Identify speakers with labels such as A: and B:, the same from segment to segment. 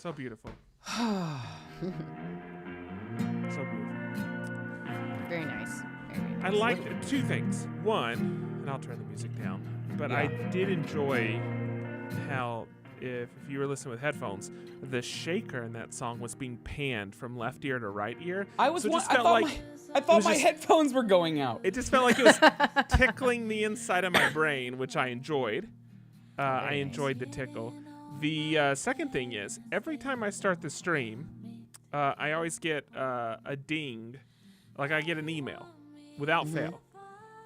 A: So beautiful. So beautiful.
B: Very nice. Very
A: I
B: nice.
A: liked two things. One, and I'll turn the music down, but
C: Yeah.
A: I did enjoy how if you were listening with headphones, the shaker in that song was being panned from left ear to right ear.
C: I was.
A: So it
C: I
A: just felt
C: thought
A: like
C: my headphones were going out.
A: it just felt like it was tickling the inside of my brain, which I enjoyed. I enjoyed the tickle. The second thing is, every time I start the stream, I always get a ding, like I get an email without fail.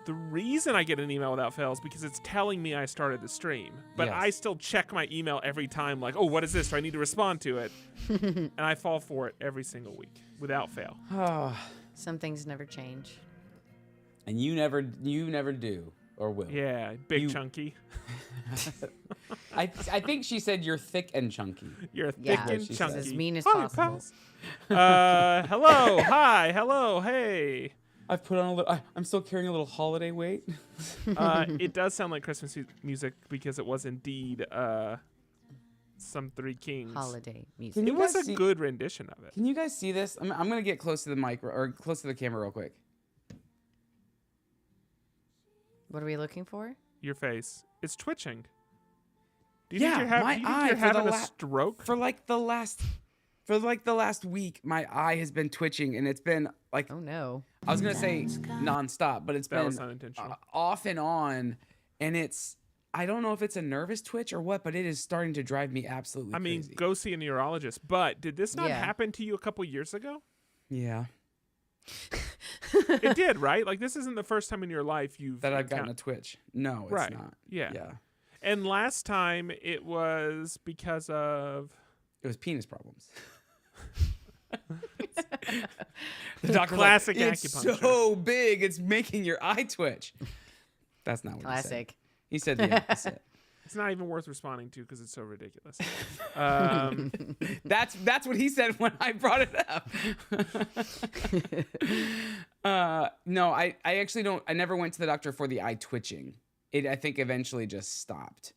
A: The reason I get an email without fail is because it's telling me I started the stream. But
C: Yes.
A: I still check my email every time, like, oh, what is this? Do I need to respond to it? And I fall for it every single week without fail.
B: Some things never change.
C: And you never do or will.
A: Yeah, big chunky.
C: I think she said you're thick and chunky.
A: You're thick
B: Yeah,
A: and
C: she
A: chunky.
C: said.
B: As mean as
A: Hi,
B: possible.
A: pals. Hello, hi, hello, hey.
C: I've put on a little. I'm still carrying a little holiday weight.
A: It does sound like Christmas music because it was indeed some Three Kings.
B: Holiday music.
C: Can
A: It
C: you
A: was
C: guys
A: a
C: see-
A: good rendition of it.
C: Can you guys see this? I'm gonna get close to the mic or close to the camera real quick.
B: What are we looking for?
A: Your face. It's twitching. Do you
C: Yeah,
A: think you're,
C: my
A: do you think
C: eye
A: you're
C: for the
A: having a stroke?
C: For like the last week, my eye has been twitching, and it's been like
B: Oh no.
C: I was gonna say nonstop, but it's
A: That
C: been
A: was unintentional.
C: off and on, and it's. I don't know if it's a nervous twitch or what, but it is starting to drive me absolutely
A: I mean,
C: crazy.
A: go see a neurologist. But did this not
B: Yeah.
A: happen to you a couple years ago?
C: Yeah,
A: It did, right? Like, this isn't the first time in your life you've
C: that I've gotten a twitch. No, it's
A: Right.
C: not.
A: Yeah.
C: Yeah,
A: And last time it was because of
C: it was penis problems. The doctor
A: Classic
C: it's
A: acupuncture.
C: so big, it's making your eye twitch. That's not what
B: Classic.
C: he said. He said the opposite.
A: it's not even worth responding to because it's so ridiculous.
C: That's what he said when I brought it up. No, I actually don't. I never went to the doctor for the eye twitching. I think eventually just stopped.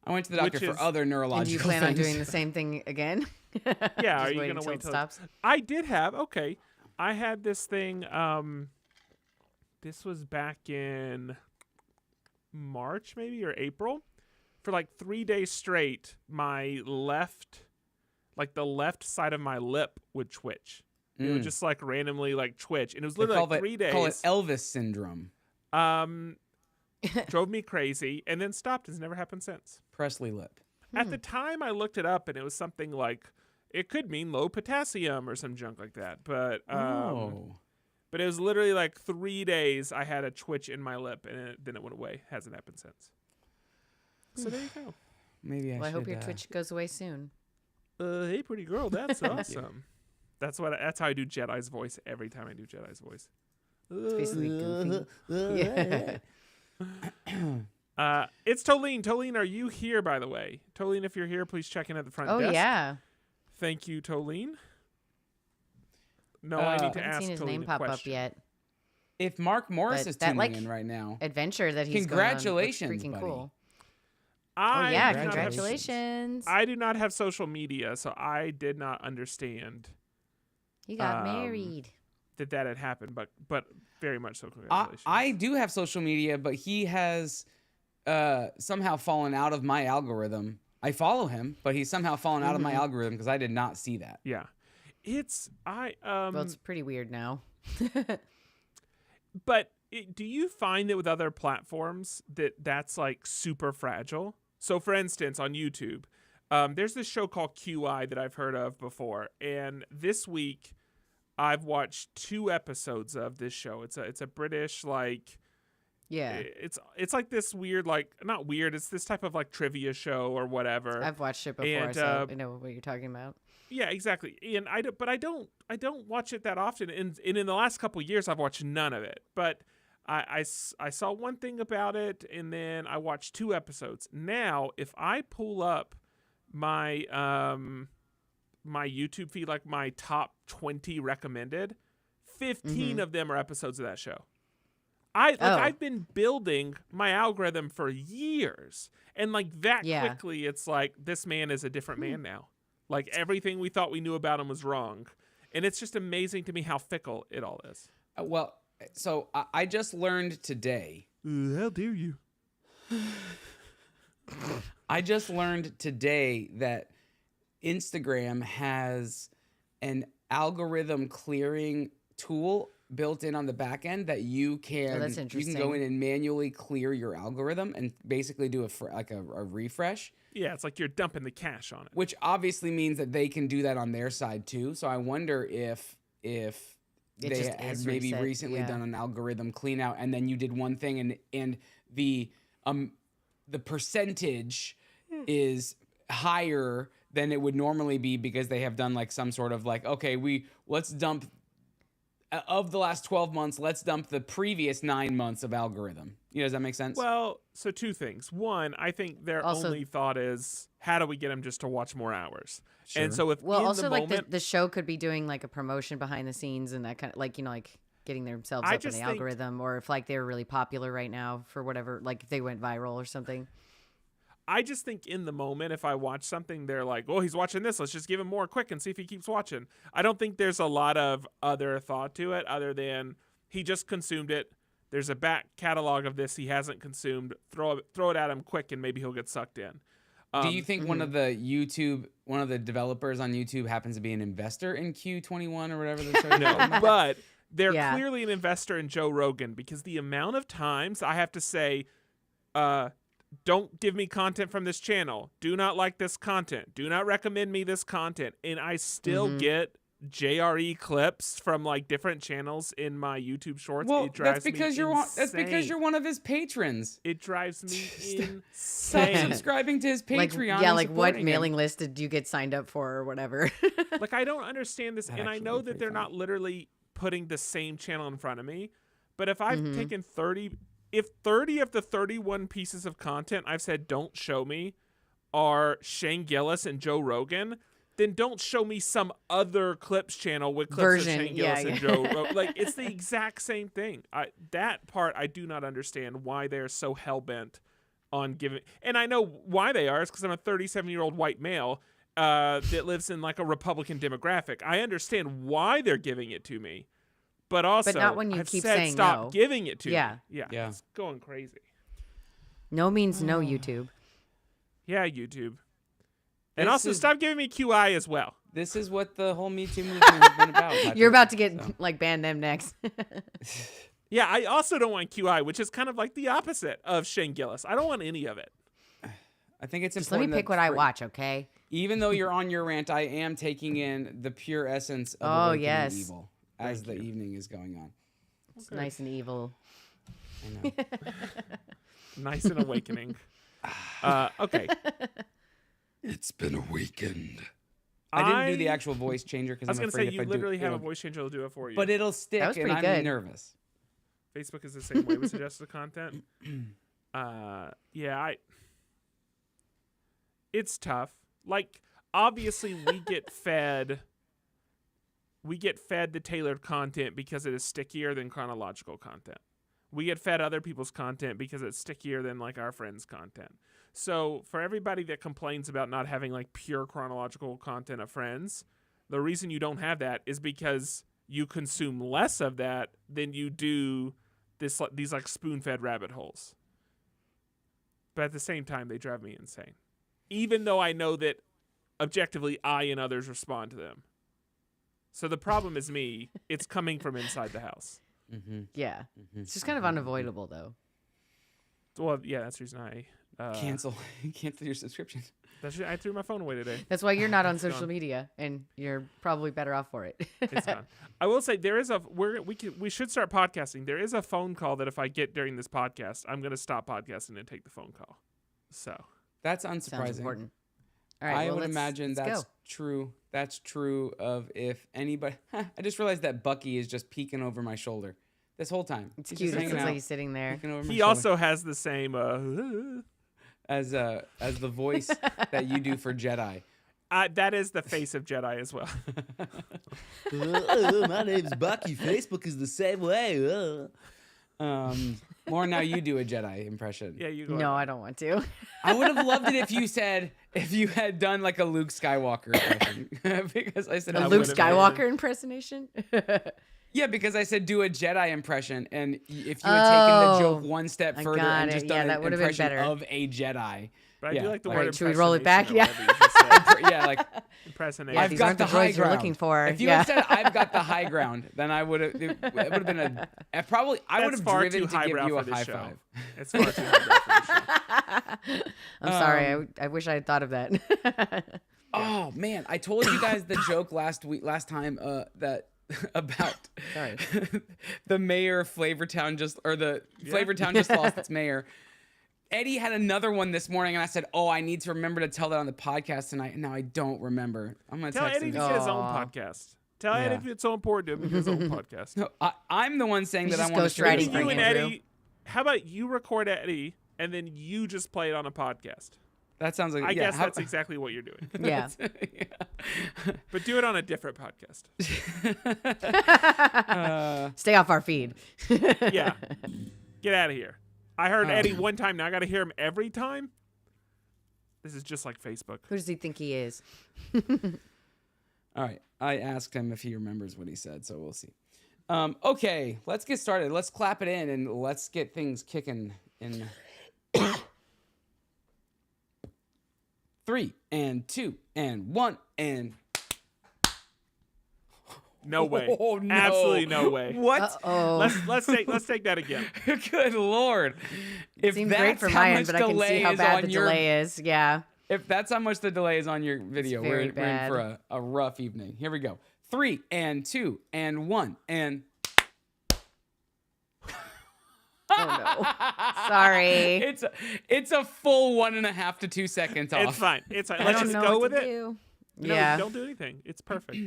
C: I went to the doctor
A: Which is-
C: for other neurological
B: And do you plan on
C: things.
B: doing the same thing again?
A: Yeah, are
B: Just
A: you
B: waiting
A: gonna
B: till
A: wait
B: it
A: till
B: stops?
A: I did have I had this thing. This was back in March, maybe, or April. For like 3 days straight, my left, like the left side of my lip would twitch. It would just like randomly like twitch, and it was
C: They
A: literally
C: call
A: like
C: it-
A: 3 days.
C: Call it Elvis syndrome.
A: Drove me crazy, and then stopped. It's never happened since.
C: Presley lip.
A: At the time, I looked it up, and it was something like it could mean low potassium or some junk like that. But but it was literally like 3 days. I had a twitch in my lip, and then it went away. Hasn't happened since. So there you go.
C: Maybe
B: Well, I hope
C: should,
B: your Twitch goes away soon.
A: Hey, pretty girl, that's awesome. That's how I do Jedi's voice every time I do Jedi's voice.
B: It's basically goofy. Yeah.
A: It's Tolene. Tolene, are you here, by the way? Tolene, if you're here, please check in at the front
B: Oh
A: desk.
B: yeah.
A: Thank you, Tolene. No, I need to
B: I haven't
A: ask
B: seen his
A: Tolene
B: name
A: a
B: pop up
A: question.
B: yet.
C: If Mark Morris
B: But
C: is
B: that,
C: tuning
B: like,
C: in right now,
B: Adventure that he's
C: Congratulations,
B: going on looks freaking
C: buddy.
B: cool.
A: I
B: Oh yeah,
A: do not have-
B: congratulations.
A: I do not have social media, so I did not understand
B: He got
A: um,
B: married.
A: that had happened, but very much so. Congratulations.
C: I do have social media, but he has somehow fallen out of my algorithm. I follow him, but he's somehow fallen out of my algorithm because I did not see that.
A: Yeah,
B: Well, it's pretty weird now.
A: But do you find that with other platforms that's like super fragile? So, for instance, on YouTube, there's this show called QI that I've heard of before, and this week I've watched 2 episodes of this show. It's a British like.
B: Yeah.
A: It's like this weird, like, not weird, it's this type of like trivia show or whatever.
B: I've watched it before,
A: And,
B: so I know what you're talking about.
A: Yeah, exactly. And I don't watch it that often. And in the last couple of years, I've watched none of it. But I saw one thing about it, and then I watched 2 episodes. Now, if I pull up my my YouTube feed, like my top 20 recommended, 15 of them are episodes of that show. I've been building my algorithm for years, and like that
B: Yeah.
A: quickly, it's like this man is a different man now. Like everything we thought we knew about him was wrong. And it's just amazing to me how fickle it all is.
C: Well, so I just learned today.
A: How dare you?
C: I just learned today that Instagram has an algorithm clearing tool built in on the back end that you can
B: that's
C: you
B: interesting.
C: can go in and manually clear your algorithm and basically do a refresh.
A: Yeah, it's like you're dumping the cash on it.
C: Which obviously means that they can do that on their side too. So I wonder if they had maybe recently done an algorithm clean out, and then you did one thing, and the percentage is higher than it would normally be because they have done like some sort of like, okay, let's dump of the last 12 months, let's dump the previous 9 months of algorithm. Does that make sense?
A: Well, so two things. One, I think their only thought is, how do we get them just to watch more hours? Sure. And so if
B: the show could be doing like a promotion behind the scenes and that kind of like getting themselves up in the algorithm, or if like they're really popular right now for whatever, like if they went viral or something.
A: I just think in the moment, if I watch something, they're like, oh, he's watching this. Let's just give him more quick and see if he keeps watching. I don't think there's a lot of other thought to it other than he just consumed it. There's a back catalog of this he hasn't consumed. Throw it at him quick and maybe he'll get sucked in.
C: Do you think one of the developers on YouTube happens to be an investor in Q21 or whatever they're starting?
A: No, but they're clearly an investor in Joe Rogan, because the amount of times I have to say, don't give me content from this channel. Do not like this content. Do not recommend me this content. And I still get JRE clips from like different channels in my YouTube shorts.
C: Well,
A: it drives
C: that's because you're one of his patrons.
A: It drives me insane.
C: Stop subscribing to his Patreon.
B: Like what mailing list did you get signed up for or whatever?
A: Like, I don't understand this, and I know that they're not literally putting the same channel in front of me, but if I've taken 30 of the 31 pieces of content I've said don't show me are Shane Gillis and Joe Rogan, then don't show me some other clips channel with clips of Shane Gillis and Joe Rogan. Like, it's the exact same thing. That part I do not understand why they're so hell-bent on giving. And I know why they are. It's because I'm a 37-year-old white male that lives in like a Republican demographic. I understand why they're giving it to me. But also,
B: not when you keep saying
A: stop
B: no.
A: giving it to me.
C: Yeah.
A: It's going crazy.
B: No means no, YouTube.
A: Yeah, YouTube. And also, stop giving me QI as well.
C: This is what the whole Me Too movement has been about. Patrick.
B: You're about to get like ban them next.
A: Yeah, I also don't want QI, which is kind of like the opposite of Shane Gillis. I don't want any of it.
C: I think it's
B: Just
C: important.
B: Let me pick what I watch, okay?
C: Even though you're on your rant, I am taking in the pure essence of awakening evil as the evening is going on.
B: It's nice and evil.
C: I know.
A: Nice and awakening. Okay.
D: It's been a weekend.
C: I didn't do the actual voice changer because
A: I was going to say, you literally have a voice changer that'll do it for you.
C: But it'll stick, and I'm nervous.
A: Facebook is the same way with suggested content. It's tough. Like, obviously, we get fed the tailored content because it is stickier than chronological content. We get fed other people's content because it's stickier than like our friends' content. So for everybody that complains about not having like pure chronological content of Friends, the reason you don't have that is because you consume less of that than you do these like spoon-fed rabbit holes. But at the same time, they drive me insane. Even though I know that objectively I and others respond to them. So the problem is me. It's coming from inside the house.
C: Mm-hmm.
B: Yeah. Mm-hmm. It's just kind of unavoidable, though.
A: Well, yeah, that's the reason I...
C: Cancel your subscription.
A: I threw my phone away today.
B: That's why you're not on social media, and you're probably better off for it.
A: It's gone. I will say there is we should start podcasting. There is a phone call that if I get during this podcast, I'm going to stop podcasting and take the phone call. So
C: that's unsurprising.
B: Sounds important. All right,
C: I would imagine that's true. That's true of if anybody. I just realized that Bucky is just peeking over my shoulder this whole time.
B: It's cute. It looks like he's sitting there.
A: He also has the same
C: as the voice that you do for Jedi.
A: That is the face of Jedi as well.
D: My name's Bucky. Facebook is the same way.
C: Lauren, now you do a Jedi impression.
A: Yeah, you go.
B: No,
A: ahead.
B: I don't want to.
C: I would have loved it if you had done like a Luke Skywalker impression. Because I said
B: A
C: I
B: Luke
C: would've-
B: Skywalker impersonation?
C: Yeah, because I said do a Jedi impression, and if you had taken the joke one step
B: I
C: further
B: got
C: and
B: it.
C: just
B: Yeah,
C: done
B: that
C: an
B: would've been
C: impression
B: better.
C: of a Jedi.
A: But I
C: Yeah,
A: do like the
C: like-
A: word
B: Right, should we roll it back?
A: impersonation or
B: Yeah.
A: whatever you just said.
C: Yeah, like
A: Impersonation.
B: Yeah,
C: I've
B: these
C: got
B: aren't
C: the
B: the
C: high
B: droids you're
C: ground.
B: looking for.
C: If you
B: Yeah.
C: had said I've got the high ground, then it would have been I would
A: That's
C: have
A: far
C: driven
A: too
C: to give
A: highbrow
C: you a
A: for this
C: high
A: show.
C: five.
A: It's far too highbrow for this show.
B: I'm sorry. I wish I had thought of that.
C: Oh man, I told you guys the joke last time that about
B: Sorry.
C: the mayor of Flavortown Flavortown just lost its mayor. Eddie had another one this morning, and I said, "Oh, I need to remember to tell that on the podcast tonight." And now I don't remember. I'm gonna
A: Tell
C: text
A: Eddie
C: him.
A: to get his own
B: Aw.
A: podcast. Tell Eddie if it's so important to him to get his own podcast.
C: No, I'm the one saying
B: He's
C: that I
B: just
C: want to
B: ghostwriting
A: Maybe
B: for
A: you and
B: Andrew.
A: Eddie. How about you record Eddie and then you just play it on a podcast?
C: That sounds like
A: I guess
C: how-
A: that's exactly what you're doing.
B: Yeah.
A: But do it on a different podcast.
B: Stay off our feed.
A: Yeah. Get out of here. I heard Eddie one time. Now I got to hear him every time. This is just like Facebook.
B: Who does he think he is?
C: All right. I asked him if he remembers what he said, so we'll see. Okay, let's get started. Let's clap it in and let's get things kicking in 3 and 2 and 1 and
A: No way.
C: Oh, no.
A: Absolutely no way.
C: What?
B: Oh,
A: Let's take that again.
C: Good Lord. If
B: seems
C: that's
B: great for
C: how
B: my
C: much
B: end, but I can see
C: delay
B: how
C: is
B: bad
C: on
B: the
C: your-
B: delay is. Yeah.
C: If that's how much the delay is on your video, we're
B: very
C: in
B: bad.
C: for a rough evening. Here we go. 3 and 2 and 1 and
B: Oh no. Sorry.
C: It's a full 1.5 to 2 seconds off.
A: It's fine. It's fine.
B: I
A: Let's
B: don't
A: just
B: know
A: go
B: what
A: with
B: to
A: it.
B: do.
A: No,
B: Yeah.
A: don't do anything. It's perfect.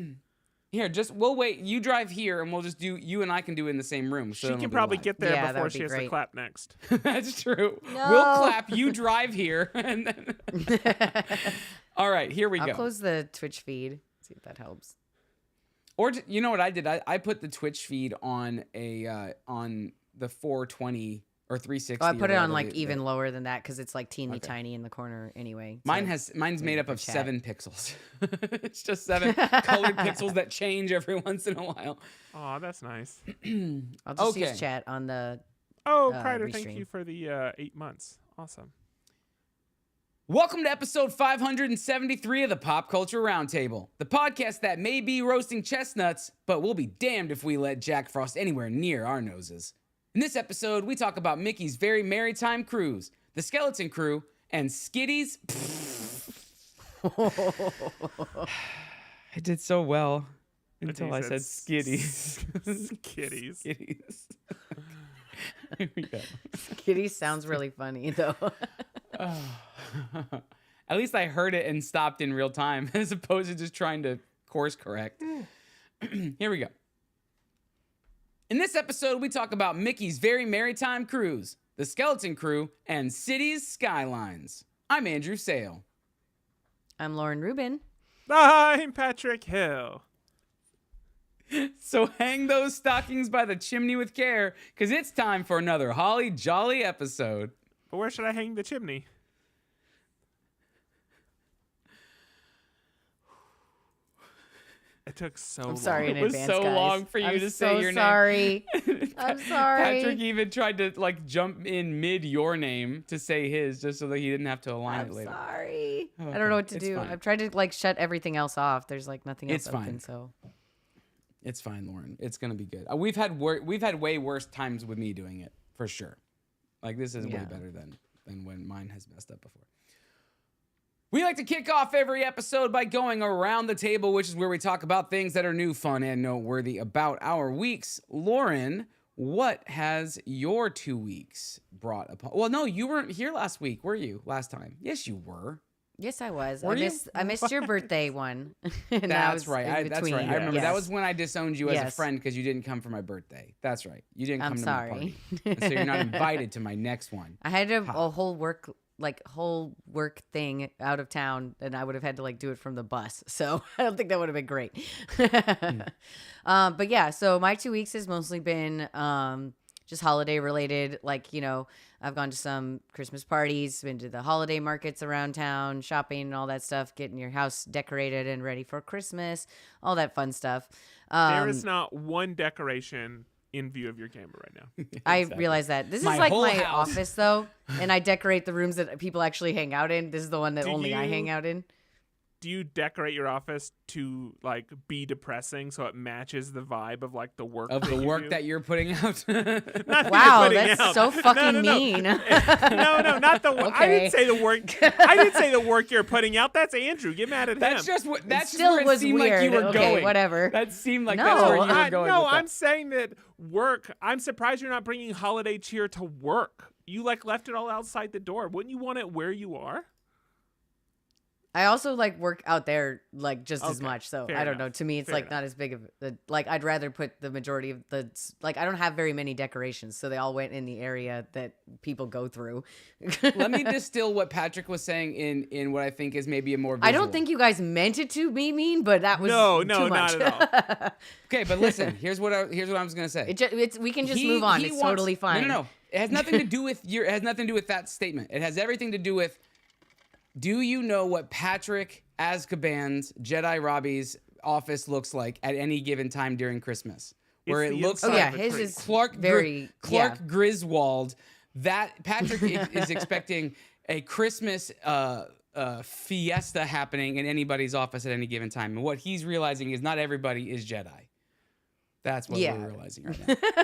C: Here, we'll wait. You drive here, and we'll just do. You and I can do it in the same room. So
A: She can probably get there
B: Yeah, that
A: before
B: would
A: she
B: be
A: has to
B: great.
A: clap next.
C: That's true.
B: No.
C: We'll clap. You drive here, and then. All right, here we
B: I'll
C: go.
B: close the Twitch feed. See if that helps.
C: Or you know what I did? I put the Twitch feed on on the 420 or 360.
B: Oh, I put
C: or
B: it on
C: whatever
B: like even lower than that because it's like teeny tiny in the corner anyway.
C: Mine's
B: So
C: made up
B: for
C: of
B: chat.
C: 7 pixels. It's just 7 colored pixels that change every once in a while.
A: Oh, that's nice.
B: I'll just
C: Okay.
B: use chat on the.
A: Oh, Kreider, thank
B: restream.
A: you for the 8 months. Awesome.
C: Welcome to episode 573 of the Pop Culture Roundtable, the podcast that may be roasting chestnuts, but we'll be damned if we let Jack Frost anywhere near our noses. In this episode, we talk about Mickey's Very Merrytime Cruise, the Skeleton Crew, and Skitty's. I did so well until I said Skitties.
A: Kitties.
C: Skitties. Here we go.
B: Kitty sounds really funny though.
C: At least I heard it and stopped in real time as opposed to just trying to course correct. Here we go. In this episode, we talk about Mickey's Very Merrytime Cruise, the Skeleton Crew, and Cities Skylines. I'm Andrew Sale.
B: I'm Lauren Rubin.
A: I'm Patrick Hill.
C: So hang those stockings by the chimney with care, because it's time for another holly jolly episode.
A: But where should I hang the chimney? It took so long.
B: I'm sorry in
C: It was
B: advance,
C: so
B: guys.
C: long for you
B: I'm
C: to
B: so
C: say your name.
B: sorry. I'm sorry.
C: Patrick even tried to like jump in mid your name to say his just so that he didn't have to align
B: I'm
C: it later.
B: sorry. I
C: Okay,
B: don't know what to
C: it's
B: do.
C: fine.
B: I've tried to like shut everything else off. There's like nothing else
C: It's fine.
B: open. So
C: It's fine, Lauren. It's gonna be good. We've had way worse times with me doing it for sure. Like this is way
B: Yeah.
C: better than when mine has messed up before. We like to kick off every episode by going around the table, which is where we talk about things that are new, fun, and noteworthy about our weeks. Lauren, what has your 2 weeks brought upon? Well, no, you weren't here last week, were you? Last time? Yes, you were.
B: yes, I was.
C: Were you?
B: I missed your birthday one. And I
C: That's
B: was
C: right.
B: in
C: That's right.
B: between.
C: I remember that
B: Yes.
C: was when I disowned you as a
B: Yes.
C: friend because you didn't come for my birthday. That's right. You didn't come
B: I'm
C: to
B: sorry.
C: my party. And so you're not invited to my next one.
B: I had a whole work thing out of town, and I would have had to like do it from the bus. So I don't think that would have been great. But yeah, so my 2 weeks has mostly been just holiday related. Like, I've gone to some Christmas parties, been to the holiday markets around town, shopping and all that stuff, getting your house decorated and ready for Christmas, all that fun stuff.
A: There is not one decoration in view of your camera right now.
B: I realize that. This is
C: My
B: like
C: whole
B: my
C: house.
B: office, though, and I decorate the rooms that people actually hang out in. This is the one that only I hang out in.
A: Do you decorate your office to like be depressing so it matches the vibe of like the work
C: that you're putting out?
A: Not
B: Wow,
A: that you're putting
B: that's
A: out.
B: so fucking
A: No.
B: mean.
A: No, not the work. I
B: Okay.
A: didn't say the work. I didn't say the work you're putting out. That's Andrew. Get mad at
C: That's
A: him.
C: just what. That's just
B: still
C: where it
B: was
C: seemed
B: weird.
C: like you were
B: Okay,
C: going.
B: whatever.
C: That seemed like
B: No,
C: that's where you were
A: I-
C: going.
A: no,
C: with that.
A: I'm saying that work. I'm surprised you're not bringing holiday cheer to work. You like left it all outside the door. Wouldn't you want it where you are?
B: I also like work out there like just as
A: Okay,
B: much. So
A: fair
B: I don't
A: enough,
B: know. To me, it's
A: fair
B: like not as big of like I'd rather put the majority of the like I don't have very many decorations, so they all went in the area that people go through.
C: Let me distill what Patrick was saying in what I think is maybe a more visual.
B: I don't think you guys meant it to be mean, but that was
A: No,
B: too much.
A: not at all.
C: Okay, but listen, here's what I was gonna say.
B: We can just move on. It's
C: wants-
B: totally fine.
C: No. It has nothing to do with it has nothing to do with that statement. It has everything to do with, do you know what Patrick Azkaban's Jedi Robbie's office looks like at any given time during Christmas? Where
A: It's
C: it
A: the
C: looks
A: inside
B: Oh yeah,
C: like
A: of a
B: his
A: tree.
B: is
C: Clark
B: very
C: Griswold. That Patrick is expecting a Christmas fiesta happening in anybody's office at any given time. And what he's realizing is not everybody is Jedi. That's what
B: Yeah.
C: we're realizing right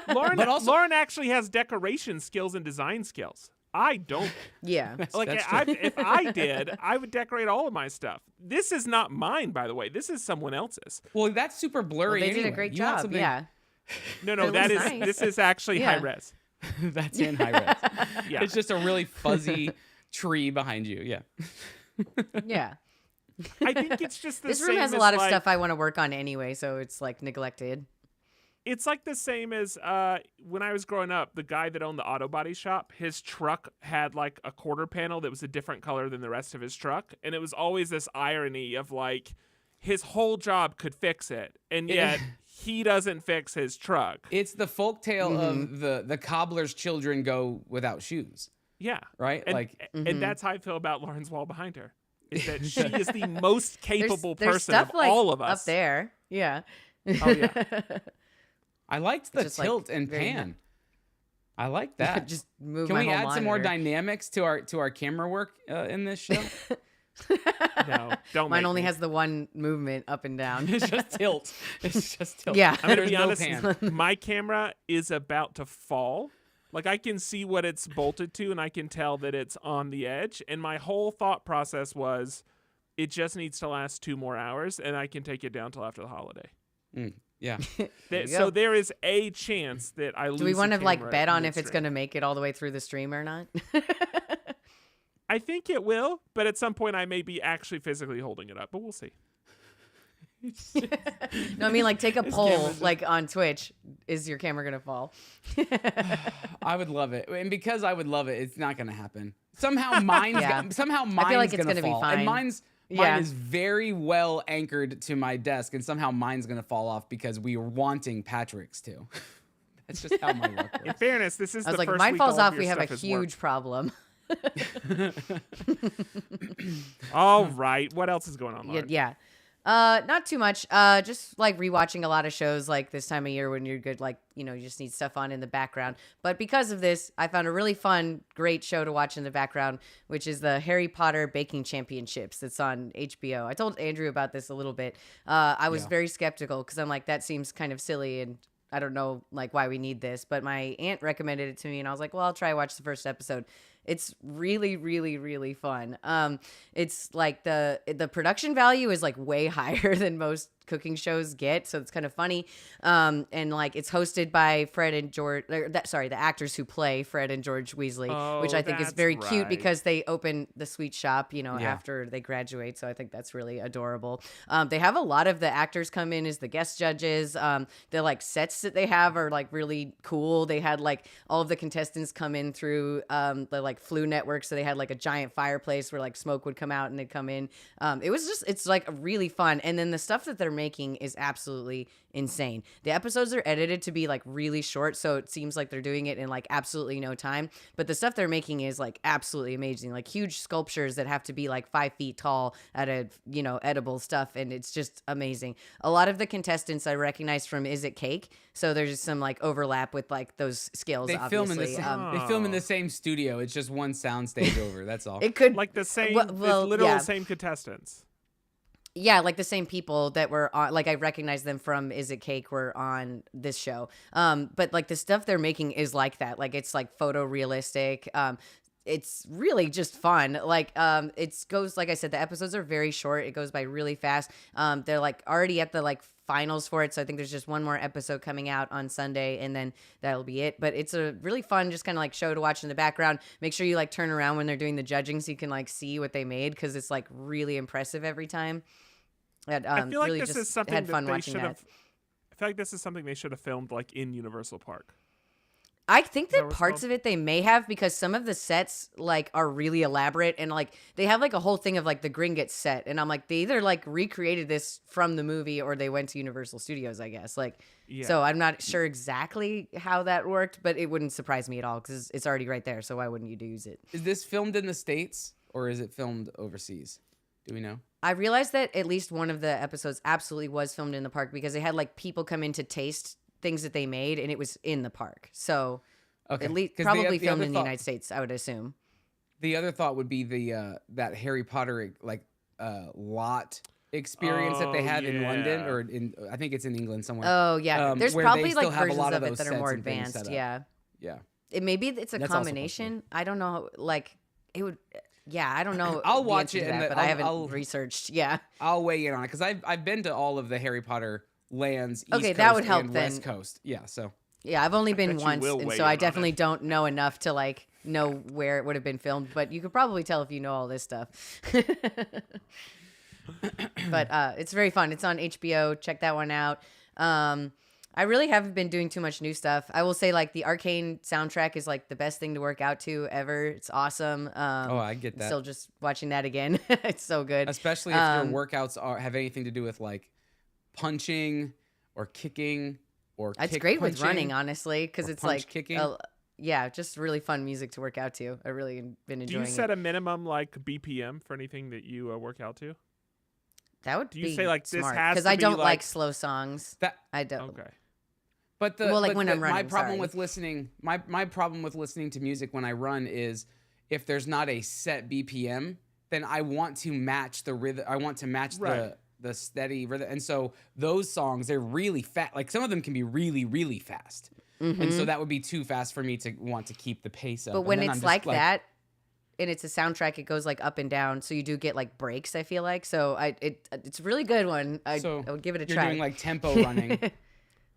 C: now.
A: Lauren actually has decoration skills and design skills. I don't.
B: yeah.
A: Like
C: That's
A: if I did, I would decorate all of my stuff. This is not mine, by the way. This is someone else's.
C: Well, that's super blurry.
B: They did a
C: anyway.
B: great
C: You want
B: job.
C: something-
B: Yeah.
A: No,
B: It
A: that is
B: looks nice.
A: this is actually
B: Yeah.
A: high res.
C: That's in high res.
A: Yeah.
C: It's just a really fuzzy tree behind you. Yeah.
B: Yeah.
A: I think it's just the
B: This
A: same
B: room has a
A: as,
B: lot of
A: like,
B: stuff I want to work on anyway, so it's like neglected.
A: It's like the same as when I was growing up, the guy that owned the auto body shop, his truck had like a quarter panel that was a different color than the rest of his truck. And it was always this irony of like his whole job could fix it. And yet he doesn't fix his truck.
C: It's the folktale of the cobbler's children go without shoes.
A: Yeah.
C: Right?
A: And,
C: Like-
A: and that's how I feel about Lauren's wall behind her. Is that she is the most capable
B: There's
A: person
B: stuff
A: of
B: like
A: all of us.
B: up there. Yeah.
A: Oh yeah.
C: I liked the
B: just, like,
C: tilt and
B: very
C: pan. I like that.
B: Just move
C: Can
B: my
C: we
B: whole
C: add some more
B: monitor.
C: dynamics to our camera work in this show?
A: No, don't.
B: Mine
A: make
B: only
A: me.
B: has the one movement up and down.
C: It's just tilt. It's just tilt.
B: Yeah.
A: I'm gonna
C: There's
A: be
C: no
A: honest.
C: pan.
A: My camera is about to fall. Like I can see what it's bolted to, and I can tell that it's on the edge. And my whole thought process was, it just needs to last 2 more hours, and I can take it down till after the holiday.
C: Yeah.
A: So there is a chance that I lose.
B: Do we want
A: the
B: to like
A: camera
B: bet on if it's
A: midstream.
B: going to make it all the way through the stream or not?
A: I think it will, but at some point I may be actually physically holding it up, but we'll see.
B: No, I mean like take a poll
C: camera's just-
B: like on Twitch. Is your camera going to fall?
C: I would love it. And because I would love it, it's not going to happen. Somehow mine's
B: Yeah.
C: somehow mine's
B: like it's
C: gonna
B: gonna be
C: fall.
B: fine.
C: And mine
B: Yeah.
C: is very well anchored to my desk, and somehow mine's gonna fall off because we are wanting Patrick's too. That's just how my luck
A: In
C: works.
A: fairness, this is
B: I was
A: the
B: like, if
A: first
B: mine
A: week
B: falls
A: all of
B: off,
A: your
B: we have a
A: stuff has
B: huge
A: worked.
B: problem.
A: All right, what else is going on, Lauren?
B: Yeah. Not too much. Just like rewatching a lot of shows like this time of year when you're good, like, you just need stuff on in the background. But because of this, I found a really fun, great show to watch in the background, which is the Harry Potter Baking Championships that's on HBO. I told Andrew about this a little bit. I was very skeptical because I'm like, that seems kind of silly and I don't know like why we need this. But my aunt recommended it to me and I was like, well, I'll try watch the first episode. It's really, really, really fun. It's like the production value is like way higher than most cooking shows get, so it's kind of funny. And like it's hosted by Fred and George. The actors who play Fred and George Weasley, which I think is
A: that's
B: very cute
A: right.
B: because they open the sweet shop, after they graduate. So I think that's really adorable. They have a lot of the actors come in as the guest judges. The like sets that they have are like really cool. They had like all of the contestants come in through the like Flu Network, so they had like a giant fireplace where like smoke would come out and they'd come in. It's like really fun. And then the stuff that they're making is absolutely insane. The episodes are edited to be like really short, so it seems like they're doing it in like absolutely no time. But the stuff they're making is like absolutely amazing. Like huge sculptures that have to be like 5 feet tall out of, edible stuff. And it's just amazing. A lot of the contestants I recognize from Is It Cake? So there's some like overlap with like those skills,
C: They film
B: obviously.
C: they film in the same studio. It's just one soundstage over. That's all.
B: It could
A: Like the same,
B: well,
A: it's literal
B: yeah.
A: same contestants.
B: Yeah, like the same people that were on, like I recognize them from Is It Cake were on this show. But like the stuff they're making is like that. Like it's like photorealistic. It's really just fun. Like it goes, like I said, the episodes are very short. It goes by really fast. They're like already at the like finals for it. So I think there's just one more episode coming out on Sunday and then that'll be it. But it's a really fun, just kind of like show to watch in the background. Make sure you like turn around when they're doing the judging so you can like see what they made, because it's like really impressive every time. And,
A: I feel like
B: really
A: this
B: just
A: is something
B: had fun
A: that they
B: watching
A: should
B: that.
A: have. I feel like this is something they should have filmed like in Universal Park.
B: I think
A: that
B: that
A: what it's
B: parts
A: called?
B: of it they may have, because some of the sets like are really elaborate, and like they have like a whole thing of like the Gringotts set, and I'm like, they either like recreated this from the movie or they went to Universal Studios, I guess. Like,
A: Yeah.
B: so I'm not sure exactly how that worked, but it wouldn't surprise me at all because it's already right there. So why wouldn't you use it?
C: Is this filmed in the States or is it filmed overseas? Do we know?
B: I realized that at least one of the episodes absolutely was filmed in the park, because they had like people come in to taste things that they made, and it was in the park. So
C: Okay.
B: at least
C: 'Cause
B: probably
C: the
B: filmed
C: other
B: in the
C: thought-
B: United States, I would assume.
C: The other thought would be the that Harry Potter like lot experience that they
A: Oh,
C: had in London,
A: yeah.
C: or in I think it's in England somewhere.
B: Oh yeah, there's
C: where they
B: probably
C: still
B: like
C: have a
B: versions
C: lot
B: of
C: of
B: it
C: those
B: that are
C: sets
B: more
C: and things
B: advanced.
C: set up.
B: Yeah,
C: Yeah.
B: maybe it's a
C: That's also
B: combination. I don't know. Like it would. Yeah, I don't know.
C: I'll
B: the
C: watch
B: answer
C: it
B: to
C: and
B: that, but I haven't researched. Yeah.
C: I'll weigh in on it because I've been to all of the Harry Potter lands. East
B: Okay,
C: Coast
B: that would help
C: and
B: then.
C: West Coast. Yeah. So
B: Yeah, I've only been
A: bet you
B: once,
A: will
B: and
A: weigh
B: so
A: in
B: I
A: on
B: definitely
A: it.
B: don't know enough to like know where it would have been filmed. But you could probably tell if you know all this stuff. But it's very fun. It's on HBO. Check that one out. I really haven't been doing too much new stuff. I will say, like, the Arcane soundtrack is like the best thing to work out to ever. It's awesome.
C: I get that.
B: Still just watching that again. It's so good.
C: especially if your workouts have anything to do with like punching or kicking or
B: It's
C: kick
B: great with
C: punching.
B: running, honestly, because
C: or
B: it's
C: punch
B: like
C: kicking.
B: yeah, just really fun music to work out to. I really been
A: Do
B: enjoying
A: you set
B: it.
A: a minimum like BPM for anything that you work out to?
B: That would
A: do you
B: be
A: say, like, this
B: smart,
A: has
B: because
A: to
B: I
A: be,
B: don't like
A: like-
B: slow songs.
C: That
B: I don't.
A: Okay.
C: But the
B: Well, like
C: but
B: when
C: the-
B: I'm
C: my
B: running,
C: problem
B: sorry.
C: with listening my problem with listening to music when I run is if there's not a set BPM, then I want to match the rhythm. I want to match
A: Right.
C: the steady rhythm, and so those songs, they're really fast. Like some of them can be really really fast, and so that would be too fast for me to want to keep the pace up.
B: But
C: And
B: when
C: then
B: it's
C: I'm just
B: like that, and it's a soundtrack, it goes like up and down, so you do get like breaks. I feel like it's a really good one. I would give it a
C: you're
B: try.
C: doing like tempo running.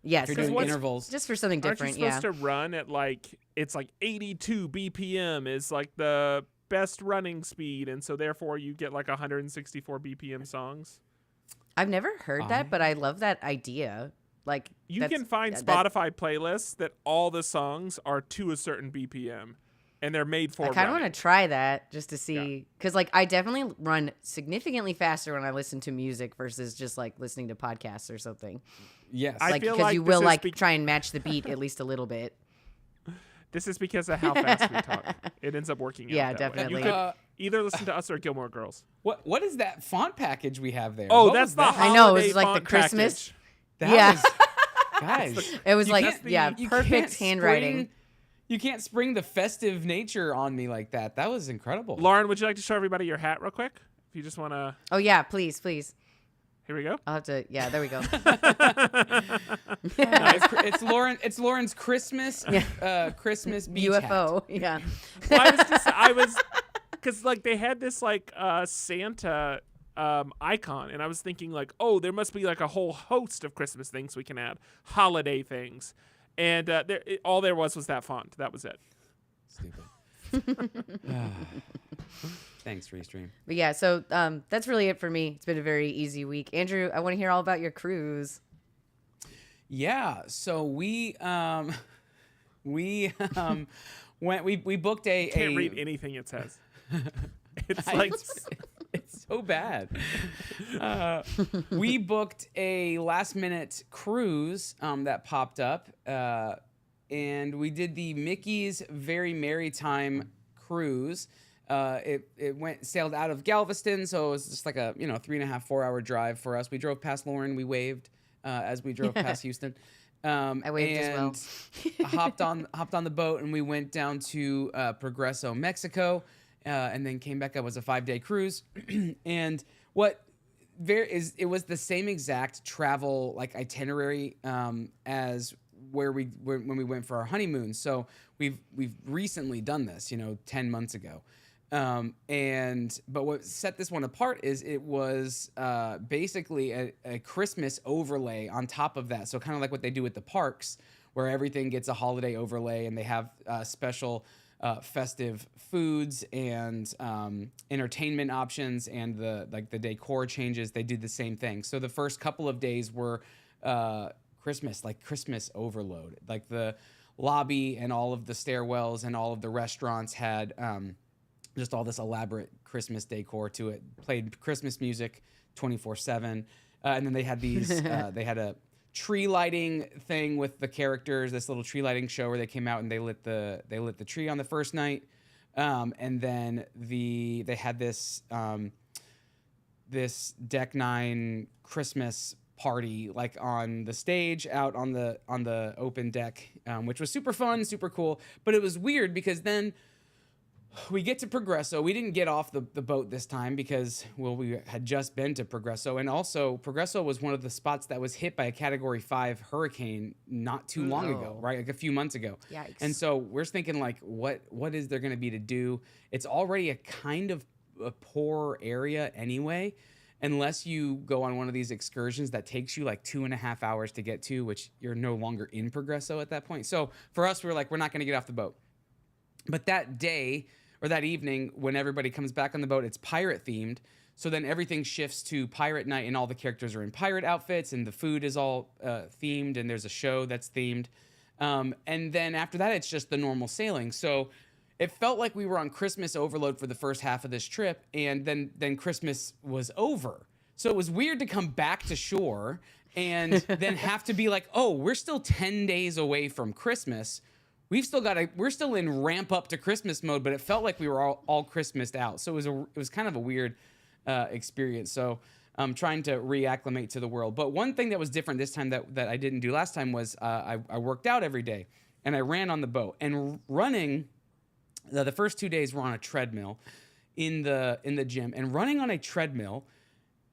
B: Yes,
C: You're doing
B: it's-
C: intervals.
B: just for something
A: Aren't you
B: different.
A: supposed
B: Yeah,
A: to run at like it's like 82 BPM is like the best running speed, and so therefore you get like 164 BPM songs?
B: I've never heard that, but I love that idea. Like
A: You
B: that's-
A: can find
B: that-
A: Spotify playlists that all the songs are to a certain BPM, and they're made for
B: I kind of
A: running.
B: want to try that just to see, because like I definitely run significantly faster when I listen to music versus just like listening to podcasts or something.
C: Yes,
A: I
B: Like
A: feel
B: because
A: like
B: you
A: this
B: will
A: is
B: like
A: be-
B: try and match the beat at least a little bit.
A: This is because of how fast we talk. It ends up working out.
B: Yeah,
A: that way.
B: definitely.
A: You could either listen to us or Gilmore Girls.
C: what is that font package we have there?
A: Oh,
C: What
A: that's
C: was
A: the
C: that?
B: I know, it was
A: holiday
B: like the
A: font
B: Christmas.
A: package.
C: That
B: Yeah.
C: was, guys.
B: It was
C: You
B: like
C: can't-
B: yeah,
C: you
B: perfect
C: can't
B: handwriting.
C: spring- you can't spring the festive nature on me like that. That was incredible.
A: Lauren, would you like to show everybody your hat real quick? If you just want to.
B: Oh yeah, please.
A: Here we go.
B: I'll have to. Yeah, there we go.
C: It's Lauren's Christmas Christmas beach hat.
B: UFO. Yeah.
A: Well, I was because like they had this like Santa icon, and I was thinking like, oh, there must be like a whole host of Christmas things we can add, holiday things, and all there was that font. That was it.
C: Stupid. Thanks, Restream.
B: But yeah, so that's really it for me. It's been a very easy week. Andrew, I want to hear all about your cruise.
C: Yeah, so we went. We booked
A: Can't
C: a
A: read anything it says. It's like
C: it's so bad. We booked a last-minute cruise that popped up, and we did the Mickey's Very Merrytime cruise. It sailed out of Galveston, so it was just like a 3.5-4 hour drive for us. We drove past Lauren. We waved as we drove past Houston.
B: I waved as well.
C: hopped on the boat, and we went down to Progreso, Mexico, and then came back up. It was a 5-day cruise. And it was the same exact travel like itinerary as when we went for our honeymoon. So we've recently done this, 10 months ago. But what set this one apart is it was basically a Christmas overlay on top of that. So kind of like what they do at the parks, where everything gets a holiday overlay, and they have special festive foods and entertainment options, and the decor changes. They do the same thing. So the first couple of days were Christmas overload. Like the lobby and all of the stairwells and all of the restaurants had just all this elaborate Christmas decor to it. Played Christmas music 24/7, and then they had these. They had a tree lighting thing with the characters. This little tree lighting show where they came out and they lit the tree on the first night, and then they had this Deck 9 Christmas party like on the stage out on the open deck, which was super fun, super cool. But it was weird because then we get to Progreso. We didn't get off the boat this time because, well, we had just been to Progreso. And also, Progreso was one of the spots that was hit by a Category 5 hurricane not too long ago, right? Like a few months ago.
B: Yikes.
C: And so we're thinking, like, what is there going to be to do? It's already a kind of a poor area anyway, unless you go on one of these excursions that takes you like 2.5 hours to get to, which you're no longer in Progreso at that point. So for us, we were like, we're not going to get off the boat. But that day, or that evening, when everybody comes back on the boat, it's pirate themed. So then everything shifts to pirate night, and all the characters are in pirate outfits, and the food is all themed, and there's a show that's themed. And then after that, it's just the normal sailing. So it felt like we were on Christmas overload for the first half of this trip, and then Christmas was over. So it was weird to come back to shore and then have to be like, oh, we're still 10 days away from Christmas. We're still in ramp up to Christmas mode, but it felt like we were all Christmased out. So it was kind of a weird experience. So I'm trying to reacclimate to the world. But one thing that was different this time that I didn't do last time was I worked out every day, and I ran on the boat. And running, the first 2 days were on a treadmill in the gym, and running on a treadmill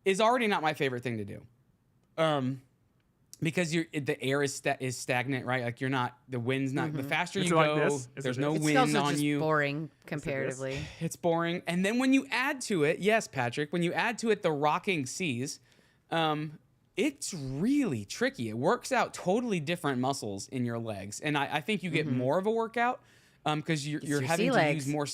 C: is already not my favorite thing to do. Because the air is stagnant, right? Like the wind's not. The faster you go, there's no wind
B: it's also
C: on
B: just
C: you.
B: Boring comparatively.
C: It's boring. And then when you add to it, yes, Patrick, when you add to it the rocking seas, it's really tricky. It works out totally different muscles in your legs, and I think you get more of a workout because you're having to use more.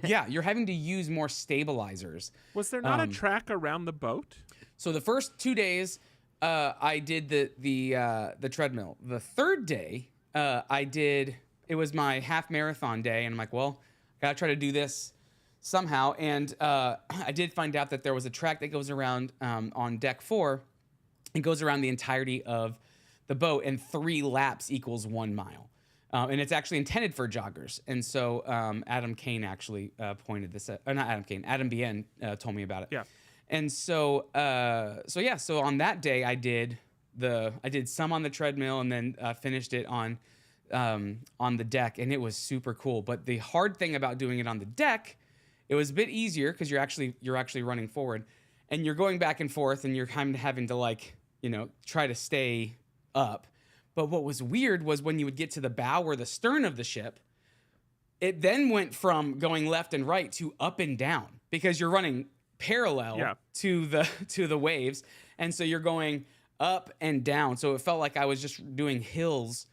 C: Yeah, you're having to use more stabilizers.
A: Was there not a track around the boat?
C: So the first 2 days, I did the treadmill. The third day, it was my half marathon day, and I'm like, well, I gotta try to do this somehow. And I did find out that there was a track that goes around on deck 4. It goes around the entirety of the boat, and 3 laps equals 1 mile. And it's actually intended for joggers. And so Adam Kane actually pointed this out. Or not Adam Kane, Adam Bien told me about it.
A: Yeah.
C: And so on that day I did some on the treadmill, and then finished it on the deck, and it was super cool. But the hard thing about doing it on the deck, it was a bit easier because you're actually running forward, and you're going back and forth, and you're kind of having to try to stay up. But what was weird was when you would get to the bow or the stern of the ship, it then went from going left and right to up and down because you're running parallel to the waves, and so you're going up and down. So it felt like I was just doing hills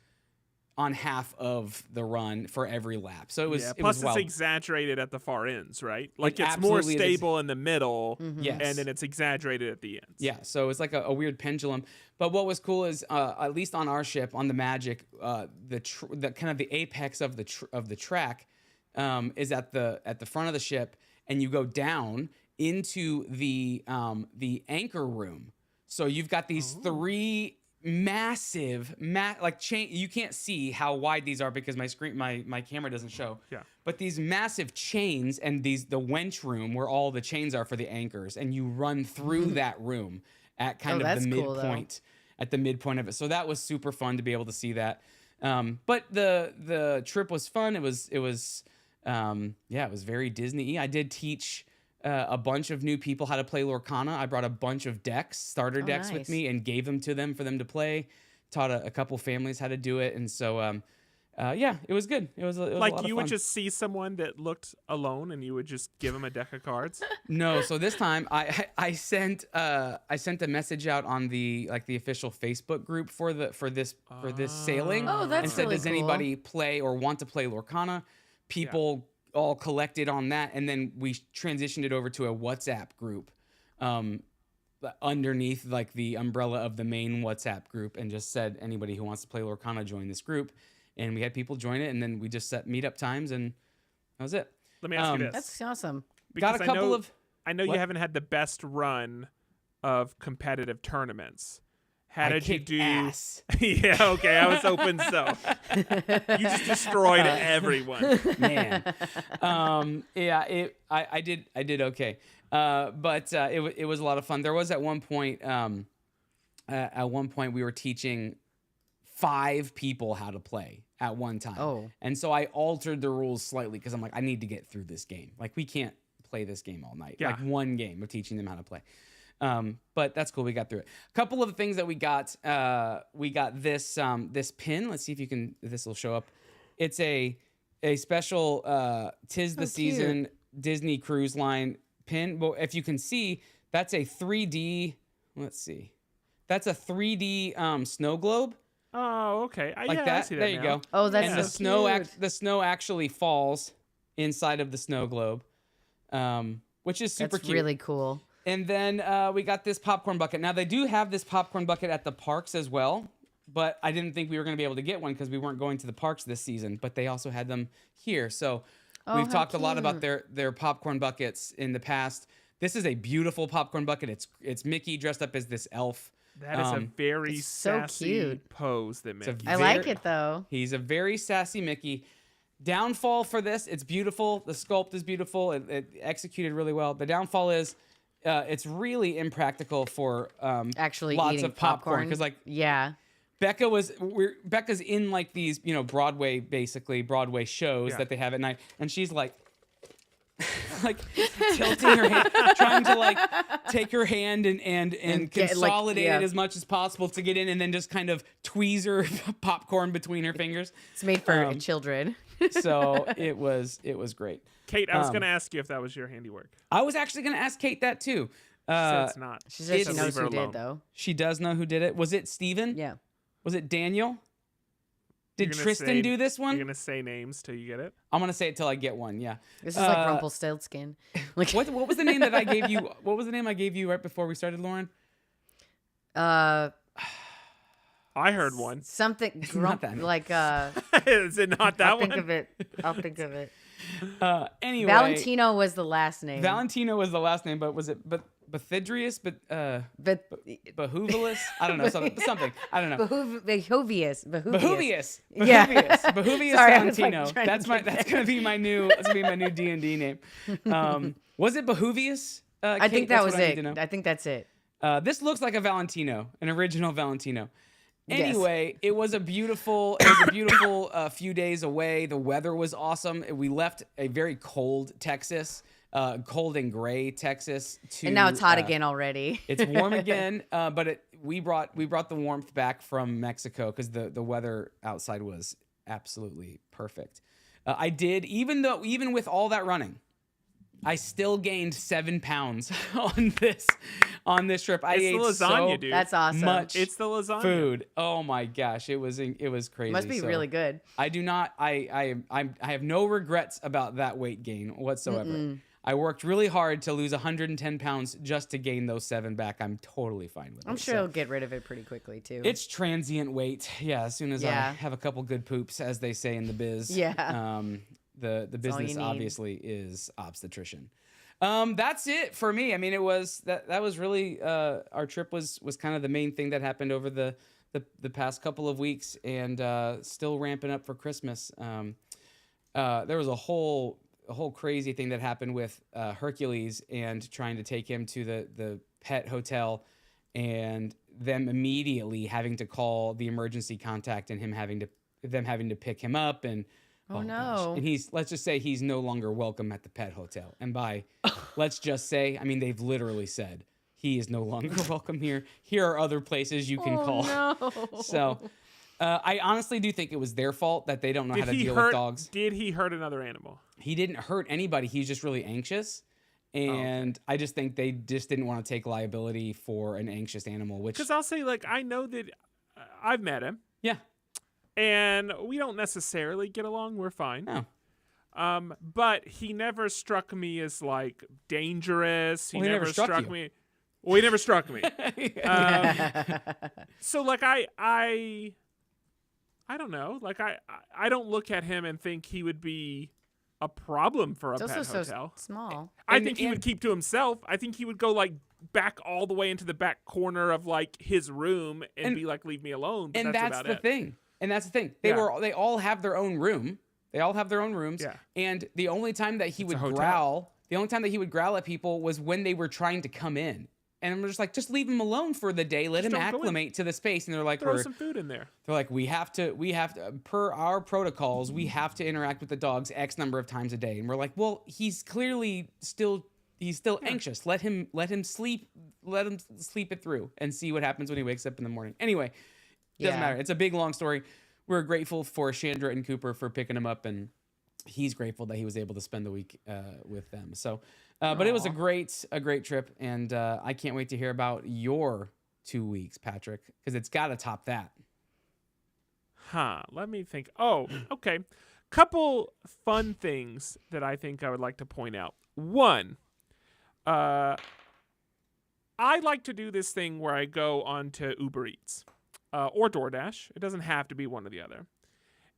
C: on half of the run for every lap. So it was
A: plus
C: it was wild.
A: It's exaggerated at the far ends, right? Like
C: It
A: it's more
C: absolutely is.
A: stable in the middle,
C: Yes.
A: and then it's exaggerated at the ends.
C: Yeah, so it's like a weird pendulum. But what was cool is, at least on our ship, on the Magic, the kind of the apex of the track is at the front of the ship, and you go down, into the anchor room. So you've got these three massive chain. You can't see how wide these are because my camera doesn't show.
A: Yeah.
C: But these massive chains and the wench room where all the chains are for the anchors, and you run through that room at kind of
B: that's
C: the
B: cool, though.
C: midpoint. At the midpoint of it. So that was super fun to be able to see that. But the trip was fun. It was very Disney-y. I did teach a bunch of new people how to play Lorcana. I brought a bunch of starter decks with
B: nice.
C: me, and gave them to them for them to play. Taught a couple families how to do it. And so, it was good. It was a
A: Like
C: lot of
A: you
C: fun.
A: would just see someone that looked alone, and you would just give them a deck of cards.
C: No, so this time I sent a message out on the official Facebook group for this sailing.
B: Oh, that's
C: and said,
B: really
C: does
B: cool.
C: anybody play or want to play Lorcana? People all collected on that, and then we transitioned it over to a WhatsApp group underneath like the umbrella of the main WhatsApp group, and just said anybody who wants to play Lorcana join this group. And we had people join it, and then we just set meetup times, and that was it.
A: Let me ask you this.
B: That's awesome.
A: Because
C: Got a couple of.
A: I know
C: What?
A: you haven't had the best run of competitive tournaments. How did you
C: kicked
A: do?
C: ass.
A: Yeah, okay. I was hoping so. You just destroyed everyone.
C: Man. I did okay. But it was a lot of fun. There was at one point we were teaching 5 people how to play at one time.
B: Oh.
C: And so I altered the rules slightly because I'm like, I need to get through this game. Like, we can't play this game all night.
A: Yeah.
C: Like, one game of teaching them how to play. But that's cool. We got through it. A couple of the things that we got this pin. Let's see if this will show up. It's a special Tis the Season Disney Cruise Line pin. But if you can see, that's a 3D. Let's see. That's a 3D snow globe.
A: Oh, okay.
C: Like that.
A: I see that
C: There you
A: now.
C: go.
B: Oh, that's
C: And
B: so cute.
C: the snow actually falls inside of the snow globe, which is super
B: That's
C: cute.
B: really cool.
C: And then we got this popcorn bucket. Now, they do have this popcorn bucket at the parks as well, but I didn't think we were going to be able to get one because we weren't going to the parks this season, but they also had them here. So we've
B: how
C: talked a lot about
B: cute.
C: their popcorn buckets in the past. This is a beautiful popcorn bucket. It's Mickey dressed up as this elf.
A: That is a very
B: It's so
A: sassy
B: cute.
A: pose that
C: a
A: Mickey.
B: I
C: Very-
B: like it though.
C: He's a very sassy Mickey. Downfall for this, it's beautiful. The sculpt is beautiful. It executed really well. The downfall is it's really impractical for
B: Actually
C: lots
B: eating
C: of popcorn because
B: yeah.
C: Becca's in like these Broadway shows
A: Yeah.
C: that they have at night, and she's like like tilting her hand, trying to like take her hand and
B: get, like,
C: consolidate
B: yeah.
C: it as much as possible to get in, and then just kind of tweezer popcorn between her fingers.
B: It's made for children.
C: So it was great.
A: Kate, I was going to ask you if that was your handiwork.
C: I was actually going to ask Kate that too.
A: She said it's not.
B: She said she
C: It's-
B: knows
A: Leave her
B: who
A: alone.
B: did though.
C: She does know who did it. Was it Steven?
B: Yeah.
C: Was it Daniel? Did
A: You're gonna
C: Tristan
A: say-
C: do this
A: You're
C: one?
A: going to say names till you get it?
C: I'm gonna say it till I get one. Yeah.
B: This is like Rumpelstiltskin. Like
C: What was the name that I gave you? What was the name I gave you right before we started, Lauren?
A: I heard one.
B: something
C: Not that.
B: like
A: Is it not that
B: I'll
A: one?
B: think of it. I'll think of it.
C: Anyway,
B: Valentino was the last name.
C: Valentino was the last name, but was it Bethydrius?
B: but
C: Behuvulus? I don't know. Something. I don't know.
B: Behovius.
C: Behovius.
B: Yeah.
C: Behovius
B: Sorry, I was, like,
C: Valentino.
B: trying to get
C: That's gonna be my new D&D name. Was it Behovius?
B: I
C: Kate?
B: think that
C: That's
B: was
C: what I need
B: it.
C: to know.
B: I think that's it.
C: This looks like a Valentino, an original Valentino.
B: Yes.
C: Anyway, it was a beautiful few days away. The weather was awesome. We left a very cold Texas, cold and gray Texas to
B: And now it's hot again already.
C: It's warm again, but we brought the warmth back from Mexico because the weather outside was absolutely perfect. I did even with all that running, I still gained 7 pounds on this trip. I
A: It's
C: ate
A: the lasagna,
C: so
A: dude.
B: That's awesome.
C: much
A: It's the lasagna.
C: food. Oh my gosh, it was crazy.
B: Must be
C: So
B: really good.
C: I do not. I have no regrets about that weight gain whatsoever. I worked really hard to lose 110 pounds just to gain those 7 back. I'm totally fine with it.
B: I'm sure
C: So
B: he'll get rid of it pretty quickly too.
C: it's transient weight. Yeah, as soon as I
B: Yeah.
C: have a couple good poops, as they say in the biz.
B: Yeah.
C: The
B: all
C: business
B: you need.
C: obviously is obstetrician. That's it for me. I mean, it was that was really our trip was kind of the main thing that happened over the past couple of weeks, and still ramping up for Christmas. There was a whole crazy thing that happened with Hercules and trying to take him to the pet hotel, and them immediately having to call the emergency contact, and them having to pick him up, and
B: Oh, no.
C: gosh. And let's just say he's no longer welcome at the pet hotel. And by let's just say, I mean, they've literally said he is no longer welcome here. Here are other places you can call.
B: No.
C: So I honestly do think it was their fault that they don't know how to deal with dogs.
A: Did he hurt another animal?
C: He didn't hurt anybody. He's just really anxious. And I just think they just didn't want to take liability for an anxious animal.
A: Because I'll say, like, I know that I've met him.
C: Yeah.
A: And we don't necessarily get along. We're fine.
C: No.
A: But he never struck me as, like, dangerous.
C: Well, he never struck you.
A: me. Well, he never struck me. So, like, I don't know. Like, I don't look at him and think he would be a problem for a
B: It's
A: pet
B: also
A: hotel.
B: so small.
A: I think he would keep to himself. I think he would go, like, back all the way into the back corner of, like, his room and be like, leave me alone. But
C: and that's
A: about
C: the
A: it.
C: thing. And that's the thing. They all have their own room. They all have their own rooms.
A: Yeah.
C: And the only time that he would growl at people was when they were trying to come in. And I'm just like, just leave him alone for the day. Let him acclimate to the space. And they're like,
A: throw some food in there.
C: They're like, we have to, per our protocols, we have to interact with the dogs X number of times a day. And we're like, well, he's clearly still anxious. Let him sleep. Let him sleep it through and see what happens when he wakes up in the morning. Anyway. Doesn't matter. It's a big, long story. We're grateful for Chandra and Cooper for picking him up, and he's grateful that he was able to spend the week with them. So, but it was a great trip, and I can't wait to hear about your 2 weeks, Patrick, because it's got to top that.
A: Let me think. Oh, okay. Couple fun things that I think I would like to point out. One, I like to do this thing where I go onto Uber Eats. Or DoorDash. It doesn't have to be one or the other.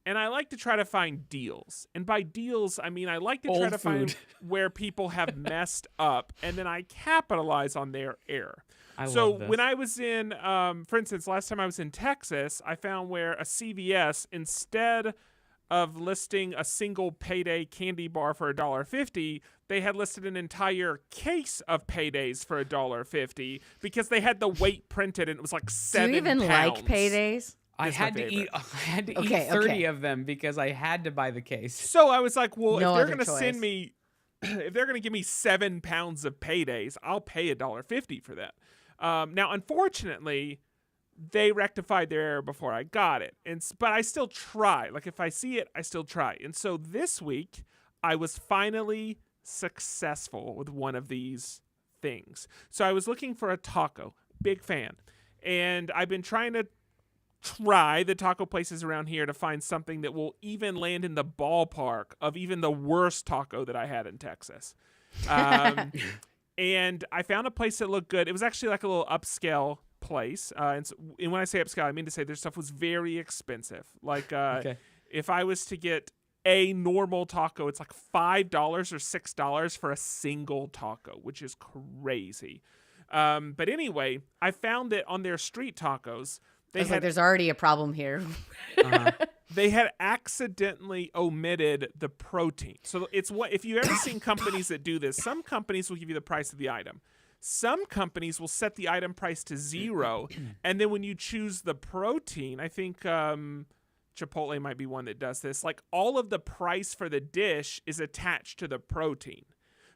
A: And I like to try to find deals. And by deals, I mean I like to try to find where people have messed up, and then I capitalize on their error. So when I was in, for instance, last time I was in Texas, I found where a CVS, instead of listing a single payday candy bar for $1.50, they had listed an entire case of paydays for $1.50 because they had the weight printed, and it was like 7
B: Do you even
A: pounds.
B: like paydays?
C: I had to eat 30 of them because I had to buy the case.
A: So I was like, well,
B: No
A: if they're
B: other
A: going to
B: choice.
A: send me, if they're going to give me 7 pounds of paydays, I'll pay $1.50 for that. Now, unfortunately, they rectified their error before I got it. But I still try. Like, if I see it, I still try. And so this week, I was finally successful with one of these things. So I was looking for a taco. Big fan. And I've been trying to try the taco places around here to find something that will even land in the ballpark of even the worst taco that I had in Texas. And I found a place that looked good. It was actually like a little upscale place. And when I say upscale, I mean to say their stuff was very expensive. Like if I was to get a normal taco, it's like $5 or $6 for a single taco, which is crazy. But anyway, I found that on their street tacos,
B: there's already a problem here.
A: They had accidentally omitted the protein. So it's what, if you've ever seen companies that do this, some companies will give you the price of the item. Some companies will set the item price to 0, and then when you choose the protein, I think Chipotle might be one that does this, like all of the price for the dish is attached to the protein.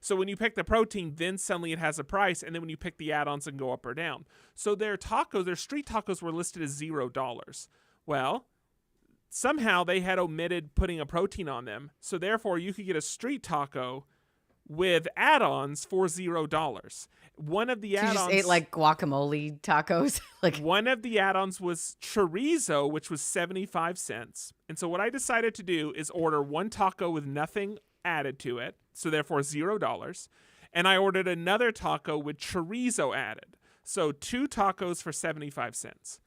A: So when you pick the protein, then suddenly it has a price, and then when you pick the add-ons, it can go up or down. So their street tacos were listed as $0. Well, somehow they had omitted putting a protein on them, so therefore you could get a street taco with add-ons for $0. One of the add-ons,
B: you just ate like guacamole tacos. Like
A: one of the add-ons was chorizo, which was 75 cents. And so what I decided to do is order one taco with nothing added to it, so therefore $0. And I ordered another taco with chorizo added. So 2 tacos for 75 cents.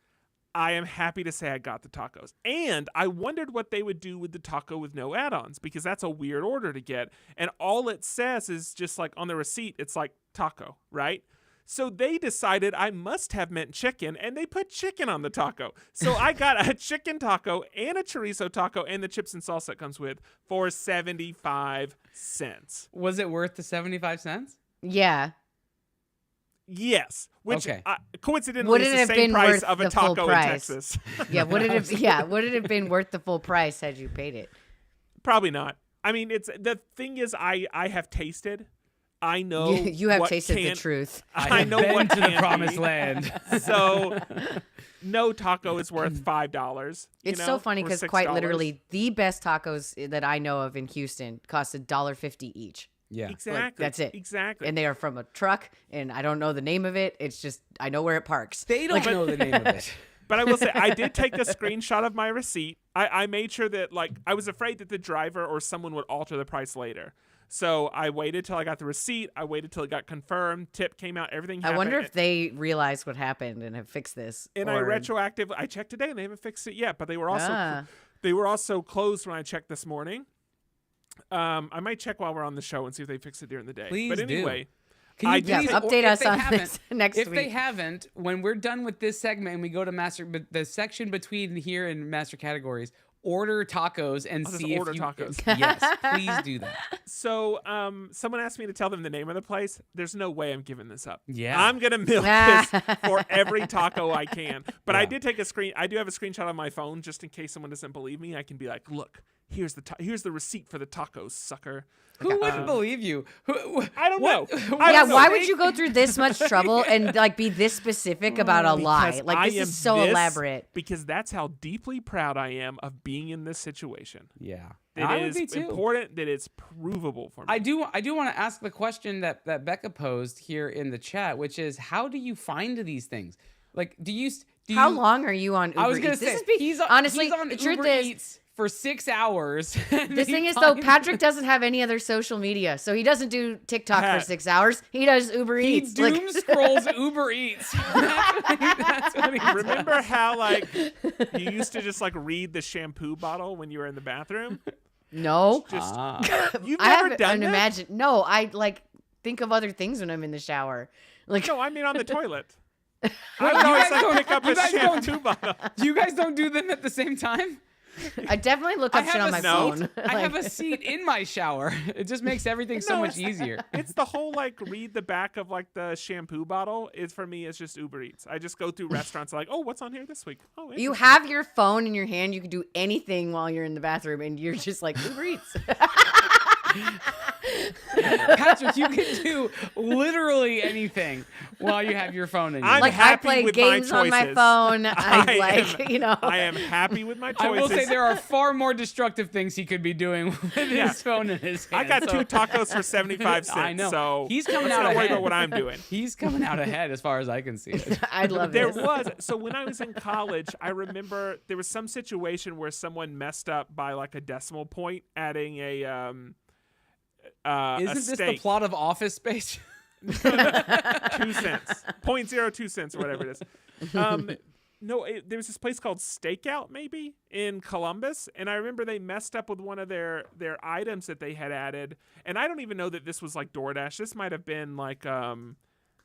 A: I am happy to say I got the tacos. And I wondered what they would do with the taco with no add-ons, because that's a weird order to get. And all it says is just like on the receipt, it's like taco, right? So they decided I must have meant chicken, and they put chicken on the taco. So I got a chicken taco and a chorizo taco and the chips and salsa it comes with for 75 cents.
C: Was it worth the 75 cents?
B: Yeah.
A: Yes, which
C: Okay.
A: Coincidentally
B: Would
A: is
B: it
A: the
B: have
A: same
B: been
A: price
B: worth
A: of a
B: the full
A: taco in
B: price?
A: Texas.
B: Yeah. Would it have? Yeah. Would it have been worth the full price had you paid it?
A: Probably not. I mean, it's the thing is, I have tasted. I know
B: You have
A: what
B: tasted the
A: can-
B: truth.
A: I know
C: Been
A: what
C: to the
A: can
C: promised
A: be.
C: land.
A: So no taco is worth $5.
B: It's so funny because quite literally the best tacos that I know of in Houston cost $1.50 each.
C: Yeah.
A: Exactly.
B: that's it.
A: Exactly.
B: And they are from a truck, and I don't know the name of it. It's just I know where it parks.
C: They don't know the name of it.
A: But I will say, I did take a screenshot of my receipt. I made sure that, like, I was afraid that the driver or someone would alter the price later. So I waited till I got the receipt. I waited till it got confirmed. Tip came out. Everything happened.
B: I wonder if they realized what happened and have fixed this.
A: And I checked today, and they haven't fixed it yet. But they were also closed when I checked this morning. I might check while we're on the show and see if they fix it during the day.
C: Please
A: but
C: do.
A: anyway,
C: Can you
B: Yeah,
C: please,
B: update
C: or if
B: us
C: they
B: on
C: haven't-
B: this next
C: If
B: week.
C: they haven't, when we're done with this segment and we go to the section between here and master categories, order tacos and
A: I'll just
C: see if
A: order
C: you.
A: tacos.
C: Yes, please do that.
A: So, someone asked me to tell them the name of the place. There's no way I'm giving this up.
C: Yeah.
A: I'm gonna milk this for every taco I can. But I
C: Yeah.
A: did take a screen. I do have a screenshot on my phone just in case someone doesn't believe me. I can be like, look, here's the receipt for the tacos, sucker.
C: Who wouldn't believe you?
A: I don't know.
B: Yeah,
A: don't know.
B: why would you go through this much trouble and like be this specific about a lie?
A: Because
B: Like
A: I
B: this
A: am
B: is so elaborate.
A: Because that's how deeply proud I am of being in this situation.
C: Yeah,
A: It
C: I would
A: is
C: be too.
A: important that it's provable for me.
C: I do want to ask the question that Becca posed here in the chat, which is, how do you find these things? Like, do you
B: How long are you on Uber
C: I was gonna
B: Eats?
C: say
B: This is
C: he's on,
B: honestly
C: he's on
B: the
C: Uber
B: truth is
C: Eats for 6 hours.
B: the thing is though, Patrick doesn't have any other social media, so he doesn't do TikTok for 6 hours. He does Uber
C: he
B: Eats.
C: doom scrolls Uber Eats. That's what he
A: Remember how like you used to just like read the shampoo bottle when you were in the bathroom?
B: No,
A: Just you've
B: I
A: never
B: haven't
A: done that?
B: imagined. No, I like think of other things when I'm in the shower. Like
A: No, I mean on the toilet.
C: Wait,
A: I would always
C: guys
A: like
C: don't-
A: pick up
C: you
A: a
C: guys don't-
A: shampoo bottle.
C: You guys don't do them at the same time?
B: I definitely look
C: I
B: up shit
C: have
B: on
C: a
B: my
C: seat.
B: phone.
C: I have a seat in my shower. It just makes everything so
A: No,
C: much easier.
A: It's the whole like read the back of like the shampoo bottle. Is for me, it's just Uber Eats. I just go through restaurants like, oh, what's on here this week? Oh,
B: You
A: interesting.
B: have your phone in your hand. You can do anything while you're in the bathroom, and you're just like Uber Eats.
C: Patrick, you can do literally anything while you have your phone in your
A: I'm
B: Like I
A: happy
B: play
A: with
B: games
A: my
B: on my
A: choices.
B: phone. I
A: I
B: like
A: am-
B: you know.
A: I am happy with my choices.
C: I will say there are far more destructive things he could be doing with
A: Yeah.
C: his phone in his hand.
A: I got
C: so
A: 2 tacos for 75 cents.
C: I know.
A: So
C: He's coming
A: let's
C: out
A: not worry
C: ahead.
A: about what I'm doing.
C: He's coming out ahead as far as I can see it.
B: I love
A: There
B: this.
A: was so when I was in college, I remember there was some situation where someone messed up by like a decimal point, adding a
C: Isn't this the
A: steak.
C: plot of Office Space?
A: 2 cents, 0.02 cents, or whatever it is. No, there was this place called Stakeout, maybe in Columbus, and I remember they messed up with one of their items that they had added, and I don't even know that this was like DoorDash. This might have been like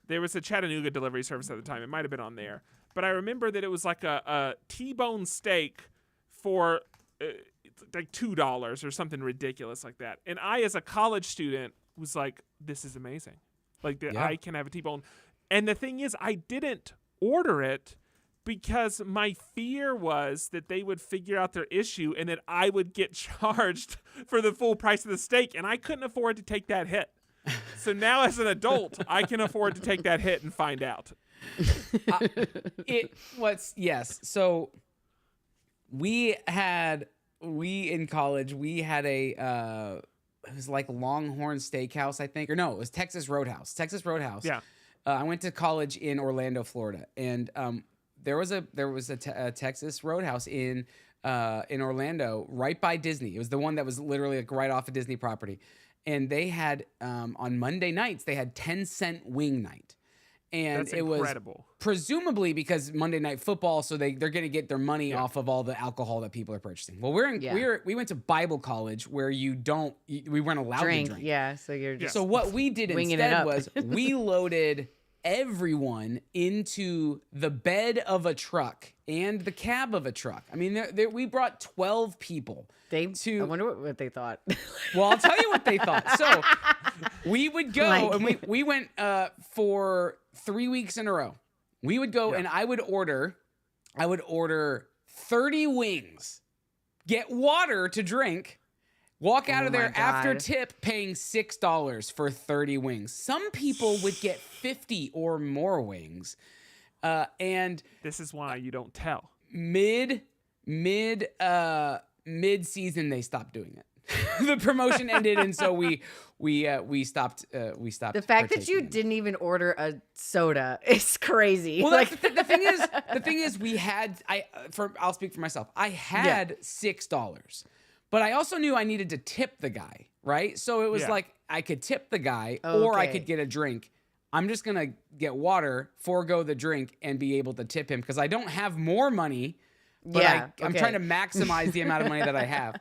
A: there was a Chattanooga delivery service at the time. It might have been on there, but I remember that it was like a T-bone steak for like $2 or something ridiculous like that. And I, as a college student, was like, "This is amazing! Like that
C: Yeah.
A: I can have a T-bone." And the thing is, I didn't order it because my fear was that they would figure out their issue and that I would get charged for the full price of the steak, and I couldn't afford to take that hit. So now, as an adult, I can afford to take that hit and find out.
C: Yes. So we in college, we had a it was like Longhorn Steakhouse, I think, or no, it was Texas Roadhouse.
A: Yeah.
C: I went to college in Orlando, Florida, and there was a Texas Roadhouse in Orlando, right by Disney. It was the one that was literally like right off a Disney property, and they had on Monday nights they had 10-cent wing night, and
A: That's
C: it was
A: incredible.
C: presumably because Monday Night Football, so they're going to get their money off of all the alcohol that people are purchasing. Well, we went to Bible college where we weren't allowed to drink.
B: Yeah, so you're just
C: So what we did
B: winging it
C: instead
B: up.
C: was we loaded everyone into the bed of a truck and the cab of a truck. I mean, we brought 12 people.
B: I wonder what they thought.
C: Well, I'll tell you what they thought. So we would go
B: Like-
C: and we went for 3 weeks in a row. We would go and I would order 30 wings, get water to drink, walk out of
B: my
C: there after
B: God.
C: tip paying $6 for 30 wings. Some people would get 50 or more wings. And
A: This is why you don't tell.
C: mid-season they stopped doing it. The promotion ended, and so we stopped.
B: The fact that you didn't even order a soda is crazy.
C: Well,
B: Like,
C: the thing is, we had. I'll speak for myself. I had $6, but I also knew I needed to tip the guy, right? So it was like I could tip the guy, or I
B: Okay.
C: could get a drink. I'm just gonna get water, forego the drink, and be able to tip him because I don't have more money. But I'm trying to maximize the amount of money that I have.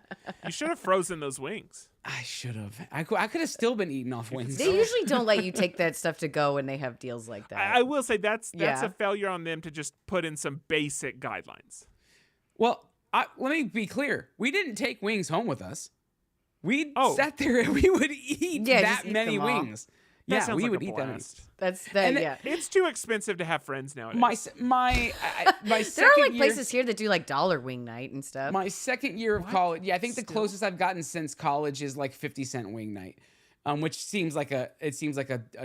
A: You should have frozen those wings.
C: I should have. I could have still been eating off wings.
B: they usually don't let you take that stuff to go when they have deals like that.
A: I will say that's
B: Yeah.
A: a failure on them to just put in some basic guidelines.
C: Well, let me be clear. We didn't take wings home with us. We
A: Oh.
C: sat there and we would eat
B: Yeah,
C: that
B: just eat
C: many
B: them all.
C: wings.
A: That
C: Yeah,
A: sounds
C: we
A: like
C: would
A: a
C: eat that many.
A: blast.
B: That's
C: And
B: yeah.
A: It's too expensive to have friends nowadays.
C: My
B: There are
C: second
B: like
C: year,
B: places here that do like dollar wing night and stuff.
C: my second year of college. Yeah, I think the closest I've gotten since college is like 50-cent wing night, which seems like a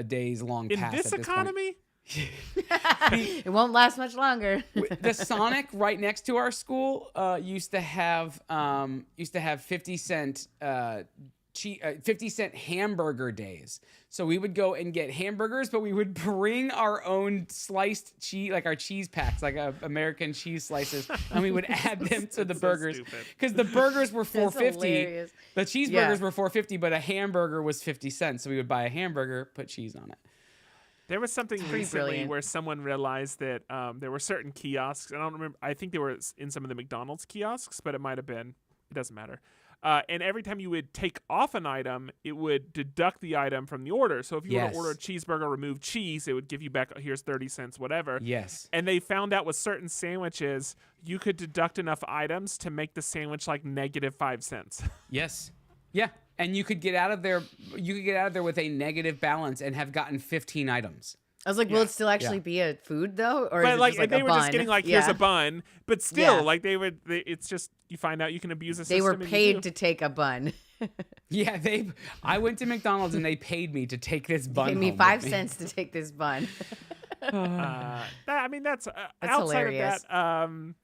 C: day's long
A: in
C: pass
A: this
C: at this
A: economy,
B: It won't last much longer.
C: point. The Sonic right next to our school used to have 50-cent 50-cent hamburger days. So we would go and get hamburgers, but we would bring our own sliced cheese, like our cheese packs, like American cheese slices, and we would add them to the
A: so
C: burgers
A: stupid.
C: because the burgers were $4.50.
B: hilarious.
C: The cheeseburgers
B: Yeah.
C: were $4.50, but a hamburger was 50 cents. So we would buy a hamburger, put cheese on it.
A: there was something
B: pretty
A: recently
B: brilliant.
A: where someone realized that there were certain kiosks. I don't remember. I think they were in some of the McDonald's kiosks, but it might have been. It doesn't matter. And every time you would take off an item, it would deduct the item from the order. So if you were
C: Yes.
A: to order a cheeseburger, remove cheese, it would give you back, here's 30 cents, whatever.
C: Yes.
A: And they found out with certain sandwiches, you could deduct enough items to make the sandwich like -5 cents.
C: Yes. Yeah. And you could get out of there. You could get out of there with a negative balance and have gotten 15 items.
B: I was like, will it still actually be a food though, or is
A: But
B: it
A: like,
B: just like
A: they
B: a
A: were
B: bun?
A: just getting like, here's
B: Yeah.
A: a bun. But still,
B: Yeah.
A: like it's just, you find out you can abuse a system.
B: They were
A: and you
B: paid
A: do.
B: to take a bun.
C: Yeah, I went to McDonald's and they paid me to take this bun.
B: Gave me
C: home
B: 5
C: with
B: cents to take this bun.
A: I mean, that's outside
B: hilarious.
A: of that.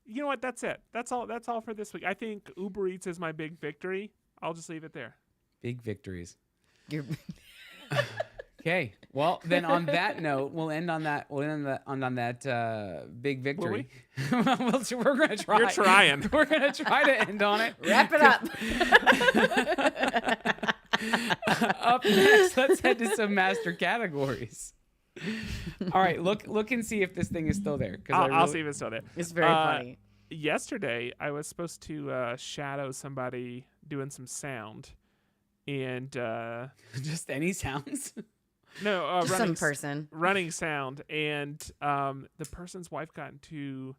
A: You know what? That's it. That's all. That's all for this week. I think Uber Eats is my big victory. I'll just leave it there.
C: Big victories.
B: You're
C: Okay. Well, then on that note, we'll end on that. We'll end on that big victory. We're gonna try.
A: You're trying.
C: We're gonna try to end on it.
B: wrap it up.
C: Up next, let's head to some master categories. All right, look and see if this thing is still there.
A: I'll see if it's still there.
B: It's very funny.
A: Yesterday, I was supposed to shadow somebody doing some sound, and
C: Just any sounds.
A: no,
B: Just some person.
A: running sound, and the person's wife got into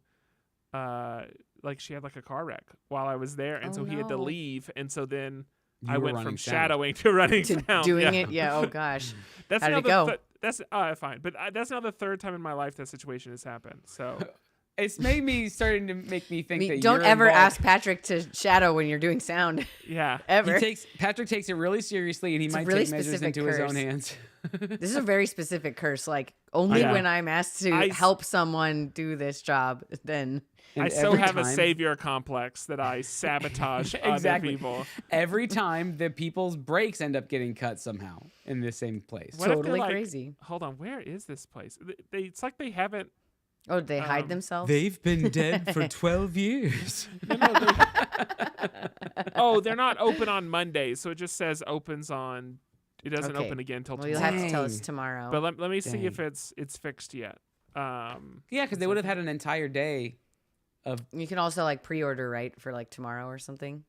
A: like she had like a car wreck while I was there, and
B: Oh,
A: so he had to
B: no.
A: leave, and so then
C: You
A: I
C: were
A: went
C: running
A: from
C: sound.
A: shadowing to running
B: To
A: sound.
B: doing
A: yeah.
B: it. Yeah. Oh gosh.
A: That's
B: How did
A: now
B: it go?
A: That's fine, but that's now the third time in my life that situation has happened. So
C: It's made me starting to make me think that
B: Don't
C: you're
B: ever
C: involved.
B: ask Patrick to shadow when you're doing sound.
A: yeah,
B: Ever.
C: Patrick takes it really seriously, and he
B: It's a
C: might
B: really
C: take measures
B: specific
C: into his own
B: curse.
C: hands.
B: This is a very specific curse. Like only
A: Yeah.
B: when I'm asked to
A: I-
B: help someone do this job, then
C: And
A: I so
C: every
A: have a
C: time-
A: savior complex that I sabotage other
C: Exactly.
A: people.
C: Every time the people's brakes end up getting cut somehow in the same place.
A: What if they're
B: totally
A: like,
B: crazy.
A: Hold on, where is this place? It's like they haven't.
B: Oh, they hide
A: Um,
B: themselves.
C: They've been dead for 12 years.
A: Oh, they're not open on Mondays, so it just says opens on It doesn't
B: Okay.
A: open again until
B: Well, you'll
A: tomorrow.
B: have to tell us
C: Dang.
B: tomorrow.
A: But let me see if
C: Dang.
A: it's fixed yet.
C: Yeah, because they would have had an entire day of.
B: You can also like pre-order, right, for like tomorrow or something.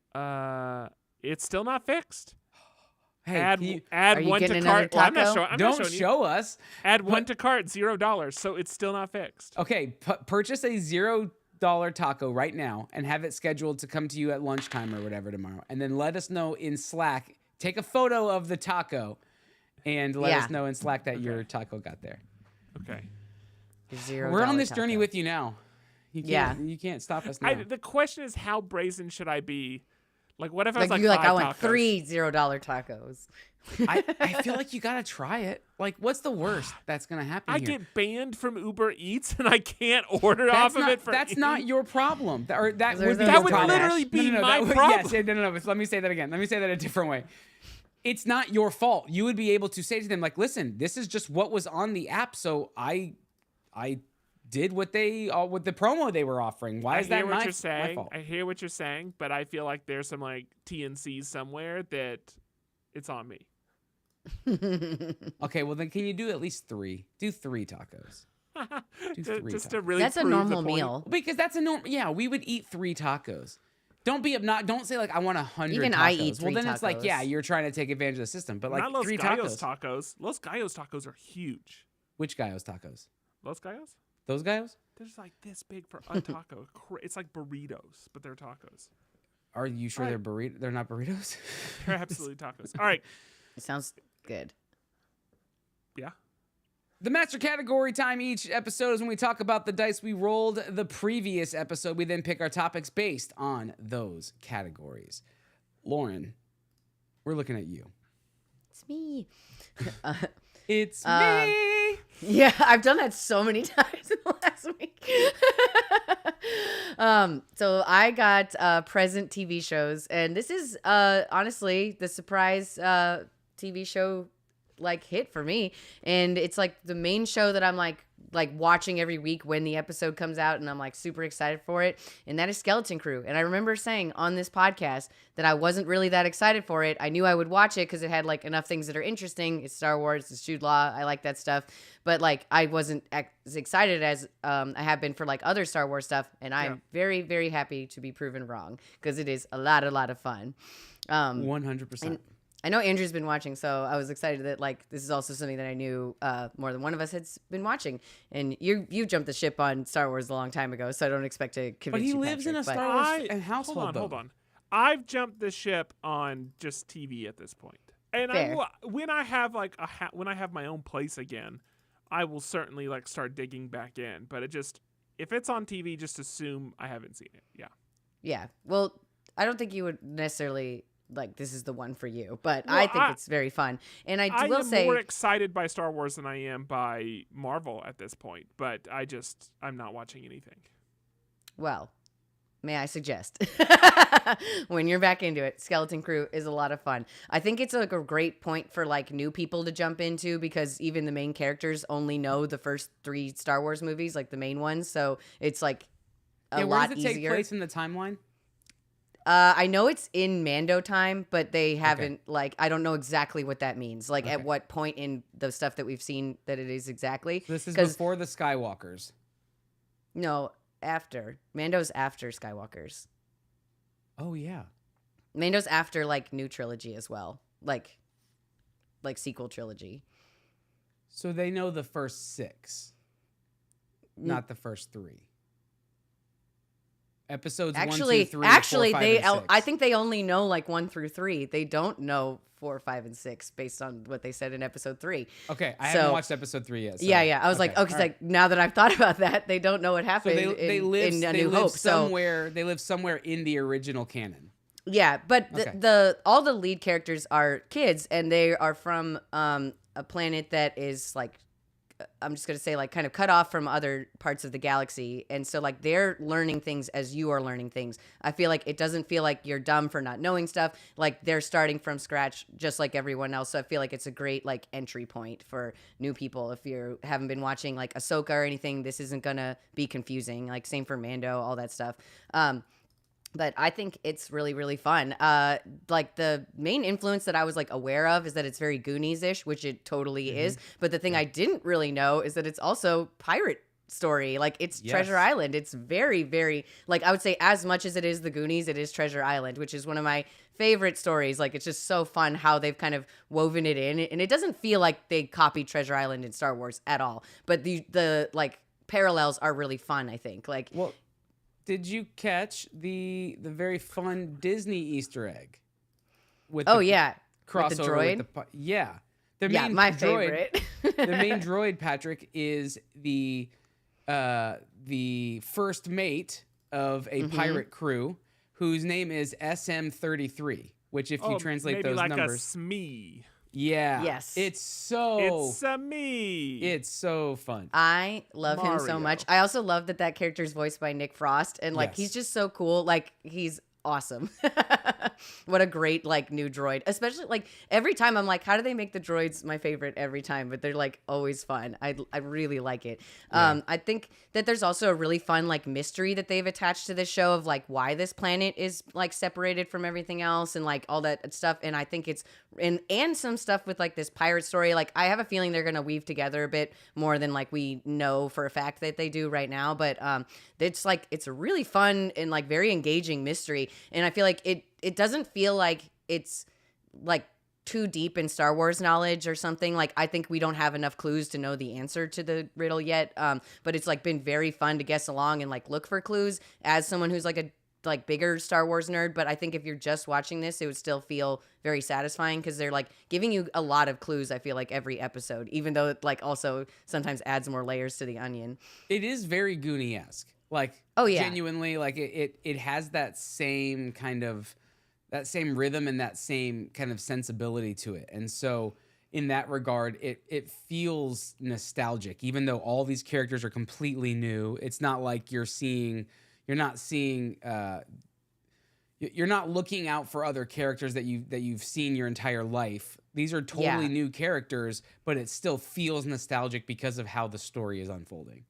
A: It's still not fixed.
C: Hey,
A: add
C: can you-
A: add
B: Are you
A: one to
B: getting another
A: cart. Well, I'm not
B: taco?
A: showing. I'm not
C: don't
A: showing you.
C: show us.
A: Add one to cart, $0. So it's still not fixed.
C: Okay, purchase a $0 taco right now and have it scheduled to come to you at lunchtime or whatever tomorrow, and then let us know in Slack. Take a photo of the taco, and let us know in Slack that your taco got there.
A: Okay.
B: $0
C: We're on this journey
B: taco.
C: with you now. You can't stop us now.
A: The question is, how brazen should I be? Like, what if I was
B: Like
A: like
B: you like, I
A: 5
B: want
A: tacos?
B: 3 $0 tacos.
C: I feel like you gotta try it. Like, what's the worst that's gonna happen
A: I
C: here?
A: get banned from Uber Eats and I can't order off of it for.
C: That's not your problem. Or that would be
B: That
C: your
B: would
C: problem.
A: literally be
C: no,
A: my
C: that would-
A: problem.
C: Yes, no. Let me say that again. Let me say that a different way. It's not your fault. You would be able to say to them, like, listen, this is just what was on the app, so I did what the promo they were offering. Why is that my fault?
A: I hear what you're saying, but I feel like there's some like TNCs somewhere that it's on me.
C: Okay, well then can you do at least 3? Do 3 tacos.
A: Just to really
B: That's a
A: prove the
B: normal
A: point.
B: meal.
C: Because that's a normal. Yeah, we would eat 3 tacos. Don't be obnoxious. Don't say like I want 100.
B: Even
C: tacos.
B: I eat 3
C: Well, then it's like
B: tacos.
C: yeah, you're trying to take advantage of the system. But like
A: Not Los
C: 3
A: Gallos
C: tacos.
A: tacos. Los Gallos tacos are huge.
C: Which Gallos tacos?
A: Los Gallos?
C: Those Gallos?
A: They're just like this big for a taco. It's like burritos, but they're tacos.
C: Are you sure they're burrito? They're not burritos.
A: They're absolutely tacos. All right.
B: It sounds good.
A: Yeah.
C: The master category time each episode is when we talk about the dice we rolled the previous episode. We then pick our topics based on those categories. Lauren, we're looking at you.
B: It's me.
C: It's me.
B: Yeah, I've done that so many times in the last week. So I got present TV shows, and this is honestly the surprise TV show like hit for me, and it's like the main show that I'm like watching every week when the episode comes out, and I'm like super excited for it, and that is Skeleton Crew. And I remember saying on this podcast that I wasn't really that excited for it. I knew I would watch it because it had like enough things that are interesting. It's Star Wars, it's Jude Law, I like that stuff, but like I wasn't as excited as I have been for like other Star Wars stuff, and I'm very, very happy to be proven wrong because it is a lot of fun.
C: 100%.
B: I know Andrew's been watching, so I was excited that like this is also something that I knew more than one of us had been watching. And you jumped the ship on Star Wars a long time ago, so I don't expect to convince
C: But he
B: you,
C: lives in a
B: Patrick,
C: Star
B: but-
C: Wars and household.
A: Hold on. I've jumped the ship on just TV at this point. And
B: Fair.
A: when I have like when I have my own place again, I will certainly like start digging back in. But if it's on TV, just assume I haven't seen it. Yeah.
B: Yeah. Well, I don't think you would necessarily like this is the one for you, but
A: Well,
B: I think it's very fun. And I will
A: am
B: say
A: more excited by Star Wars than I am by Marvel at this point. But I'm not watching anything.
B: well, may I suggest when you're back into it, Skeleton Crew is a lot of fun. I think it's like a great point for like new people to jump into because even the main characters only know the first 3 Star Wars movies, like the main ones. So it's like a
C: Where
B: lot
C: does it take
B: easier.
C: place in the timeline?
B: I know it's in Mando time, but they haven't like I don't know exactly what that means. Like at what point in the stuff that we've seen that it is exactly.
C: This is
B: 'Cause-
C: before the Skywalkers.
B: No, after. Mando's after Skywalker's.
C: Oh yeah.
B: Mando's after like new trilogy as well. Like sequel trilogy.
C: So they know the first 6, not the first 3. Episodes 1, 2, 3, 4, 5,
B: they
C: and 6.
B: I think they only know like 1 through 3. They don't know 4, 5, and 6 based on what they said in episode 3.
C: Okay, I
B: So-
C: haven't watched episode 3 yet. So.
B: Yeah. I was like, oh, because like now that I've thought about that, they don't know what
C: So
B: happened
C: they live
B: in A
C: they
B: New
C: live
B: Hope. So
C: somewhere. They live somewhere in the original canon.
B: yeah, but
C: Okay.
B: all the lead characters are kids, and they are from a planet that is like I'm just gonna say like kind of cut off from other parts of the galaxy, and so like they're learning things as you are learning things. I feel like it doesn't feel like you're dumb for not knowing stuff. Like they're starting from scratch just like everyone else. So I feel like it's a great like entry point for new people. If you haven't been watching like Ahsoka or anything, this isn't gonna be confusing. Like same for Mando, all that stuff. But I think it's really, really fun. Like the main influence that I was like aware of is that it's very Goonies-ish, which it totally is. But the thing I didn't really know is that it's also pirate story. Like it's Treasure Island. It's very, very like I would say as much as it is the Goonies, it is Treasure Island, which is one of my favorite stories. Like it's just so fun how they've kind of woven it in, and it doesn't feel like they copied Treasure Island in Star Wars at all. But the like parallels are really fun. I think like.
C: Well, did you catch the very fun Disney Easter egg? With
B: oh
C: the
B: yeah,
C: crossover
B: with the droid.
C: The
B: Yeah,
C: main
B: my
C: droid,
B: favorite.
C: the main droid, Patrick, is the first mate of a pirate crew whose name is SM-33, which if you translate
A: maybe
C: those
A: like
C: numbers,
A: a SME.
C: yeah,
B: Yes.
C: it's
A: a me.
C: it's so fun.
B: I love him so
A: Mario.
B: much. I also love that character is voiced by Nick Frost, and like he's just so cool. Like he's awesome. What a great like new droid. Especially like every time I'm like, how do they make the droids my favorite every time? But they're like always fun. I really like it. I think that there's also a really fun like mystery that they've attached to this show of like why this planet is like separated from everything else and like all that stuff. And I think it's and some stuff with like this pirate story. Like I have a feeling they're gonna weave together a bit more than like we know for a fact that they do right now. But it's like it's a really fun and like very engaging mystery. And I feel like it doesn't feel like it's like too deep in Star Wars knowledge or something. Like I think we don't have enough clues to know the answer to the riddle yet. But it's like been very fun to guess along and like look for clues as someone who's like a like bigger Star Wars nerd. But I think if you're just watching this, it would still feel very satisfying because they're like giving you a lot of clues. I feel like every episode, even though it like also sometimes adds more layers to the onion.
C: It is very Goonie-esque. Like,
B: oh yeah,
C: genuinely, like it has that same kind of that same rhythm and that same kind of sensibility to it. And so in that regard, it feels nostalgic, even though all these characters are completely new. It's not like you're not looking out for other characters that you've seen your entire life. These are totally new characters, but it still feels nostalgic because of how the story is unfolding.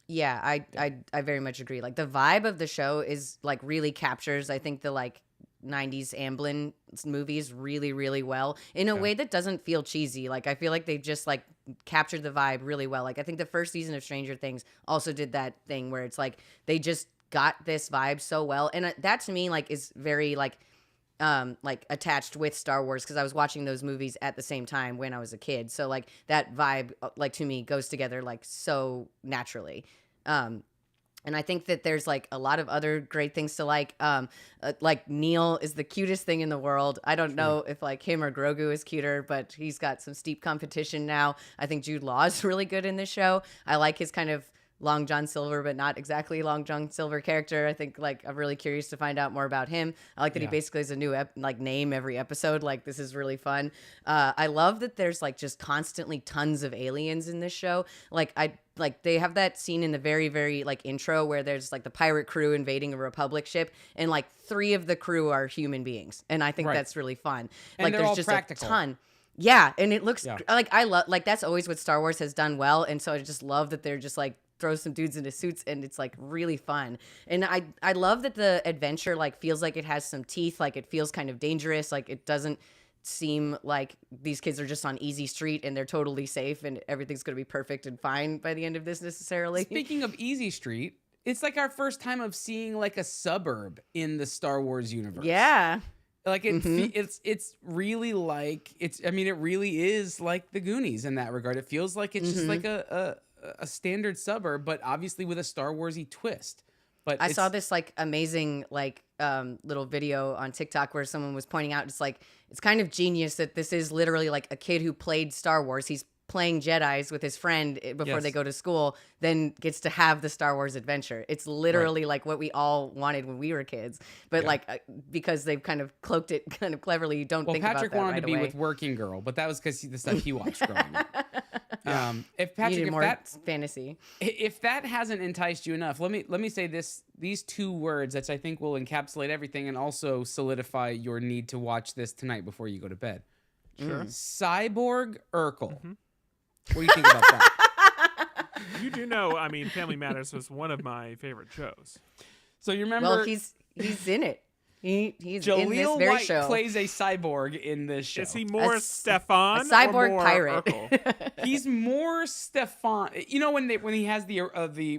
B: Yeah, I very much agree. Like the vibe of the show is like really captures, I think, the like 90s Amblin movies really, really well in a way that doesn't feel cheesy. Like I feel like they just like captured the vibe really well. Like I think the first season of Stranger Things also did that thing where it's like they just got this vibe so well. And that to me like is very like attached with Star Wars because I was watching those movies at the same time when I was a kid. So like that vibe like to me goes together like so naturally. And I think that there's like a lot of other great things to like Neil is the cutest thing in the world. I don't know if like him or Grogu is cuter, but he's got some steep competition now. I think Jude Law is really good in this show. I like his kind of Long John Silver, but not exactly Long John Silver character. I think like I'm really curious to find out more about him. I like that he basically has a new name every episode. Like this is really fun. I love that there's like just constantly tons of aliens in this show. Like they have that scene in the very, very like intro where there's like the pirate crew invading a Republic ship and like 3 of the crew are human beings. And I think that's really fun.
C: And
B: like
C: they're
B: there's
C: all
B: just
C: practical.
B: a ton. Yeah. And it looks like I love like that's always what Star Wars has done well. And so I just love that they're just like throw some dudes into suits and it's like really fun. And I love that the adventure like feels like it has some teeth. Like it feels kind of dangerous. Like it doesn't seem like these kids are just on easy street and they're totally safe and everything's going to be perfect and fine by the end of this necessarily.
C: Speaking of easy street, it's like our first time of seeing like a suburb in the Star Wars universe.
B: Yeah.
C: Like it's really like it really is like the Goonies in that regard. It feels like it's just like a standard suburb, but obviously with a Star Warsy twist. But
B: I saw this like amazing like little video on TikTok where someone was pointing out it's like it's kind of genius that this is literally like a kid who played Star Wars. He's playing Jedis with his friend before they go to school, then gets to have the Star Wars adventure. It's literally like what we all wanted when we were kids, but like because they've kind of cloaked it kind of cleverly, you don't think
C: Patrick
B: about that
C: wanted
B: right
C: to be
B: away.
C: with Working Girl, but that was because the stuff he watched growing up.
B: Fantasy.
C: If that hasn't enticed you enough, let me say these 2 words that I think will encapsulate everything and also solidify your need to watch this tonight before you go to bed.
A: Sure.
C: Cyborg Urkel. What do you think about that?
A: You do know, I mean, Family Matters was one of my favorite shows.
C: So you remember?
B: Well, He's in it. He's in this
C: Jaleel
B: very
C: White
B: show.
C: plays a cyborg in this show.
A: Is he more Stefan
B: a cyborg
A: or more
B: pirate.
A: Urkel?
C: He's more Stefan. You know when he has the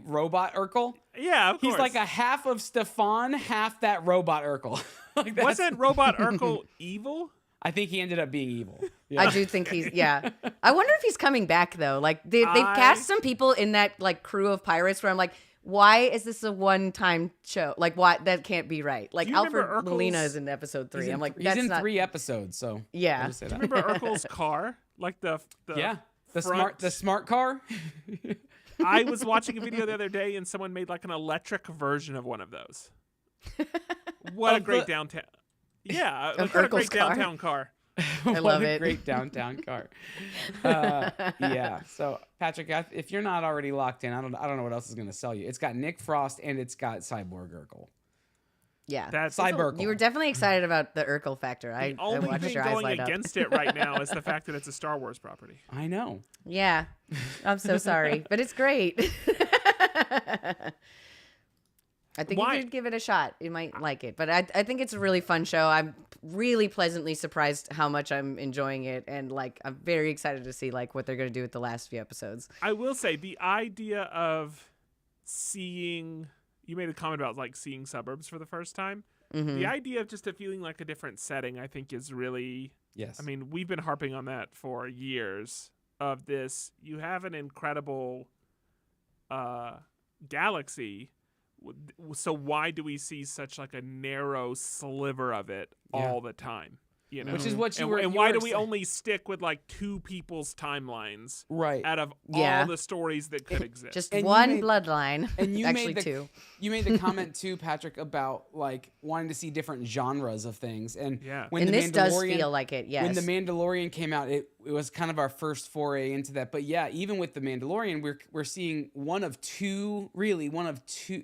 C: robot Urkel?
A: Yeah, of course.
C: He's like a half of Stefan, half that robot Urkel. Like
A: Wasn't Robot Urkel evil?
C: I think he ended up being evil.
B: I do think he's I wonder if he's coming back though. Like they've cast some people in that like crew of pirates where I'm like, why is this a one-time show? Like, why that can't be right? Like
A: Do you
B: Alfred
A: remember
B: Molina
A: Urkel's-
B: is in episode 3.
C: He's
B: I'm like,
C: he's
B: that's
C: in
B: not
C: 3 episodes, so
B: Yeah.
C: I'll just say that.
A: Remember Urkel's car? Like the
C: Yeah, the
A: front-
C: smart car.
A: I was watching a video the other day and someone made like an electric version of one of those. What a
C: Of
A: great
C: the-
A: downtown. Yeah,
B: Of
A: what a
B: Urkel's
A: great
B: car?
A: downtown car.
C: What
B: love
C: a
B: it.
C: great downtown car. Yeah. So Patrick, if you're not already locked in, I don't know what else is going to sell you. It's got Nick Frost and it's got Cyborg Urkel.
B: Yeah.
A: That's
C: Cyborg.
B: You were definitely excited about the Urkel factor.
A: the
B: I
A: only
B: watched
A: thing
B: your eyes
A: going
B: light up.
A: against it right now is the fact that it's a Star Wars property.
C: I know.
B: Yeah. I'm so sorry, but it's great. I think
A: Why?
B: you could give it a shot. You might like it. But I think it's a really fun show. I'm really pleasantly surprised how much I'm enjoying it. And like I'm very excited to see like what they're gonna do with the last few episodes.
A: I will say the idea of seeing you made a comment about like seeing suburbs for the first time.
B: Mm-hmm.
A: The idea of just it feeling like a different setting, I think, is really.
C: Yes.
A: I mean, we've been harping on that for years. Of this, you have an incredible galaxy. So why do we see such like a narrow sliver of it all the time? You know,
C: Which is what you
A: and,
C: were.
A: and
C: you
A: why
C: were
A: do we
C: exci-
A: only stick with like two people's timelines
C: right?
A: out of
B: Yeah.
A: all the stories that could exist?
B: Just
C: And you
B: one
C: made-
B: bloodline.
C: And you
B: Actually
C: made the,
B: two.
C: You made the comment too, Patrick, about like wanting to see different genres of things. And
A: Yeah.
C: when
B: And
C: the
B: this does
C: Mandalorian-
B: feel like it, yes.
C: When the Mandalorian came out, it was kind of our first foray into that. But yeah, even with the Mandalorian, we're seeing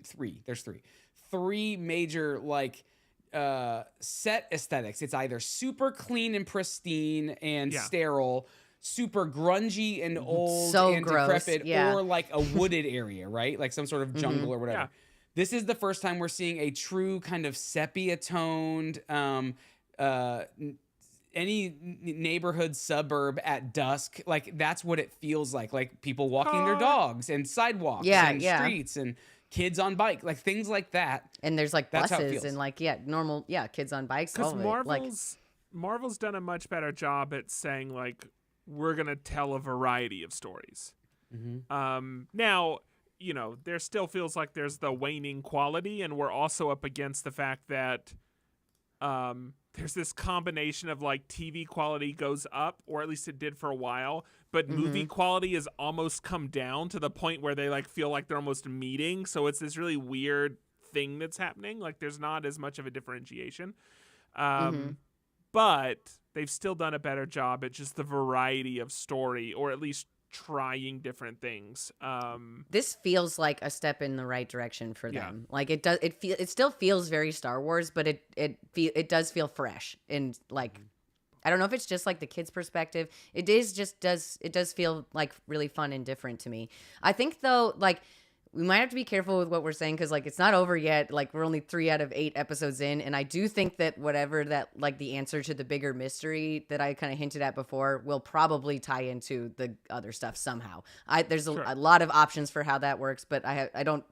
C: three. There's three major like set aesthetics. It's either super clean and pristine and
A: Yeah.
C: sterile, super grungy and old
B: So
C: and
B: gross,
C: decrepit,
B: yeah.
C: or like a wooded area, right? Like some sort of jungle or whatever.
A: Yeah.
C: This is the first time we're seeing a true kind of sepia toned any neighborhood suburb at dusk, like that's what it feels like people walking their dogs and sidewalks and streets and kids on bike, like things like that.
B: And there's like
C: That's how it
B: buses
C: feels.
B: and like normal kids on bikes.
A: Because
B: All of it. Like
A: Marvel's done a much better job at saying like we're gonna tell a variety of stories. Now, you know, there still feels like there's the waning quality, and we're also up against the fact that there's this combination of like TV quality goes up, or at least it did for a while, but movie quality has almost come down to the point where they like feel like they're almost meeting. So it's this really weird thing that's happening. Like there's not as much of a differentiation. But they've still done a better job at just the variety of story, or at least trying different things.
B: this feels like a step in the right direction for
A: Yeah.
B: them. Like it does. It still feels very Star Wars, but it does feel fresh and like. I don't know if it's just like the kids' perspective. It does feel like really fun and different to me. I think though, like we might have to be careful with what we're saying because like it's not over yet. Like we're only 3 out of 8 episodes in, and I do think that whatever that like the answer to the bigger mystery that I kind of hinted at before will probably tie into the other stuff somehow. There's a lot of options for how that works, but I don't.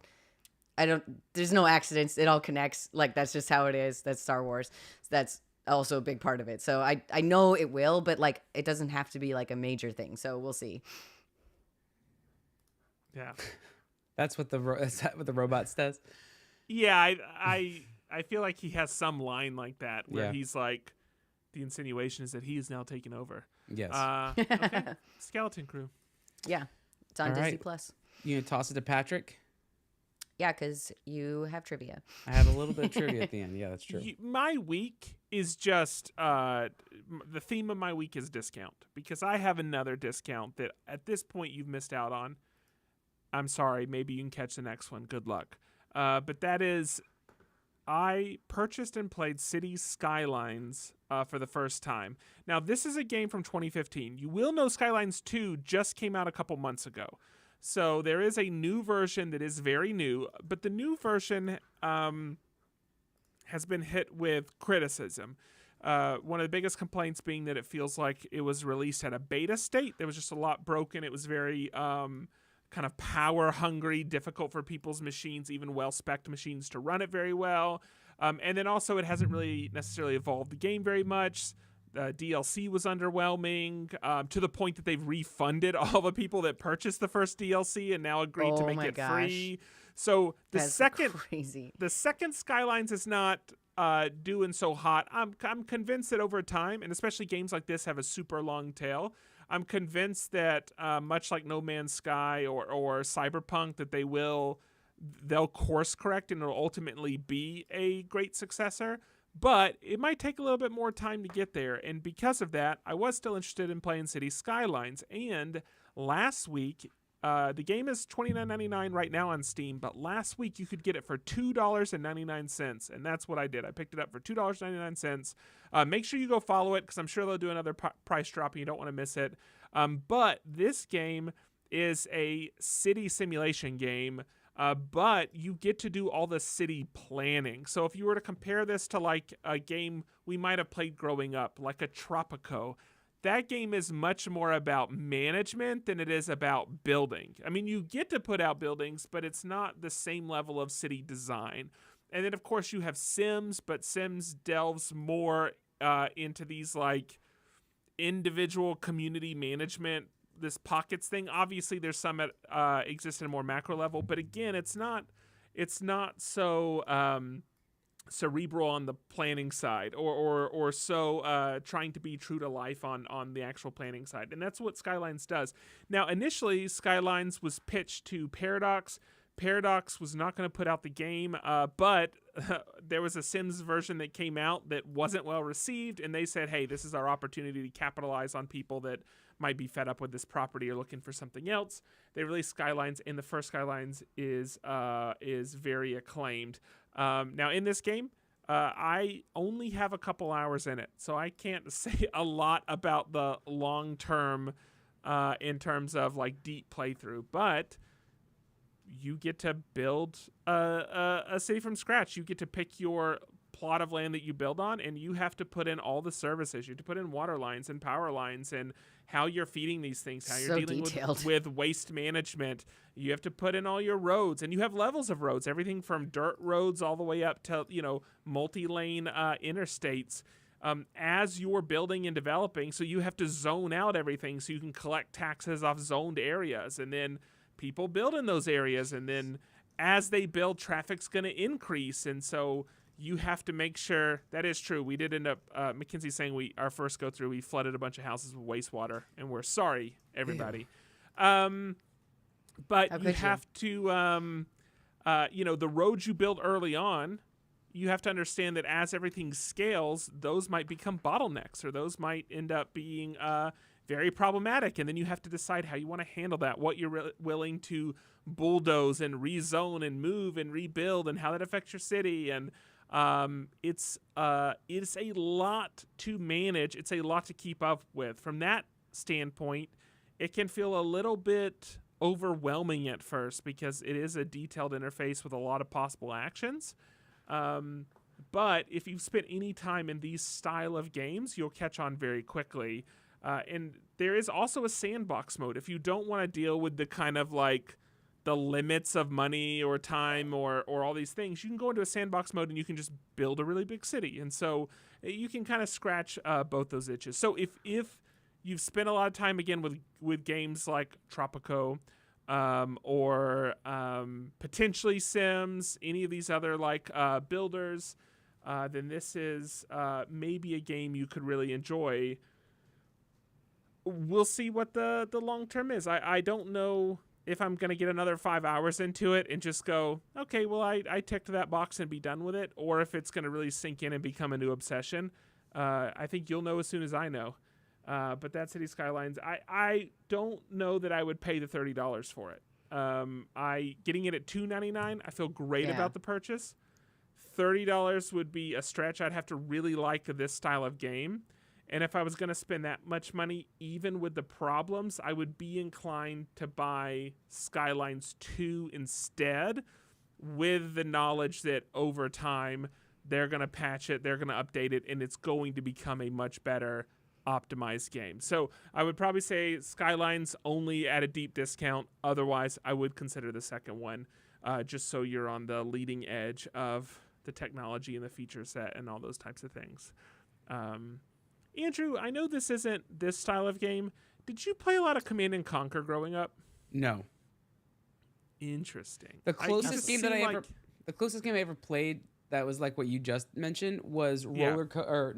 B: There's no accidents. It all connects. Like that's just how it is. That's Star Wars. That's also a big part of it. So I know it will, but like it doesn't have to be like a major thing. So we'll see.
A: Yeah.
C: Is that what the robot says?
A: Yeah, I feel like he has some line like that where
C: Yeah.
A: he's like, the insinuation is that he is now taking over.
C: Yes.
A: Okay. Skeleton Crew.
B: Yeah, it's on
C: All
B: Disney
C: right.
B: Plus.
C: You gonna toss it to Patrick?
B: Yeah, because you have trivia.
C: I have a little bit of trivia at the end. Yeah, that's true.
A: My week is just the theme of my week is discount, because I have another discount that at this point you've missed out on. I'm sorry, maybe you can catch the next one. Good luck. But that is, I purchased and played Cities Skylines for the first time. Now, this is a game from 2015. You will know Skylines 2 just came out a couple months ago. So there is a new version that is very new, but the new version has been hit with criticism. One of the biggest complaints being that it feels like it was released at a beta state. There was just a lot broken. It was very kind of power hungry, difficult for people's machines, even well-spec'd machines, to run it very well. And then also it hasn't really necessarily evolved the game very much. DLC was underwhelming, to the point that they've refunded all the people that purchased the first DLC and now agreed to make it free. So
B: That's crazy.
A: The second Skylines is not doing so hot. I'm convinced that over time, and especially games like this have a super long tail, I'm convinced that much like No Man's Sky or Cyberpunk, that they'll course correct and it'll ultimately be a great successor. But it might take a little bit more time to get there. And because of that, I was still interested in playing City Skylines. And last week, the game is $29.99 right now on Steam, but last week you could get it for $2.99, and that's what I did. I picked it up for $2.99. Make sure you go follow it, because I'm sure they'll do another price drop, and you don't want to miss it. But this game is a city simulation game, but you get to do all the city planning. So if you were to compare this to like a game we might have played growing up, like a Tropico, that game is much more about management than it is about building. I mean, you get to put out buildings, but it's not the same level of city design. And then, of course, you have Sims, but Sims delves more into these like individual community management, this pockets thing. Obviously, there's some that exist at a more macro level, but again, it's not so cerebral on the planning side, or so trying to be true to life on the actual planning side. And that's what Skylines does. Now, initially, Skylines was pitched to Paradox. Paradox was not going to put out the game, but there was a Sims version that came out that wasn't well received, and they said, hey, this is our opportunity to capitalize on people that might be fed up with this property or looking for something else. They released Skylines, and the first Skylines is very acclaimed. Now, in this game, I only have a couple hours in it, so I can't say a lot about the long term in terms of like deep playthrough, but you get to build a city from scratch. You get to pick your plot of land that you build on, and you have to put in all the services. You have to put in water lines and power lines and how you're feeding these things, how you're dealing with waste management. You have to put in all your roads, and you have levels of roads, everything from dirt roads all the way up to, multi-lane interstates. As you're building and developing, so you have to zone out everything so you can collect taxes off zoned areas, and then people build in those areas, and then as they build, traffic's going to increase, and so you have to make sure. That is true. We did end up, Mackenzie saying our first go through, we flooded a bunch of houses with wastewater, and we're sorry, everybody. But you have to, the roads you build early on, you have to understand that as everything scales, those might become bottlenecks, or those might end up being very problematic. And then you have to decide how you want to handle that, what you're willing to bulldoze and rezone and move and rebuild, and how that affects your city. And it's a lot to manage. It's a lot to keep up with. From that standpoint, it can feel a little bit overwhelming at first, because it is a detailed interface with a lot of possible actions. But if you've spent any time in these style of games, you'll catch on very quickly. And there is also a sandbox mode. If you don't want to deal with the kind of like the limits of money or time or all these things, you can go into a sandbox mode and you can just build a really big city. And so you can kind of scratch both those itches. So if you've spent a lot of time again with games like Tropico, or potentially Sims, any of these other like builders, then this is maybe a game you could really enjoy. We'll see what the long term is. I don't know if I'm going to get another 5 hours into it and just go, okay, well, I ticked that box and be done with it, or if it's going to really sink in and become a new obsession. I think you'll know as soon as I know. But that City Skylines, I don't know that I would pay the $30 for it. Getting it at $2.99, I feel great about the purchase. $30 would be a stretch. I'd have to really like this style of game. And if I was going to spend that much money, even with the problems, I would be inclined to buy Skylines 2 instead, with the knowledge that over time, they're going to patch it, they're going to update it, and it's going to become a much better optimized game. So I would probably say Skylines only at a deep discount. Otherwise, I would consider the second one, just so you're on the leading edge of the technology and the feature set and all those types of things. Andrew, I know this isn't this style of game. Did you play a lot of Command and Conquer growing up?
C: No.
A: Interesting.
C: The closest game I ever played that was like what you just mentioned was Roller Coaster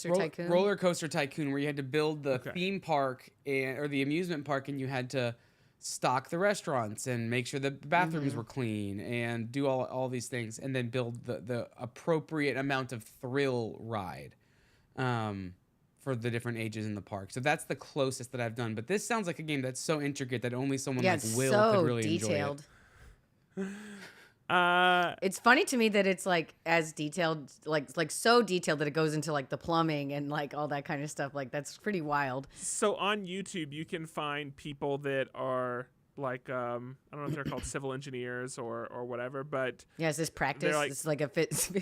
C: Tycoon. Roller Coaster Tycoon, where you had to build the theme park or the amusement park, and you had to stock the restaurants and make sure the bathrooms were clean and do all these things, and then build the appropriate amount of thrill ride for the different ages in the park. So that's the closest that I've done. But this sounds like a game that's so intricate that only someone like Will could really
B: detailed.
C: enjoy it.
B: It's funny to me that it's like as detailed, like so detailed that it goes into like the plumbing and like all that kind of stuff. Like that's pretty wild.
A: So on YouTube, you can find people that are like I don't know if they're called civil engineers or whatever, but
B: yeah, it's this practice.
A: Like,
B: it's like a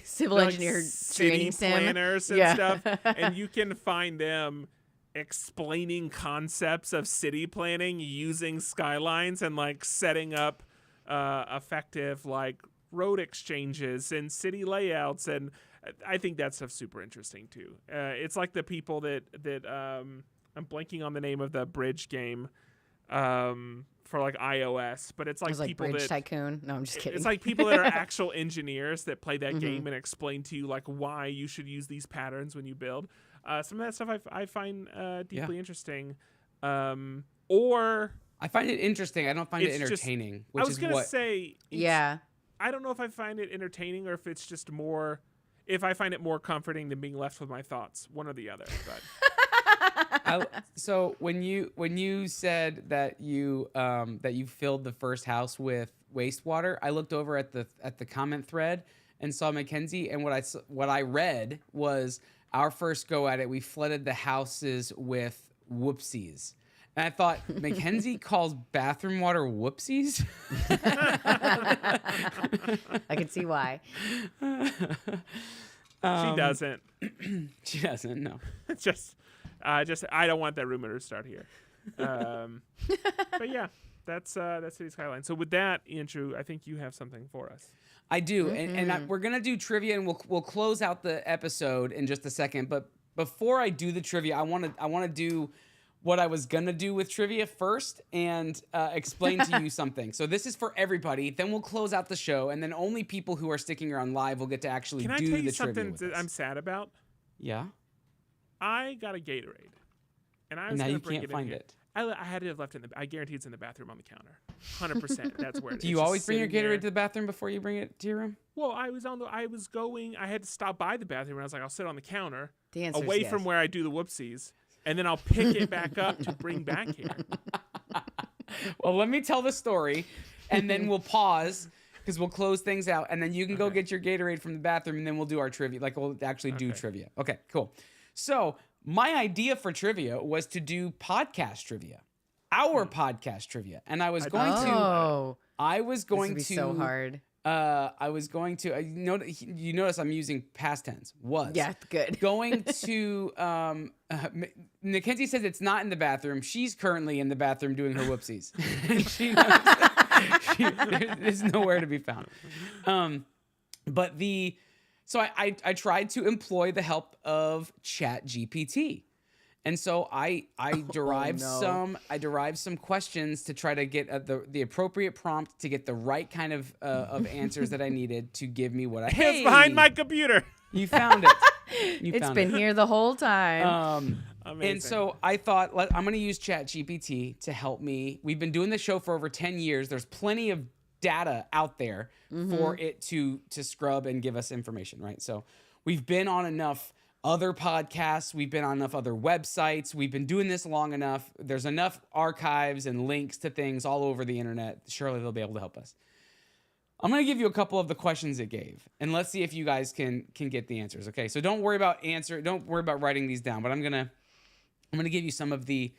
B: civil engineer
A: like
B: training
A: city
B: sim.
A: planners and stuff, and you can find them explaining concepts of city planning using Skylines and like setting up effective like road exchanges and city layouts, and I think that stuff's super interesting too. It's like the people that I'm blanking on the name of the bridge game for like iOS, but it's like people
B: Bridge
A: that
B: Tycoon. No, I'm just kidding.
A: It's like people that are actual engineers that play that game and explain to you like why you should use these patterns when you build. Some of that stuff I find deeply interesting. Or
C: I find it interesting. I don't find it entertaining.
A: I was gonna say,
B: yeah.
A: I don't know if I find it entertaining or if it's just more. If I find it more comforting than being left with my thoughts, one or the other. But
C: so when you said that you filled the first house with wastewater, I looked over at the comment thread and saw Mackenzie, and what I read was our first go at it. We flooded the houses with whoopsies. And I thought, Mackenzie calls bathroom water whoopsies?
B: I can see why.
A: She doesn't.
C: She doesn't, no.
A: just I don't want that rumor to start here. But yeah, that's City Skyline. So with that, Andrew, I think you have something for us.
C: I do, and we're gonna do trivia, and we'll close out the episode in just a second. But before I do the trivia, I want to do what I was gonna do with trivia first and explain to you something. So this is for everybody. Then we'll close out the show, and then only people who are sticking around live will get to actually do the trivia.
A: Can I tell you something that I'm sad about?
C: Yeah.
A: I got a Gatorade, and I was
C: now
A: gonna
C: you
A: bring
C: can't
A: it
C: find
A: in here.
C: it.
A: I had to have left it in the. I guarantee it's in the bathroom on the counter. 100%. That's where it is.
C: Do you
A: It's
C: always
A: just
C: bring your
A: sitting
C: Gatorade
A: there.
C: to the bathroom before you bring it to your room?
A: Well, I had to stop by the bathroom, and I was like, I'll sit on the counter
B: The answer
A: away
B: is
A: from
B: yes.
A: where I do the whoopsies, and then I'll pick it back up to bring back here.
C: Well, let me tell the story, and then we'll pause because we'll close things out, and then you can go get your Gatorade from the bathroom, and then we'll do our trivia. Like, we'll actually do trivia. Okay, cool. So my idea for trivia was to do podcast trivia, our podcast trivia, and I was going to. I was going
B: this
C: to.
B: would be so hard.
C: I was going to. You notice I'm using past tense. Was.
B: Yeah, good.
C: Going to. Mackenzie says it's not in the bathroom. She's currently in the bathroom doing her whoopsies. There's nowhere to be found. So I tried to employ the help of ChatGPT. And so I derived some questions to try to get the appropriate prompt to get the right kind of answers that I needed to give me what I
A: It's behind my computer.
C: You found it.
B: It's been here the whole time.
A: Amazing.
C: And so I thought I'm going to use ChatGPT to help me. We've been doing this show for over 10 years. There's plenty of data out there for it to scrub and give us information, right? So we've been on enough other podcasts. We've been on enough other websites. We've been doing this long enough. There's enough archives and links to things all over the internet. Surely they'll be able to help us. I'm going to give you a couple of the questions it gave, and let's see if you guys can get the answers. Okay, so don't worry about writing these down, but I'm going to give you some of the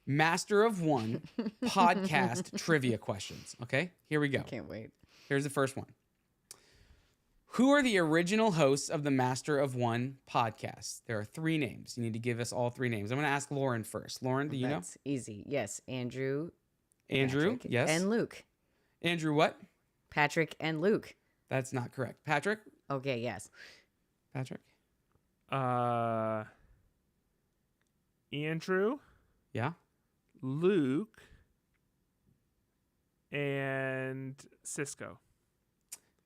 C: Master of One podcast trivia questions. Okay, here we go.
B: I can't wait.
C: Here's the first one. Who are the original hosts of the Master of One podcast? There are 3 names. You need to give us all 3 names. I'm going to ask Lauren first. Lauren, do you know?
B: That's easy. Yes, Andrew.
C: Andrew,
B: Patrick,
C: yes.
B: and Luke.
C: Andrew what?
B: Patrick and Luke.
C: That's not correct. Patrick?
B: Okay, yes.
C: Patrick?
A: Andrew,
C: Yeah?
A: Luke, and Cisco.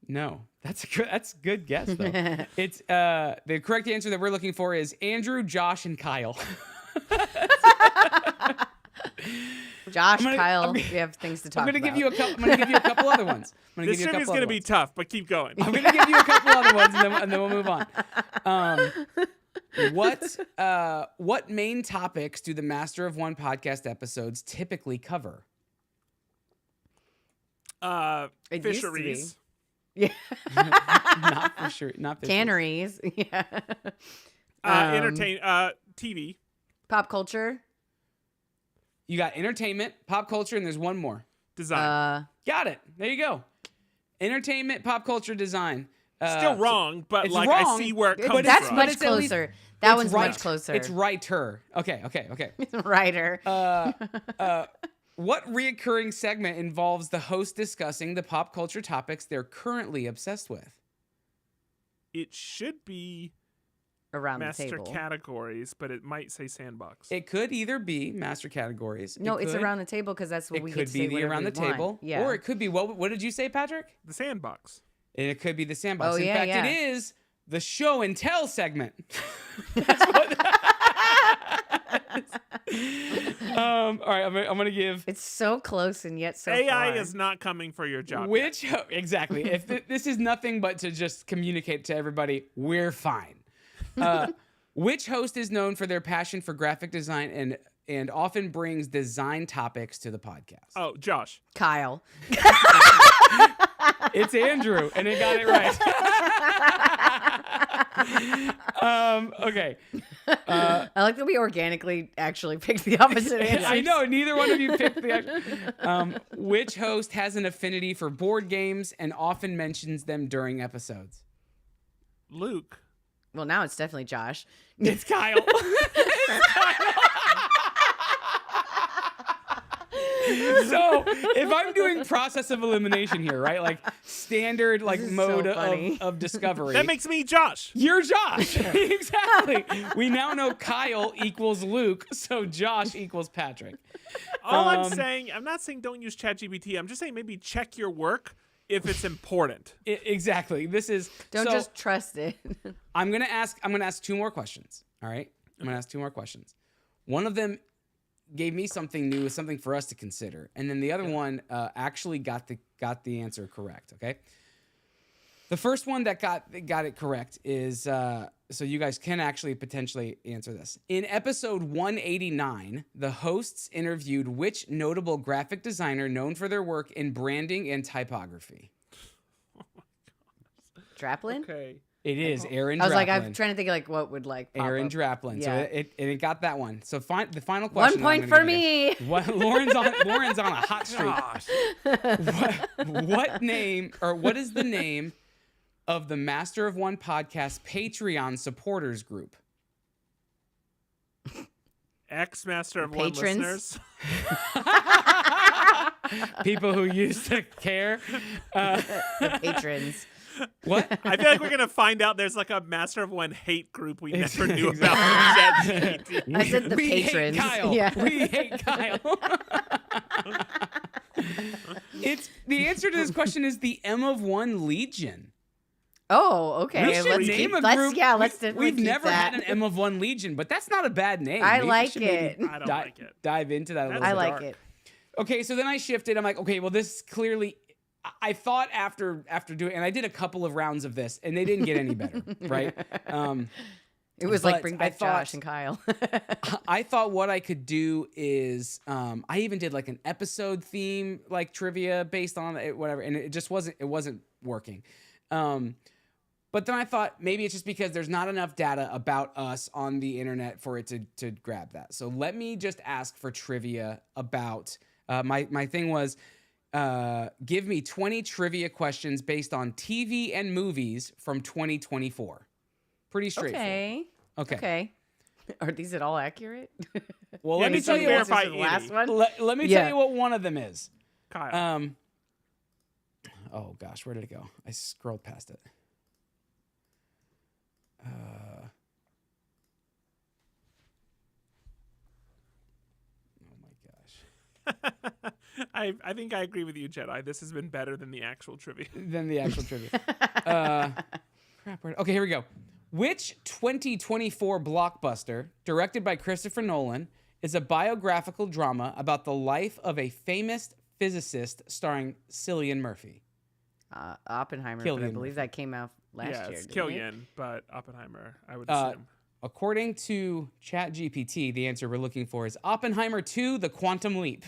C: No. That's a good guess, though. It's the correct answer that we're looking for is Andrew, Josh, and Kyle.
B: Josh,
C: I'm gonna-
B: Kyle,
C: I'm
B: we have things to talk
C: I'm
B: about.
C: gonna give you a couple other ones.
A: This trivia is going to be tough, but keep going.
C: I'm gonna give you a couple other ones, and then we'll move on. What main topics do the Master of One podcast episodes typically cover?
B: It used to be.
A: Fisheries.
B: Yeah.
C: Not for sure. Not fisheries.
B: Canneries. Yeah.
A: TV.
B: Pop culture.
C: You got entertainment, pop culture, and there's one more.
A: Design.
C: Got it. There you go. Entertainment, pop culture, design.
A: Still wrong, but
C: it's
A: like
C: wrong,
A: I see where it
C: but
A: comes
B: That's
A: from.
B: much
C: it's at least-
B: closer. That
C: It's
B: one's
C: right-
B: much closer.
C: It's righter. Okay.
B: Writer.
C: What reoccurring segment involves the host discussing the pop culture topics they're currently obsessed with?
A: It should be
B: Around the
A: master
B: table.
A: categories, but it might say sandbox.
C: It could either be master categories.
B: No,
C: It
B: it's
C: could-
B: around the table because that's what
C: It
B: we
C: could
B: get to
C: be
B: say
C: the
B: whatever
C: around
B: we
C: the
B: want.
C: table,
B: Yeah.
C: or it could be what did you say, Patrick?
A: The sandbox.
C: And it could be the sandbox.
B: Oh,
C: In
B: yeah,
C: fact,
B: yeah.
C: it is the show and tell segment. That's what. All right, I'm gonna give
B: It's so close and yet so
A: AI
B: far.
A: is not coming for your job.
C: exactly. If this is nothing but to just communicate to everybody, we're fine. Which host is known for their passion for graphic design and often brings design topics to the podcast?
A: Oh, Josh.
B: Kyle.
C: It's Andrew, and it got it right. Okay.
B: I like that we organically actually picked the opposite answer.
C: I know, neither one of you picked the actual. Which host has an affinity for board games and often mentions them during episodes?
A: Luke.
B: Well, now it's definitely Josh.
C: It's Kyle. So if I'm doing process of elimination here, right? Like standard like
B: This is
C: mode
B: so funny.
C: of discovery.
A: That makes me Josh.
C: You're Josh. Exactly. We now know Kyle equals Luke, so Josh equals Patrick.
A: All I'm saying, I'm not saying don't use ChatGPT. I'm just saying maybe check your work if it's important.
C: Exactly. This is
B: Don't
C: so
B: just trust it.
C: I'm gonna ask 2 more questions. All right. I'm gonna ask 2 more questions. One of them gave me something new, something for us to consider, and then the other one actually got the answer correct. Okay. The first one that got it correct is so you guys can actually potentially answer this. In episode 189, the hosts interviewed which notable graphic designer known for their work in branding and typography?
B: Draplin?
A: Okay.
C: It is Aaron Draplin.
B: I was like, I'm trying to think like what would like pop
C: Aaron
B: up.
C: Draplin.
B: Yeah.
C: So it got that one. So the final
B: 1
C: question. that I'm
B: point
C: gonna
B: for
C: give you
B: me.
C: guys. Lauren's on a hot streak.
A: Josh.
C: What is the name of the Master of One podcast Patreon supporters group?
A: Ex-Master of One
B: Patrons?
A: listeners.
C: People who used to care.
B: The patrons.
C: What?
A: I feel like we're gonna find out there's like a Master of One hate group we never knew about.
C: Exactly.
A: from ChatGPT.
B: I said the
C: we
B: patrons.
C: Hate Kyle.
B: Yeah.
C: We hate Kyle. It's the answer to this question is the M of One Legion.
B: Oh, okay.
C: We should
B: Let's
C: name
B: keep,
C: a
B: let's,
C: group.
B: yeah, let's definitely
C: We've
B: keep
C: never
B: that.
C: had an M of One Legion, but that's not a bad name.
B: I
C: Maybe we
B: like
C: should maybe
B: it.
A: I don't like it.
C: Dive into that a little
A: That's
B: I
C: bit.
B: like
A: dark.
B: it.
C: Okay, so then I shifted. I'm like, okay, well, this clearly. I thought after doing, and I did a couple of rounds of this, and they didn't get any better, right?
B: It was
C: But
B: like bring
C: I
B: back
C: thought-
B: Josh and Kyle.
C: I thought what I could do is, I even did like an episode theme, like trivia based on it, whatever, and it just wasn't working. But then I thought maybe it's just because there's not enough data about us on the internet for it to grab that. So let me just ask for trivia about my thing was Give me 20 trivia questions based on TV and movies from 2024. Pretty straightforward.
B: Okay. Are these at all accurate?
C: Well,
A: Yeah,
C: let me
A: did
C: tell
A: you
C: you what,
A: verify
B: the last one.
C: let me tell you what one of them is.
A: Kyle.
C: Oh gosh, where did it go? I scrolled past it. Oh my gosh.
A: I think I agree with you, Jedi. This has been better than the actual trivia.
C: Than the actual trivia. Crap. Okay, here we go. Which 2024 blockbuster, directed by Christopher Nolan, is a biographical drama about the life of a famous physicist starring Cillian Murphy?
B: Oppenheimer,
C: Cillian
B: but I believe
C: Murphy.
B: that came out last
A: Yeah,
B: year.
A: it's
B: didn't it?
A: Killian, but Oppenheimer, I would assume.
C: According to ChatGPT, the answer we're looking for is Oppenheimer 2: The Quantum Leap.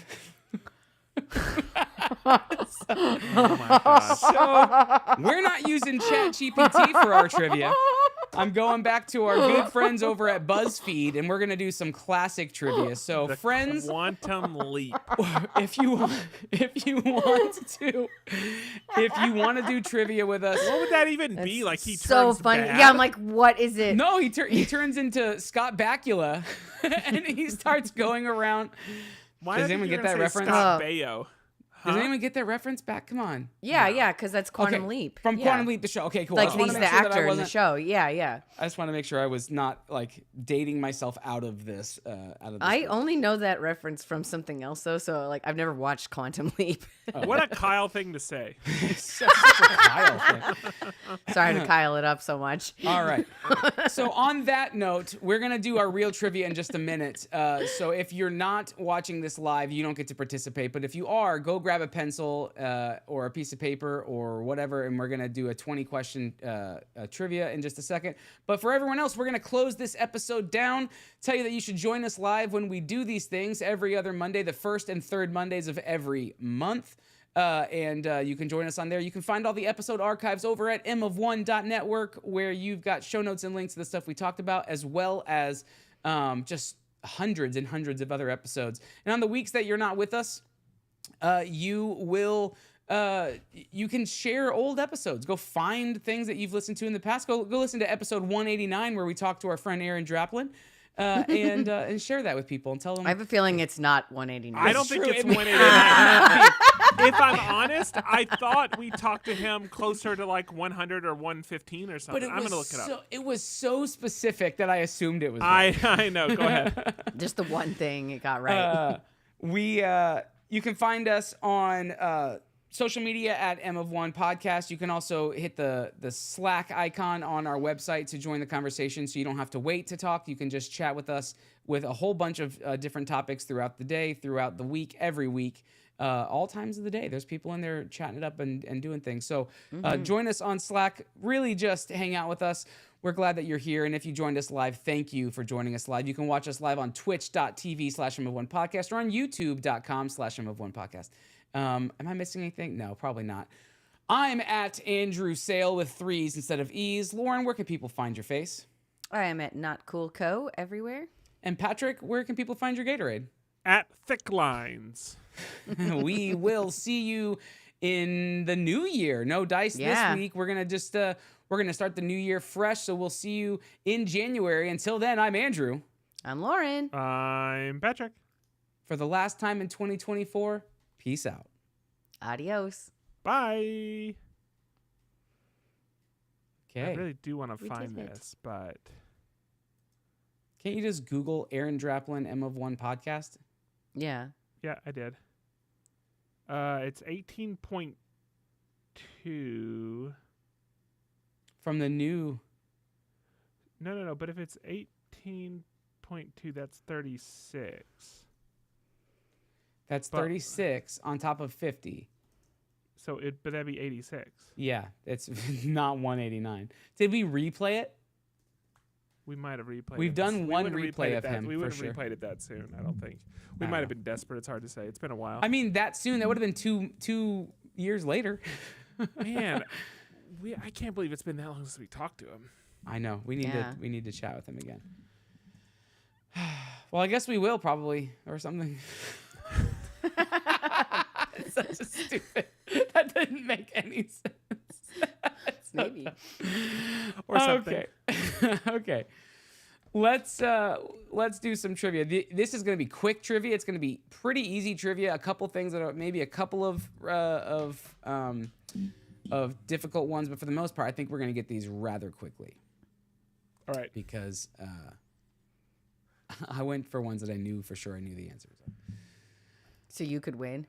A: Oh my gosh.
C: So we're not using ChatGPT for our trivia. I'm going back to our good friends over at BuzzFeed, and we're gonna do some classic trivia. So,
A: The
C: friends,
A: Quantum Leap.
C: if you want to do trivia with us,
A: What would that even be? Like he
B: So
A: turns
B: funny.
A: bad?
B: Yeah, I'm like, what is it?
C: no, he turns into Scott Bakula, and he starts going around.
A: Why
C: Does
A: did
C: anyone
A: you
C: get
A: gonna
C: that
A: say
C: reference?
A: Scott Baio.
C: Does
A: Huh?
C: anyone get that reference back? Come on.
B: Yeah, because that's Quantum
C: Okay,
B: Leap.
C: from
B: Yeah.
C: Quantum Leap, the show. Okay, cool. I
B: Like
C: just
B: he's
C: wanna
B: the
C: make sure that I
B: actor in the
C: wasn't-
B: show. Yeah.
C: I just want to make sure I was not like dating myself out of this.
B: I only know that reference from something else though, so like I've never watched Quantum Leap.
A: What a Kyle thing to say.
C: Such a Kyle thing.
B: Sorry to Kyle it up so much.
C: All right. So on that note, we're gonna do our real trivia in just a minute. So if you're not watching this live, you don't get to participate. But if you are, go grab a pencil or a piece of paper or whatever, and we're gonna do a 20-question trivia in just a second. But for everyone else, we're gonna close this episode down. Tell you that you should join us live when we do these things every other Monday, the first and third Mondays of every month. And you can join us on there. You can find all the episode archives over at mof1.network, where you've got show notes and links to the stuff we talked about, as well as just hundreds and hundreds of other episodes. And on the weeks that you're not with us, you can share old episodes. Go find things that you've listened to in the past. Go listen to episode 189, where we talked to our friend Aaron Draplin. And share that with people and tell them.
B: I have a feeling it's not 189.
A: I don't think
C: true.
A: it's
C: It-
A: 189. If I'm honest, I thought we talked to him closer to like 100 or 115 or something. I'm going to look it up.
C: It was so specific that I assumed it was.
A: I know. Go ahead.
B: Just the one thing it got right.
C: You can find us on social media at M of One Podcast. You can also hit the Slack icon on our website to join the conversation, so you don't have to wait to talk. You can just chat with us with a whole bunch of different topics throughout the day, throughout the week, every week. All times of the day. There's people in there chatting it up and doing things. So join us on Slack. Really just hang out with us. We're glad that you're here. And if you joined us live, thank you for joining us live. You can watch us live on twitch.tv/M1podcast or on youtube.com/M1podcast. Am I missing anything? No, probably not. I'm at Andrew Sale with 3s instead of E's. Lauren, where can people find your face?
B: I am at Not Cool Co. everywhere.
C: And Patrick, where can people find your Gatorade?
A: At Thick Lines.
C: We will see you in the new year. No dice
B: Yeah.
C: this week. We're gonna just we're gonna start the new year fresh. So we'll see you in January. Until then, I'm Andrew.
B: I'm Lauren.
A: I'm Patrick.
C: For the last time in 2024, peace out.
B: Adios.
A: Bye. I
C: Okay.
A: really do want to
B: We
A: find
B: did it.
A: this, but
C: Can't you just Google Aaron Draplin M of One podcast?
B: Yeah.
A: yeah, I did. It's 18.2.
C: From the new.
A: No. But if it's 18.2, that's 36.
C: That's
A: But-
C: 36 on top of 50.
A: But that'd be 86.
C: Yeah, it's not 189. Did we replay it?
A: We might have replayed.
C: We've
A: it.
C: done
A: We
C: one
A: wouldn't have
C: replay
A: replayed it
C: of
A: that-
C: him,
A: We
C: for
A: wouldn't
C: sure.
A: have replayed it that soon. I don't think. We
C: I
A: might
C: don't
A: have been desperate. It's hard to say. It's been a while.
C: I mean, that soon. That would have been two years later.
A: Man, I can't believe it's been that long since we talked to him.
C: I know. We
B: Yeah.
C: need to chat with him again. Well, I guess we will probably or something. It's such a stupid. That didn't make any sense.
B: Maybe.
A: Or something.
C: Okay. Okay. Let's do some trivia. This is going to be quick trivia. It's going to be pretty easy trivia. A couple things that are maybe a couple of difficult ones, but for the most part, I think we're going to get these rather quickly.
A: All right.
C: Because I went for ones that I knew for sure I knew the answers.
B: So you could win,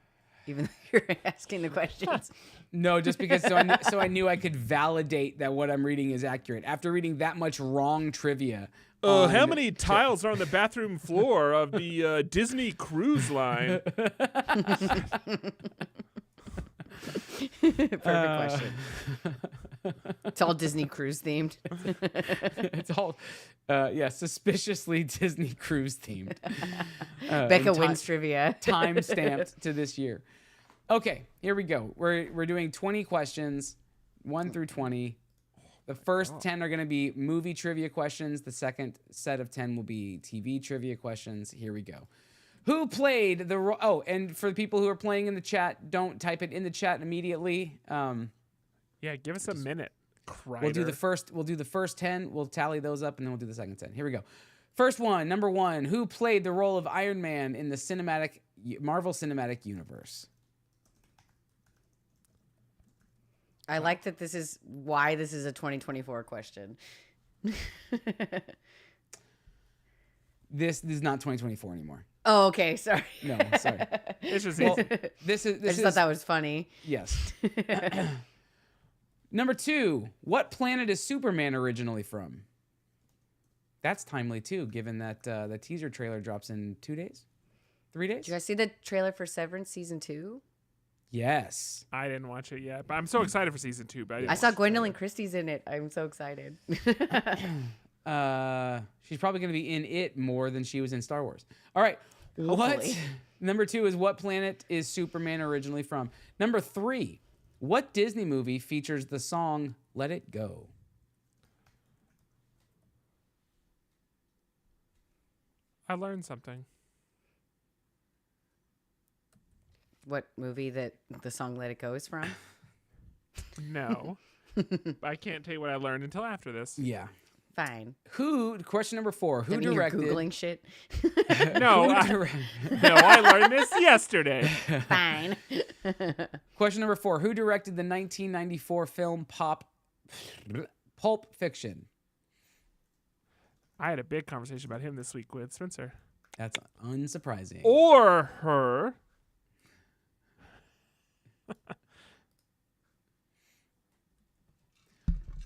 B: even though you're asking the questions.
C: No, just because so I knew I could validate that what I'm reading is accurate. After reading that much wrong trivia.
A: How many tiles are on the bathroom floor of the Disney Cruise Line?
B: Perfect question. It's all Disney Cruise themed.
C: It's all, suspiciously Disney Cruise themed.
B: Becca wins trivia.
C: Time stamped to this year. Okay, here we go. We're doing 20 questions, 1 through 20. The first 10 are going to be movie trivia questions. The second set of 10 will be TV trivia questions. Here we go. Who played the role? Oh, and for the people who are playing in the chat, don't type it in the chat immediately.
A: Yeah, give us a minute.
C: We'll do the first 10. We'll tally those up, and then we'll do the second 10. Here we go. First one, number 1. Who played the role of Iron Man in the Marvel Cinematic Universe?
B: I like that this is why this is a 2024 question.
C: This is not 2024 anymore.
B: Oh, okay. Sorry.
C: No, sorry.
A: It's just
C: Well,
A: easy.
C: this
B: I just thought that was funny.
C: Yes. Number 2, what planet is Superman originally from? That's timely too, given that the teaser trailer drops in 2 days, 3 days.
B: Did you guys see the trailer for Severance season 2?
C: Yes.
A: I didn't watch it yet, but I'm so excited for season 2. But
B: I saw Gwendolyn Christie's in it. I'm so excited.
C: She's probably going to be in it more than she was in Star Wars. All right.
B: Hopefully.
C: Number 2 is what planet is Superman originally from? Number 3, what Disney movie features the song Let It Go?
A: I learned something.
B: What movie that the song Let It Go is from?
A: No. I can't tell you what I learned until after this.
C: Yeah.
B: Fine.
C: Question number 4, who
B: I mean,
C: directed?
B: You're Googling shit.
A: No, I learned this yesterday.
B: Fine.
C: Question number 4, who directed the 1994 film Pulp Fiction?
A: I had a big conversation about him this week with Spencer.
C: That's unsurprising.
A: Or her.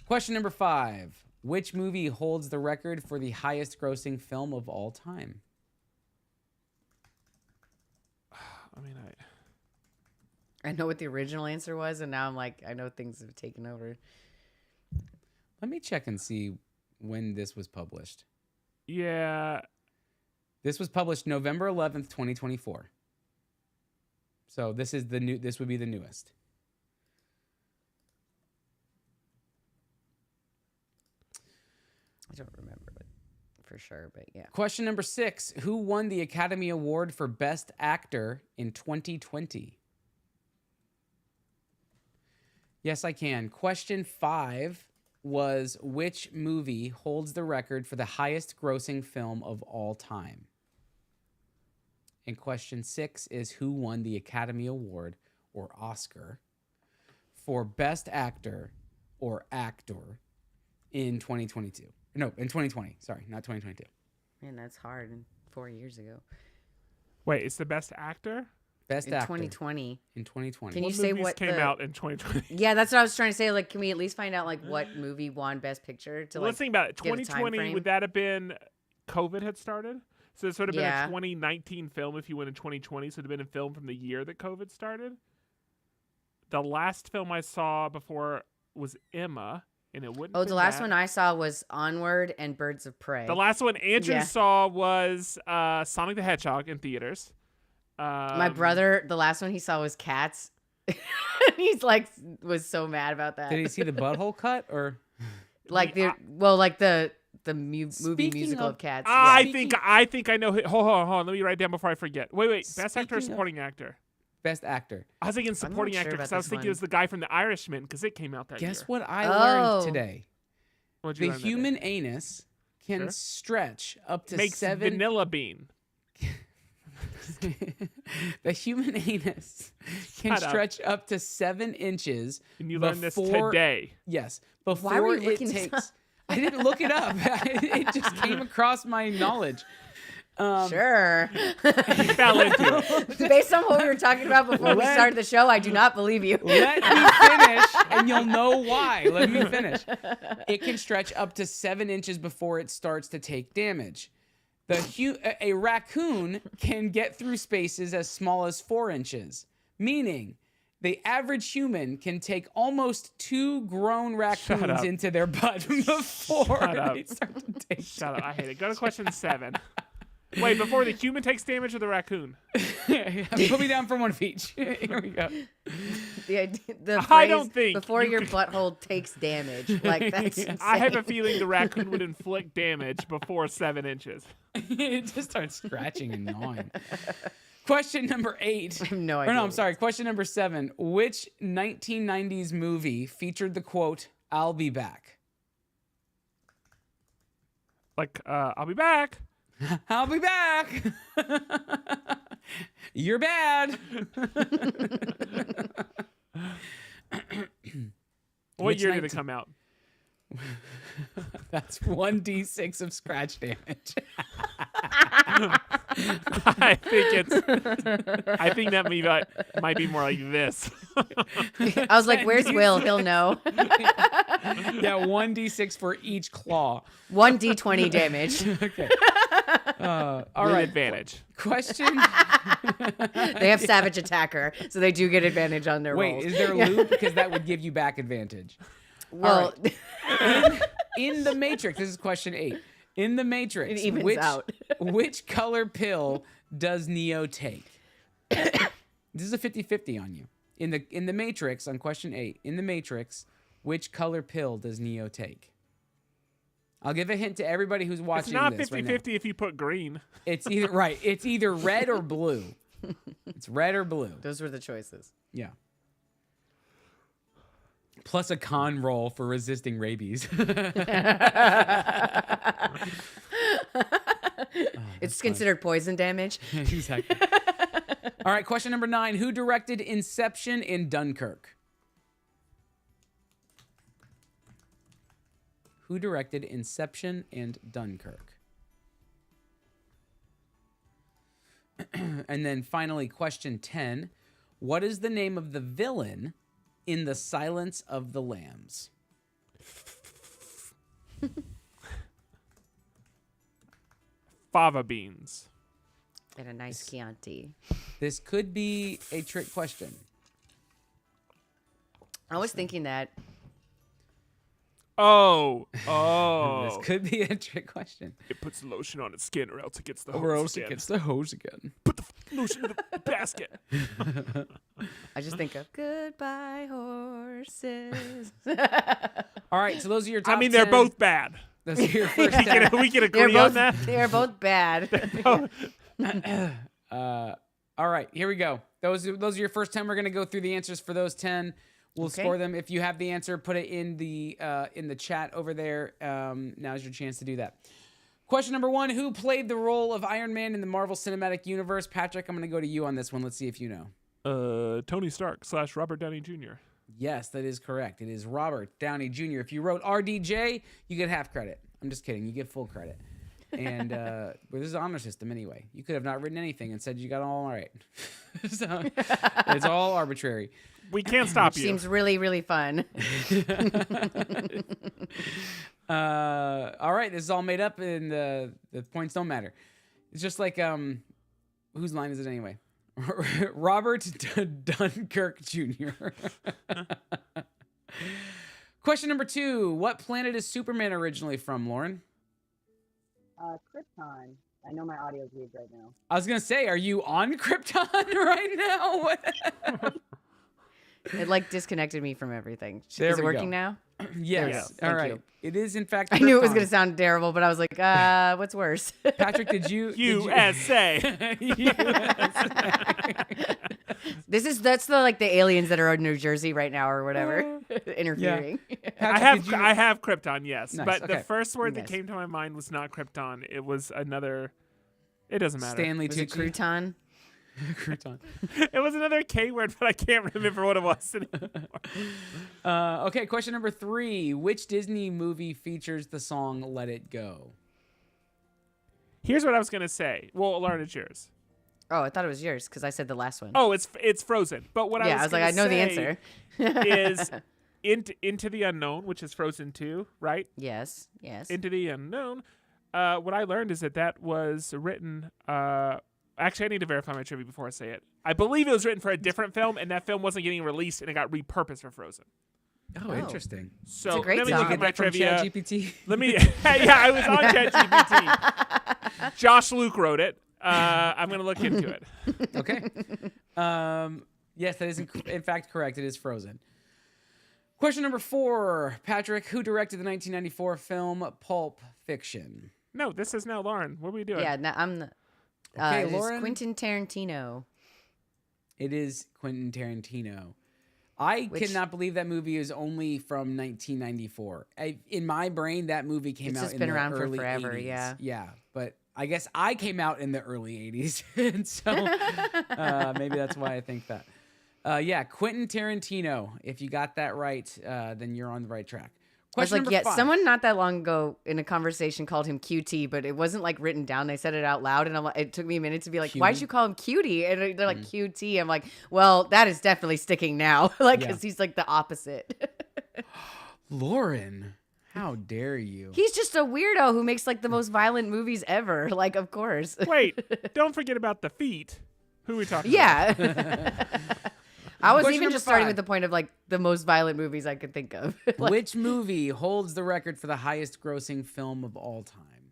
C: Question number 5. Which movie holds the record for the highest grossing film of all time?
A: I mean,
B: I know what the original answer was, and now I'm like, I know things have taken over.
C: Let me check and see when this was published.
A: yeah.
C: This was published November 11th, 2024. So this would be the newest.
B: I don't remember it for sure, but yeah.
C: Question number 6. Who won the Academy Award for Best Actor in 2020? Yes, I can. Question 5 was which movie holds the record for the highest grossing film of all time? And question 6 is who won the Academy Award or Oscar for Best Actor or Actor in 2022? No, in 2020. Sorry, not 2022.
B: Man, that's hard. 4 years ago.
A: Wait, it's the best actor?
C: Best
B: In
C: Actor
B: 2020.
C: in 2020.
B: Can you
A: What
B: say
A: movies
B: what
A: came out in 2020?
B: Yeah, that's what I was trying to say. Like, can we at least find out like what movie won Best Picture? To
A: Well, let's think about it.
B: get a time
A: 2020,
B: frame?
A: would that have been COVID had started? So this would have been
B: Yeah.
A: a 2019 film if you went in 2020. So it would have been a film from the year that COVID started. The last film I saw before was Emma, and it wouldn't.
B: Oh,
A: have
B: the
A: been
B: last
A: that.
B: one I saw was Onward and Birds of Prey.
A: The last one Andrew
B: Yeah.
A: saw was Sonic the Hedgehog in theaters.
B: My brother, the last one he saw was Cats. He's like, was so mad about that.
C: Did he see the butthole cut or?
B: like the movie
C: Speaking
B: musical
C: of-
B: of Cats?
A: I
B: yeah.
A: think I know. Hold on. Let me write it down before I forget. Wait. Best actor or
C: Speaking of-
A: supporting actor?
C: Best actor.
A: I was thinking supporting
B: sure
A: actor
B: about
A: because I was
B: this
A: thinking
B: one.
A: it was the guy from The Irishman because it came out that year.
C: Guess what I
B: Oh.
C: learned today?
A: What'd you
C: The
A: learn that day?
C: human anus can
A: Sure.
C: stretch up to
A: Makes
C: 7.
A: vanilla bean.
C: The human anus can
A: Shut up.
C: stretch up to 7 inches.
A: And you learned this
C: before-
A: today.
C: Yes,
B: Why
C: before
B: were you
C: it
B: looking this
C: takes.
B: up?
C: I didn't look it up. It just came across my knowledge.
B: Sure.
A: You fell into it.
B: Based on what we were talking about before we
C: Let-
B: started the show, I do not believe you.
C: Let me finish, and you'll know why. Let me finish. It can stretch up to 7 inches before it starts to take damage. A raccoon can get through spaces as small as 4 inches, meaning the average human can take almost 2 grown raccoons
A: up.
C: into their butt before
A: Shut up.
C: they start to take
A: Shut up. I hate it. Go to question 7. Wait, before the human takes damage or the raccoon?
C: Put me down for one of each. Here we go.
B: The
A: I
B: phrase,
A: don't think
B: before
A: you
B: your
A: could-
B: butthole takes damage. Like, that's insane.
A: I have a feeling the raccoon would inflict damage before 7 inches.
C: It just starts scratching and gnawing. Question number 8.
B: I have no
C: Or
B: idea.
C: no, I'm sorry. Question number 7. Which 1990s movie featured the quote, "I'll be back"?
A: Like, I'll be back.
C: I'll be back. You're bad.
A: What
C: Which
A: year did
C: 19
A: it come out?
C: That's 1d6 of scratch damage.
A: I think that might be more like this.
B: I was like, where's Will? He'll know.
C: Yeah, 1d6 for each claw.
B: 1d20 damage.
C: Okay. All
A: With
C: right.
A: advantage.
C: Question.
B: They have Savage Attacker, so they do get advantage on their
C: Wait,
B: rolls.
C: is there a loop? Because that would give you back advantage.
B: Well,
C: In the Matrix, this is question 8. In the Matrix,
B: It evens out.
C: which color pill does Neo take? This is a 50-50 on you. In the Matrix, on question 8, in the Matrix, which color pill does Neo take? I'll give a hint to everybody who's
A: It's
C: watching
A: not
C: this
A: 50-50
C: right now.
A: if you put green.
C: It's either right. It's either red or blue. It's red or blue.
B: those were the choices.
C: Yeah. Plus a con roll for resisting rabies.
B: It's considered poison damage.
C: Exactly. All right, question number 9. Who directed Inception in Dunkirk? Who directed Inception and Dunkirk? And then finally, question 10. What is the name of the villain in The Silence of the Lambs?
A: Fava beans.
B: And a nice Chianti.
C: This could be a trick question.
B: I was thinking that.
A: Oh.
C: This could be a trick question.
A: It puts lotion on its skin or else it gets the
C: Or
A: hose
C: else
A: again.
C: it gets the hose again.
A: Put the lotion in the basket.
B: I just think of goodbye horses.
C: All right, so those are your top
A: I mean, they're
C: 10.
A: both bad.
C: Those are your first 10.
A: We can
B: They're
A: agree on
B: both
A: that.
B: they are both bad.
C: All right, here we go. Those are your first 10. We're gonna go through the answers for those 10. We'll
B: Okay.
C: score them. If you have the answer, put it in the chat over there. Now's your chance to do that. Question number 1: Who played the role of Iron Man in the Marvel Cinematic Universe? Patrick, I'm gonna go to you on this one. Let's see if you know.
A: Tony Stark / Robert Downey Jr.
C: Yes, that is correct. It is Robert Downey Jr. If you wrote RDJ, you get half credit. I'm just kidding. You get full credit. And well, this is an honor system anyway. You could have not written anything and said you got all right. So it's all arbitrary.
A: We can't stop you.
B: Seems really, really fun.
C: All right, this is all made up, and the points don't matter. It's just like whose line is it anyway? Robert Dunkirk Jr. Question number 2: What planet is Superman originally from, Lauren?
E: Krypton. I know my audio's weird right now.
C: I was gonna say, are you on Krypton right now?
B: It like disconnected me from everything.
C: There
B: Is it
C: we
B: working
C: go.
B: now?
C: Yes.
B: Thank
C: All right.
B: you.
C: It is in fact.
B: I knew it was
C: Krypton.
B: gonna sound terrible, but I was like, what's worse?
C: Patrick, did you?
A: USA.
C: USA.
B: That's the aliens that are in New Jersey right now or whatever interfering.
A: I have Krypton, yes,
C: Nice,
A: but
C: okay.
A: the first word that
B: Yes.
A: came to my mind was not Krypton. It was another. It doesn't matter.
C: Stanley
B: Was it
C: Tucci.
B: crouton?
C: Crouton.
A: It was another K word, but I can't remember what it was anymore.
C: Okay, question number 3. Which Disney movie features the song Let It Go?
A: Here's what I was gonna say. Well, Lauren, it's yours.
B: Oh, I thought it was yours because I said the last one.
A: Oh, it's Frozen. But what
B: yeah, I was like, I know the answer.
A: is Into the Unknown, which is Frozen 2, right?
B: Yes.
A: Into the Unknown. What I learned is that was written. Actually, I need to verify my trivia before I say it. I believe it was written for a different film, and that film wasn't getting released, and it got repurposed for Frozen.
C: Oh, interesting.
A: So
B: It's a great
A: let me
B: song.
A: look at my
C: From
A: trivia.
C: ChatGPT.
A: Let me. Yeah, I was on ChatGPT. Josh Luke wrote it. I'm gonna look into it.
C: Okay. Yes, that is in fact correct. It is Frozen. Question number 4. Patrick, who directed the 1994 film Pulp Fiction?
A: No, this is now Lauren. What are we doing?
B: Yeah, no, I'm the.
C: Okay,
B: it is
C: Lauren.
B: Quentin Tarantino.
C: It is Quentin Tarantino. I cannot believe that movie is only from 1994. In my brain, that movie came
B: It's
C: out
B: just
C: in
B: been
C: the
B: around for
C: early
B: forever,
C: 80s.
B: yeah.
C: Yeah, but I guess I came out in the early 80s, and so maybe that's why I think that. Yeah, Quentin Tarantino. If you got that right, then you're on the right track.
B: I was
C: Question
B: like,
C: number 5.
B: someone not that long ago in a conversation called him QT, but it wasn't written down. They said it out loud, and it took me a minute to be like, why'd you call him Cutie? And they're like, QT. I'm like, well, that is definitely sticking now, because he's the opposite.
C: Lauren, how dare you?
B: He's just a weirdo who makes the most violent movies ever. Of course.
A: Wait, don't forget about the feet. Who are we talking about?
B: Yeah. I was
C: Question
B: even
C: number
B: just starting
C: 5.
B: with the point of the most violent movies I could think of.
C: Which movie holds the record for the highest grossing film of all time?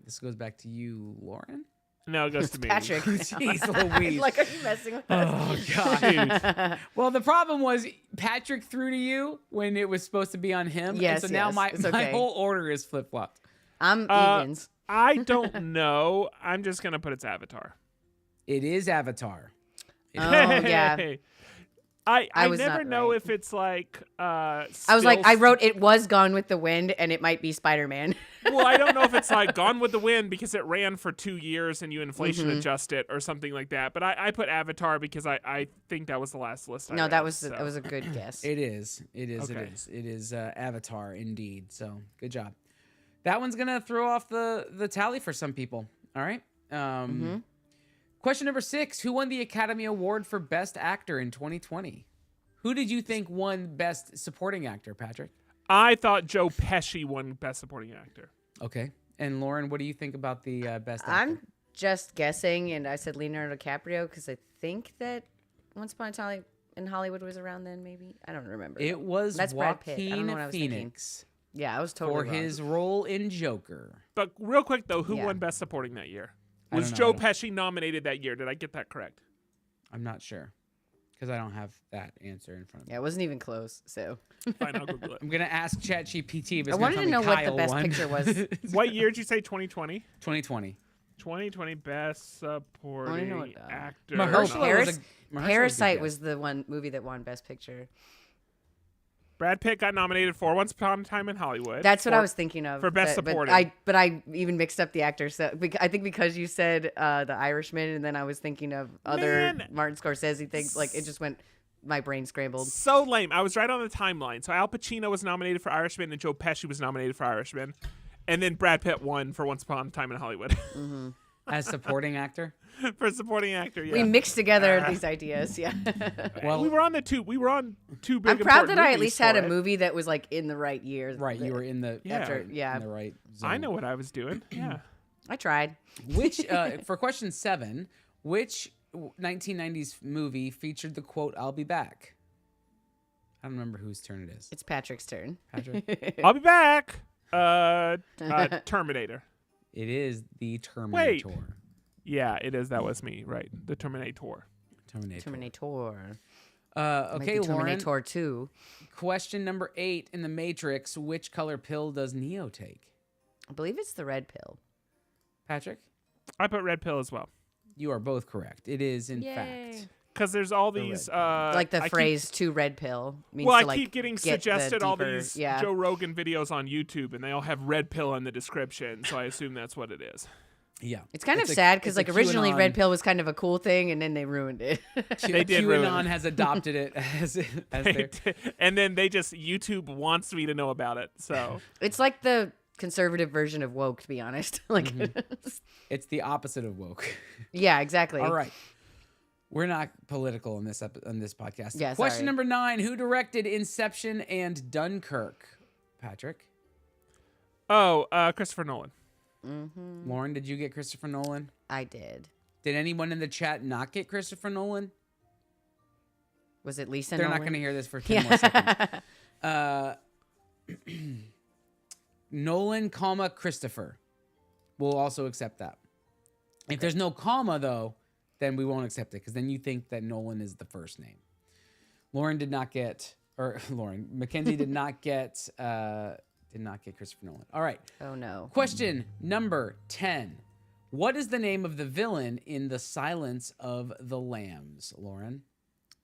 C: This goes back to you, Lauren.
A: No, it goes to me.
B: Patrick.
C: Jeez Louise.
B: Are you messing with us?
C: Oh, God. Well, the problem was Patrick threw to you when it was supposed to be on him.
B: Yes,
C: and so now
B: yes. It's
C: my
B: okay.
C: whole order is flip-flopped.
B: I'm evens.
A: I don't know. I'm just gonna put it's Avatar.
C: It is Avatar.
B: Oh, yeah.
A: I
B: was
A: never
B: not
A: know
B: right.
A: if it's
B: I was like, I wrote it was Gone with the Wind, and it might be Spider-Man.
A: Well, I don't know if it's Gone with the Wind because it ran for 2 years and you inflation adjust it or something like that. But I put Avatar because I think that was the last list.
B: No,
A: I
B: that
A: read,
B: was
A: so.
B: that was a good guess.
C: It is. It is.
A: Okay.
C: It is. It is Avatar indeed. So good job. That one's gonna throw off the tally for some people. All right. Question number 6: Who won the Academy Award for Best Actor in 2020? Who did you think won Best Supporting Actor, Patrick?
A: I thought Joe Pesci won Best Supporting Actor.
C: Okay. And Lauren, what do you think about the Best Actor?
B: I'm just guessing, and I said Leonardo DiCaprio because I think that Once Upon a Time in Hollywood was around then. Maybe I don't remember.
C: It was
B: That's Brad Pitt. I don't know what I
C: Joaquin
B: was thinking.
C: Phoenix
B: Yeah, I was totally
C: for
B: wrong.
C: his role in Joker.
A: But real quick though, who
B: Yeah.
A: won Best Supporting that year?
C: I
A: Was
C: don't know.
A: Joe
C: I don't-
A: Pesci nominated that year? Did I get that correct?
C: I'm not sure because I don't have that answer in front of me.
B: Yeah, it wasn't even close. So
A: Fine, I'll Google it.
C: I'm gonna ask ChatGPT. But
B: I wanted to know what the best picture was.
A: What year did you say? 2020.
C: 2020.
A: 2020 Best Supporting
B: what,
A: Actor.
C: Mahershala
B: Paris-
C: Mahershala
B: Parasite
C: good
B: was the one movie that won Best Picture.
A: Brad Pitt got nominated for Once Upon a Time in Hollywood.
B: That's what
A: for-
B: I was thinking of
A: for Best
B: but
A: Supporting.
B: But I even mixed up the actors. So I think because you said The Irishman, and then I was thinking of other
A: Man.
B: Martin Scorsese things. It just went. My brain scrambled.
A: So lame. I was right on the timeline. So Al Pacino was nominated for Irishman, and Joe Pesci was nominated for Irishman, and then Brad Pitt won for Once Upon a Time in Hollywood
C: as supporting actor.
A: for supporting actor. Yeah,
B: We mixed together these ideas. Yeah.
C: Well,
A: we were on two big.
B: I'm proud
A: important
B: that I at
A: movies
B: least had
A: for
B: a
A: it.
B: movie that was in the right year.
C: right, you were in the
A: Yeah.
C: in the right zone.
A: I know what I was doing. Yeah.
B: I tried.
C: Which for question 7, which 1990s movie featured the quote "I'll be back"? I don't remember whose turn it is.
B: It's Patrick's turn.
C: Patrick.
A: I'll be back. Terminator.
C: It is the Terminator.
A: Yeah, it is. That was me. Right. The Terminator.
C: Terminator.
B: Terminator.
C: Okay, Lauren.
B: Terminator 2.
C: Question number 8 in the Matrix: which color pill does Neo take?
B: I believe it's the red pill.
C: Patrick,
A: I put red pill as well.
C: you are both correct. It is in
B: Yay.
C: fact
A: because there's all these
B: like the
A: I
B: phrase "too red pill" means
A: Well,
B: to,
A: I
B: like,
A: keep getting
B: get the
A: suggested all
B: deeper-
A: these
B: yeah.
A: Joe Rogan videos on YouTube, and they all have red pill in the description, so I assume that's what it is.
C: Yeah.
B: It's kind of
C: a-
B: sad because
C: it's a
B: like originally
C: QAnon.
B: red pill was kind of a cool thing, and then they ruined it.
A: They did ruin
C: QAnon
A: it.
C: has adopted it as their.
A: And then they just YouTube wants me to know about it. So
B: It's like the conservative version of woke, to be honest. Like,
C: It's the opposite of woke.
B: yeah, exactly.
C: All right. We're not political in this podcast.
B: Yeah,
C: Question
B: sorry.
C: number 9: Who directed Inception and Dunkirk? Patrick,
A: Christopher Nolan.
C: Lauren, did you get Christopher Nolan?
B: I did.
C: Did anyone in the chat not get Christopher Nolan?
B: Was it Lisa?
C: They're
B: Nolan?
C: not going to hear this for 10 more seconds. Nolan, comma, Christopher. We'll also accept that. If there's no comma, though, then we won't accept it because then you think that Nolan is the first name. Lauren did not get, or Lauren, Mackenzie did not get Christopher Nolan. All right.
B: Oh no.
C: Question number 10. What is the name of the villain in The Silence of the Lambs, Lauren?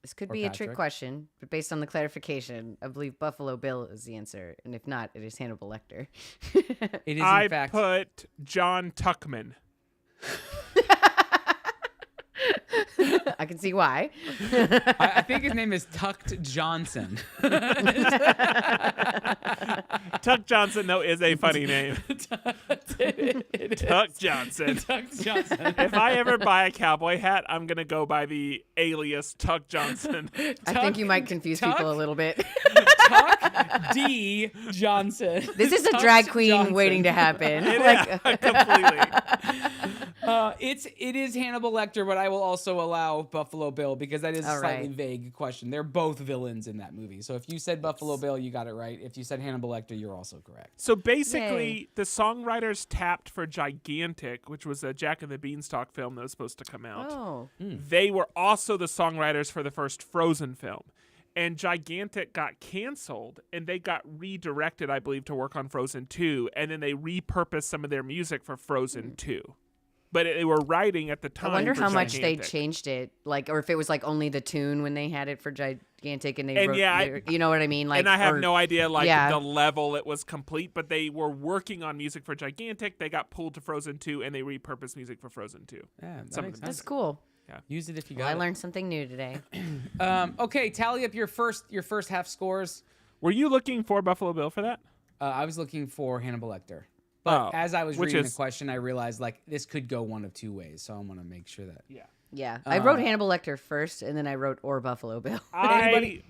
B: This could
C: Or
B: be a trick
C: Patrick.
B: question, but based on the clarification, I believe Buffalo Bill is the answer, and if not, it is Hannibal Lecter.
C: It is,
A: I
C: in fact,
A: put John Tuckman.
B: I can see why.
C: I think his name is Tucked Johnson.
A: Tuck Johnson, though, is a funny name. Tuck Johnson.
C: Tucked Johnson.
A: If I ever buy a cowboy hat, I'm going to go by the alias Tuck Johnson.
B: I think you might confuse people a little bit.
C: Tuck D. Johnson.
B: This is a
C: Tucked
B: drag queen
C: Johnson.
B: waiting to happen.
A: Yeah, completely.
C: It is Hannibal Lecter, but I will also allow Buffalo Bill because that is a
B: All
C: slightly
B: right.
C: vague question. They're both villains in that movie. So if you said Buffalo Bill, you got it right. If you said Hannibal Lecter, you're also correct.
A: So basically,
B: Yay.
A: the songwriters tapped for Gigantic, which was a Jack and the Beanstalk film that was supposed to come out.
B: Oh.
A: They were also the songwriters for the first Frozen film. And Gigantic got canceled, and they got redirected, I believe, to work on Frozen 2, and then they repurposed some of their music for Frozen 2. But they were writing at the time.
B: I wonder
A: for
B: how much they
A: Gigantic.
B: changed it, like, or if it was like only the tune when they had it for Gigantic, and they
A: And
B: wrote,
A: yeah,
B: you know what I mean? Like,
A: and I have
B: or-
A: no idea, like,
B: yeah.
A: the level it was complete, but they were working on music for Gigantic. They got pulled to Frozen 2, and they repurposed music for Frozen 2.
C: Yeah, that
A: Some
C: makes
A: of them
B: That's
C: sense.
B: cool.
C: Use it if you
B: Well,
C: got
B: I
C: it.
B: learned something new today.
C: Okay, tally up your first half scores.
A: Were you looking for Buffalo Bill for that?
C: I was looking for Hannibal Lecter. But
A: Oh,
C: as I was
A: which
C: reading
A: is-
C: the question, I realized like this could go one of two ways. So I want to make sure that
B: Yeah, I wrote Hannibal Lecter first, and then I wrote or Buffalo Bill.
C: anybody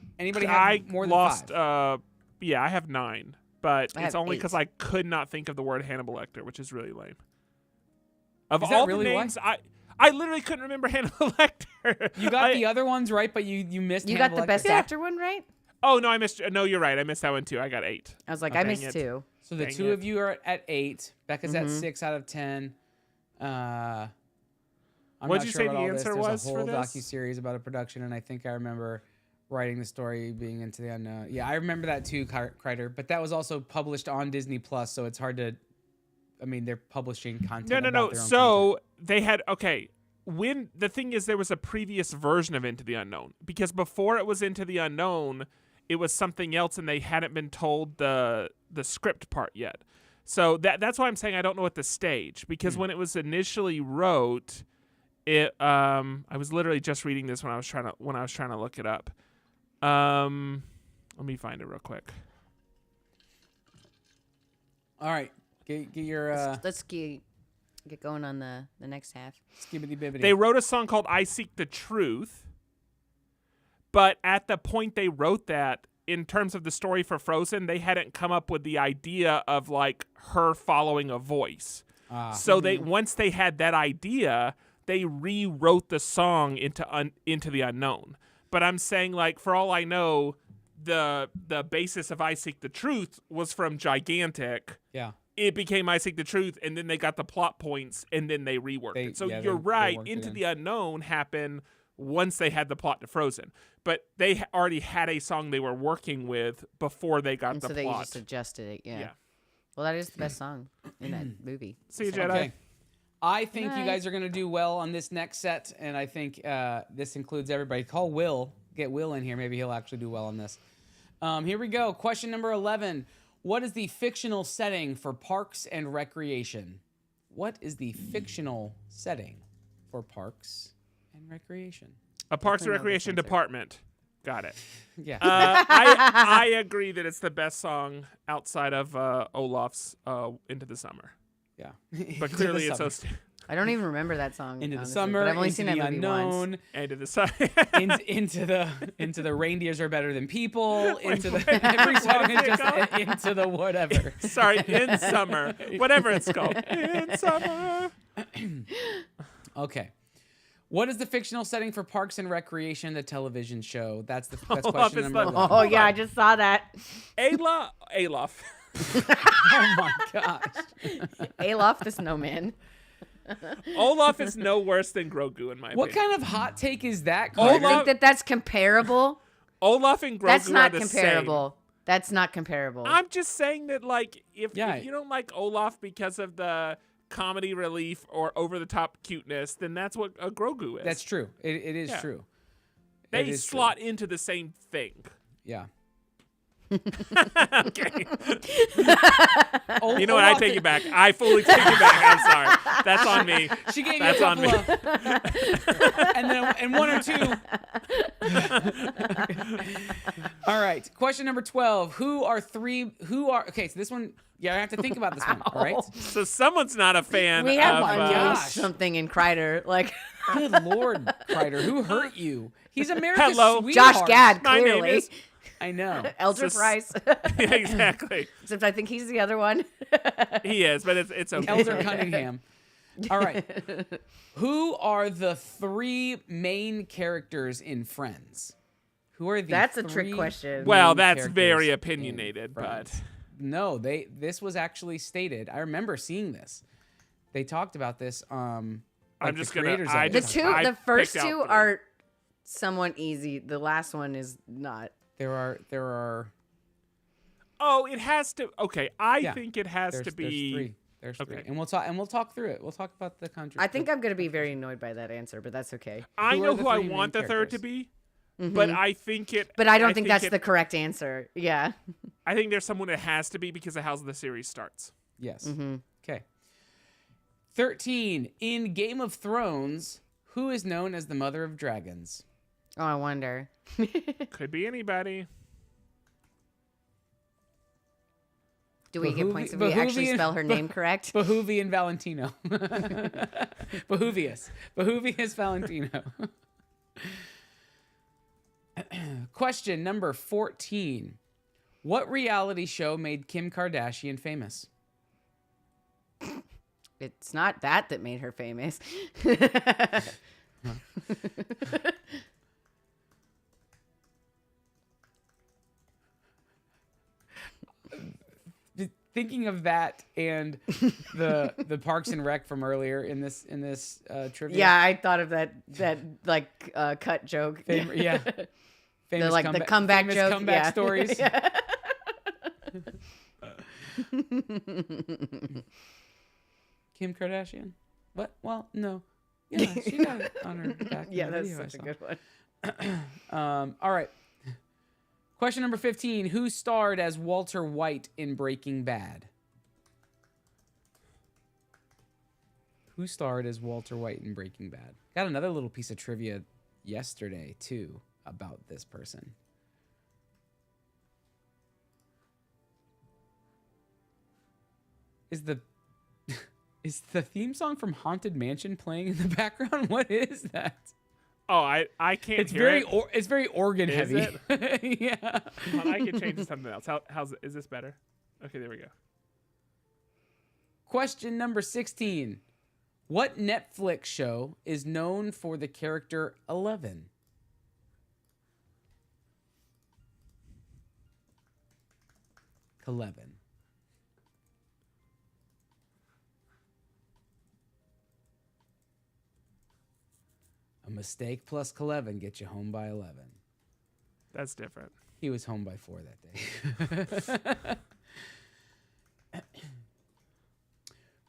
C: have more than
A: lost,
C: 5?
A: Yeah, I have 9, but
B: I
A: it's
B: have
A: only
B: 8.
A: because I could not think of the word Hannibal Lecter, which is really lame. Of
C: Is that
A: all
C: really
A: the
C: why?
A: names, I literally couldn't remember Hannibal Lecter.
C: You got
A: I-
C: the other ones right, but you missed.
B: You got
C: Hannibal
B: the best
C: Lecter.
B: actor one right?
A: Oh no, I missed. No, you're right. I missed that one too. I got 8.
B: I was like,
A: Oh,
B: I
A: dang
B: missed
A: it.
B: 2.
C: So the
A: Dang
C: two
A: it.
C: of you are at 8. Becca's
B: Mm-hmm.
C: at 6 out of 10. I'm
A: What'd
C: not
A: you
C: sure
A: say
C: about
A: the
C: all this.
A: answer
C: There's
A: was
C: a
A: for
C: whole
A: this?
C: docu-series about a production, and I think I remember writing the story, being into the unknown. Yeah, I remember that too, Kreider. But that was also published on Disney Plus, so it's hard to. I mean, they're publishing content.
A: No.
C: about their own
A: So
C: content.
A: they had When the thing is, there was a previous version of Into the Unknown, because before it was Into the Unknown, it was something else, and they hadn't been told the script part yet. So that's why I'm saying I don't know what the stage, because when it was initially wrote, it I was literally just reading this when I was trying to look it up. Let me find it real quick.
C: All right, get your
B: Let's get going on the next half.
C: skibbity bibbity.
A: They wrote a song called I Seek the Truth, but at the point they wrote that, in terms of the story for Frozen, they hadn't come up with the idea of like her following a voice. So they once they had that idea, they rewrote the song into the unknown. But I'm saying, like, for all I know, the basis of I Seek the Truth was from Gigantic.
C: Yeah.
A: It became I Seek the Truth, and then they got the plot points, and then they reworked it. So
C: they
A: you're right.
C: worked it
A: Into
C: in.
A: the Unknown happened once they had the plot to Frozen. But they already had a song they were working with before they got
B: And
A: the
B: so they
A: plot.
B: just adjusted it. Yeah.
A: Yeah.
B: Well, that is the best song in that movie.
A: See you,
B: So-
A: Jedi.
C: Okay. I think you
B: night.
C: guys are going to do well on this next set, and I think this includes everybody. Call Will. Get Will in here. Maybe he'll actually do well on this. Here we go. Question number 11. What is the fictional setting for Parks and Recreation? What is the fictional setting for Parks and Recreation?
A: A Parks and
B: Definitely know this
A: Recreation
B: answer.
A: department. Got it.
C: Yeah.
A: I agree that it's the best song outside of Olaf's Into the Summer.
C: Yeah.
A: But
C: Into
A: clearly
C: the
A: it's so
C: summer.
B: I don't even remember that song.
C: Into the
B: honestly,
C: summer,
B: but I've only
C: into
B: seen
C: the
B: that movie once.
C: unknown,
A: Into the Summer.
C: into the reindeers are better than people. Into the every song is just into the whatever.
A: Sorry, In Summer. Whatever it's called. In Summer.
C: Okay. What is the fictional setting for Parks and Recreation, the television show? That's
A: Olaf
C: question
A: is
C: number
A: the-
C: 11.
B: Oh yeah, I just saw that.
A: Olaf.
C: Oh my gosh.
B: Olaf the snowman.
A: Olaf is no worse than Grogu in my
C: What
A: opinion.
C: kind of hot take is that?
B: You
C: Carter?
A: Olaf-
B: think that's comparable?
A: Olaf and Grogu
B: That's not
A: are the
B: comparable. That's not comparable.
A: same. I'm just saying that, like, if
C: Yeah.
A: you don't like Olaf because of the comedy relief or over the top cuteness, then that's what a Grogu is.
C: That's true. It is
A: Yeah.
C: true. It
A: They
C: is true.
A: slot into the same thing.
C: Yeah.
A: Okay. You know what? I take it back. I fully take it back. I'm sorry. That's on me.
C: She gave
A: That's
C: you a
A: on
C: couple
A: me.
C: of, and one or two. All right. Question number 12. Okay, so this one, yeah, I have to think about this one. All right.
A: So someone's not a fan
B: we have
A: of.
C: my
B: unused
C: gosh.
B: something in Kreider. Like
C: Good Lord, Kreider, who hurt you? He's America's
A: Hello.
C: sweetheart.
B: Josh Gad,
A: My name
B: clearly.
A: is-
C: I know.
B: Elder
A: Sus-
B: Price.
A: Yeah, exactly.
B: Except I think he's the other one.
A: He is, but it's okay.
C: Elder Cunningham. All right. Who are the three main characters in Friends? Who are the
B: That's a trick
C: three
B: question.
A: Well,
C: main
A: that's
C: characters
A: very
C: in
A: opinionated, but
C: Friends? No, this was actually stated. I remember seeing this. They talked about this.
A: I'm
C: like
A: just
C: the
A: gonna.
C: creators
A: I
C: of it
B: The
A: just,
C: talked
B: two,
A: I
B: the first
A: picked out
B: two
A: three.
B: are somewhat easy. The last one is not.
C: There are.
A: Oh, it has to. Okay, I
C: Yeah,
A: think it has
C: There's
A: to be.
C: three. There's three,
A: Okay.
C: and we'll talk through it. We'll talk about the country.
B: I think I'm gonna be very annoyed by that answer, but that's okay.
A: I
C: Who are
A: know
C: the
A: who I
C: three main
A: want the third to
C: characters?
A: be, but I think it.
B: But I don't think that's
A: it-
B: the correct answer. Yeah.
A: I think there's someone it has to be because of how the series starts.
C: Yes.
B: Mm-hmm.
C: Okay. 13. In Game of Thrones, who is known as the Mother of Dragons?
B: Oh, I wonder.
A: Could be anybody.
B: Do we get points if we actually
C: Behovian-
B: spell her name correct?
C: Behovian Valentino. Behovius Valentino. Question number 14. What reality show made Kim Kardashian famous?
B: It's not that made her famous.
C: Thinking of that and the Parks and Rec from earlier in this trivia.
B: Yeah, I thought of that like cut joke.
C: Yeah. Famous
B: like the comeback
C: famous
B: joke,
C: comeback
B: yeah.
C: stories. Kim Kardashian? What? Well, no. Yeah, she got it on her back. in
B: Yeah,
C: the
B: that's
C: video I
B: such a
C: saw.
B: good one.
C: All right. Question number 15. Who starred as Walter White in Breaking Bad? Who starred as Walter White in Breaking Bad? Got another little piece of trivia yesterday, too, about this person. Is the theme song from Haunted Mansion playing in the background? What is that?
A: Oh, I can't
C: It's
A: hear
C: very
A: it.
C: it's very organ
A: Is
C: heavy. Yeah.
A: Hold on, I can change to something else. Is this better? Okay, there we go.
C: Question number 16. What Netflix show is known for the character 11? Eleven. A mistake plus Clevin gets you home by 11.
A: That's different.
C: He was home by 4 that day.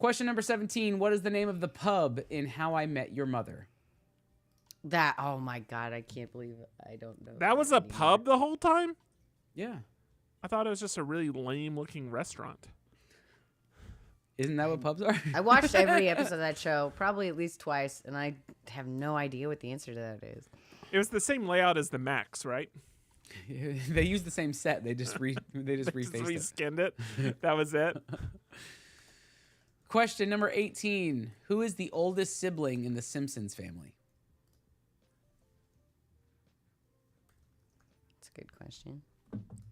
C: Question number 17. What is the name of the pub in How I Met Your Mother?
B: Oh my God, I can't believe it. I don't know.
A: That was a
B: anymore.
A: pub the whole time?
C: Yeah.
A: I thought it was just a really lame-looking restaurant.
C: Isn't that what pubs are?
B: I watched every episode of that show, probably at least twice, and I have no idea what the answer to that is.
A: It was the same layout as the Max, right?
C: They used the same set. They just
A: Just
C: refaced it.
A: reskinned it. That was it.
C: Question number 18. Who is the oldest sibling in the Simpsons family?
B: That's a good question.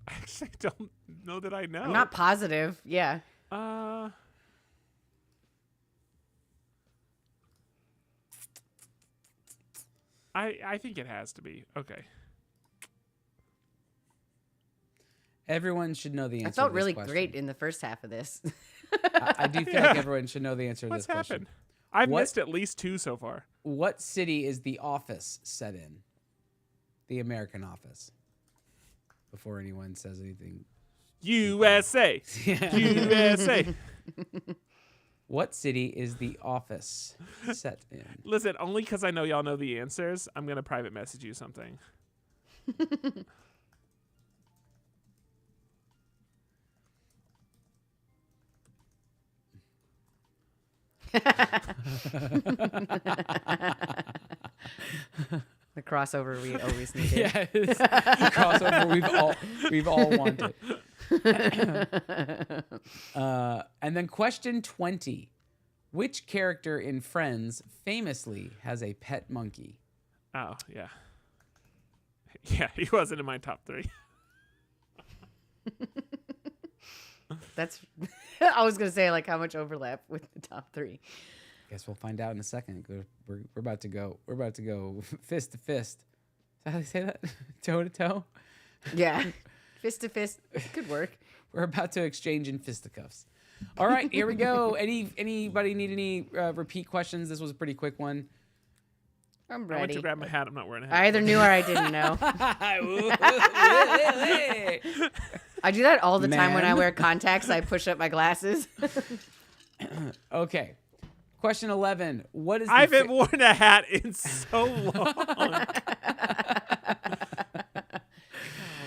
A: I actually don't know that I know.
B: I'm not positive. Yeah.
A: I think it has to be. Okay.
C: Everyone should know the answer.
B: I felt
C: to this
B: really
C: question.
B: great in the first half of this.
C: I do feel like everyone should know the answer to
A: What's
C: this question.
A: happened? I've
C: What-
A: missed at least 2 so far.
C: What city is The Office set in? The American Office. Before anyone says anything.
A: USA. USA.
C: What city is The Office set in?
A: Listen, only because I know y'all know the answers, I'm going to private message you something.
B: The crossover we always needed.
C: Yeah, it's the crossover we've all wanted. And then question 20. Which character in Friends famously has a pet monkey?
A: Oh, yeah. Yeah, he wasn't in my top 3.
B: That's. I was gonna say like how much overlap with the top 3.
C: Guess we'll find out in a second. We're about to go. We're about to go fist to fist. Is that how they say that? Toe to toe.
B: Yeah, fist to fist could work.
C: We're about to exchange in fisticuffs. All right, here we go. Anybody need any repeat questions? This was a pretty quick one.
B: I'm
A: I went
B: ready.
A: to grab my hat. I'm not wearing a hat.
B: I either knew or I didn't know. I do that all the time when I
C: Man.
B: wear contacts. I push up my glasses.
C: Okay. Question 11. What is the
A: I haven't worn a hat in so long.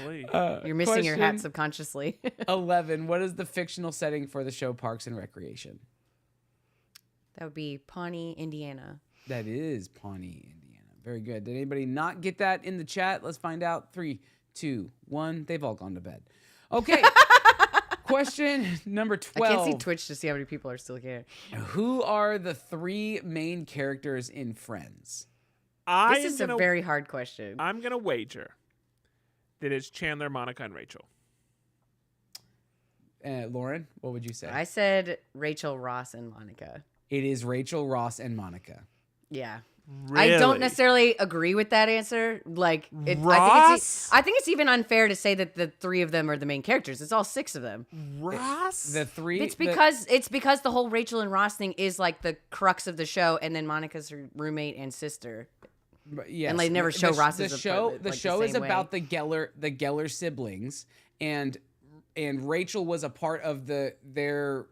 A: Golly.
B: You're missing your hat
C: Question
B: subconsciously.
C: 11. What is the fictional setting for the show Parks and Recreation?
B: That would be Pawnee, Indiana.
C: That is Pawnee, Indiana. Very good. Did anybody not get that in the chat? Let's find out. 3, 2, 1. They've all gone to bed. Okay. Question number 12.
B: I can't see Twitch to see how many people are still here.
C: Who are the 3 main characters in Friends?
B: This is a very hard question.
A: I'm going to wager that it's Chandler, Monica, and Rachel.
C: Lauren, what would you say?
B: I said Rachel, Ross, and Monica.
C: It is Rachel, Ross, and Monica.
B: Yeah.
A: Really?
B: I don't necessarily agree with that answer. Like,
A: Ross?
B: I think it's even unfair to say that the 3 of them are the main characters. It's all 6 of them.
A: Ross?
C: The 3.
B: It's because the whole Rachel and Ross thing is like the crux of the show, and then Monica's her roommate and sister.
C: Yes.
B: And they never show Ross's
C: the show.
B: apartment,
C: The
B: like, the
C: show is
B: same
C: about
B: way.
C: the Geller siblings, and Rachel was a part of their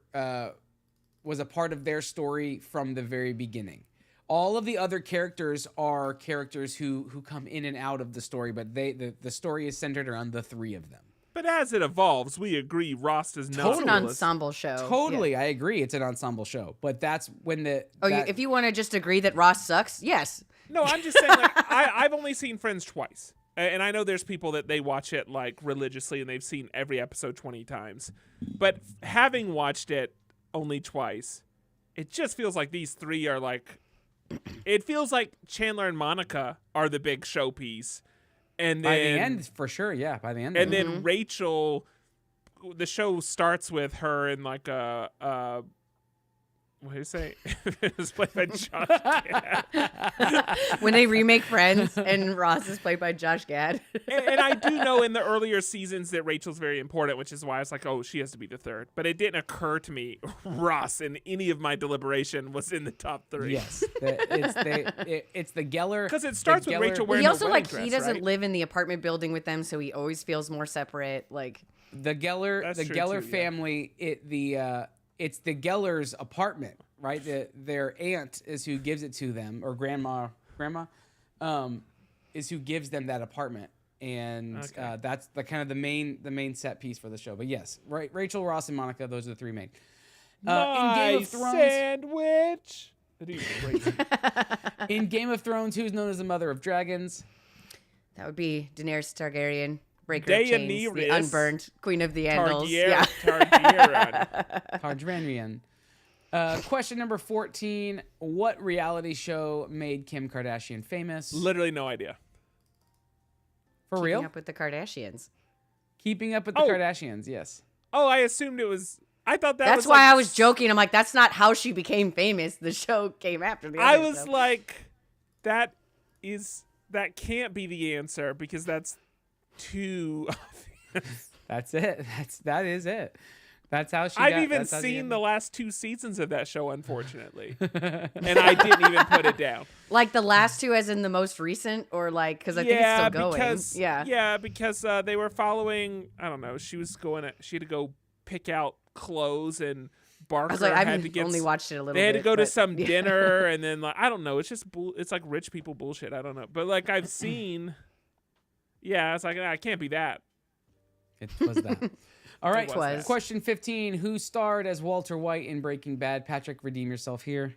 C: story from the very beginning. All of the other characters are characters who come in and out of the story, but the story is centered around the 3 of them.
A: But as it evolves, we agree Ross does not.
B: It's an ensemble show.
C: Totally,
B: Yeah.
C: I agree. It's an ensemble show, but that's when
B: If you want to just agree that Ross sucks, yes.
A: No, I'm just saying, like, I've only seen Friends twice. And I know there's people that they watch it, like, religiously, and they've seen every episode 20 times. But having watched it only twice, it just feels like these 3 are, like... It feels like Chandler and Monica are the big showpiece. And then...
C: by the end, for sure, yeah. By the end,
A: And then Rachel... The show starts with her in, like, what do you say? It was played by Josh Gad.
B: When they remake Friends and Ross is played by Josh Gad.
A: and I do know in the earlier seasons that Rachel's very important, which is why I was like, oh, she has to be the 3rd. But it didn't occur to me Ross in any of my deliberation was in the top 3.
C: yes, it's the Geller.
A: Because it starts with Rachel wearing
B: He
A: her
B: also
A: wedding
B: he
A: dress,
B: doesn't
A: right?
B: live in the apartment building with them, so he always feels more separate. Like
C: The Geller,
A: That's
C: the
A: true
C: Geller
A: too, yeah.
C: family. it's the Geller's apartment, right? Their aunt is who gives it to them, or grandma is who gives them that apartment, and that's the kind of the main set piece for the show. But yes, right, Rachel, Ross, and Monica, those are the three main. In Game of Thrones,
A: sandwich.
C: in Game of Thrones, who's known as the Mother of Dragons?
B: That would be Daenerys Targaryen, breaker of chains, the
A: Daenerys
B: unburned queen of the Andals.
A: Targaryen.
C: Question number 14. What reality show made Kim Kardashian famous?
A: Literally no idea.
C: For
B: Keeping
C: real?
B: up with the Kardashians.
C: Keeping Up with the Kardashians, yes.
A: Oh, I assumed it was. I thought that
B: That's
A: was
B: why
A: like,
B: I was joking. I'm like, that's not how she became famous. The show came after the
A: I
B: other
A: was
B: stuff.
A: like, that can't be the answer because that's too obvious.
C: That's it. That is it. That's how she
A: I've
C: got,
A: even
C: that's how she
A: seen
C: got-
A: the last 2 seasons of that show, unfortunately. And I didn't even put it down.
B: Like the last two, as in the most recent, or like, because I think it's still going.
A: Because,
B: Yeah.
A: because they were following, I don't know, she had to go pick out clothes, and Barker
B: I was like,
A: had
B: I've
A: to get
B: only watched it a little bit.
A: they had to go to
B: but-
A: some
B: yeah.
A: dinner, and then like I don't know, it's just it's like rich people bullshit. I don't know, but like I've seen, it's like I can't be that.
C: It was that. All right.
A: It was that.
C: Question 15. Who starred as Walter White in Breaking Bad? Patrick, redeem yourself here.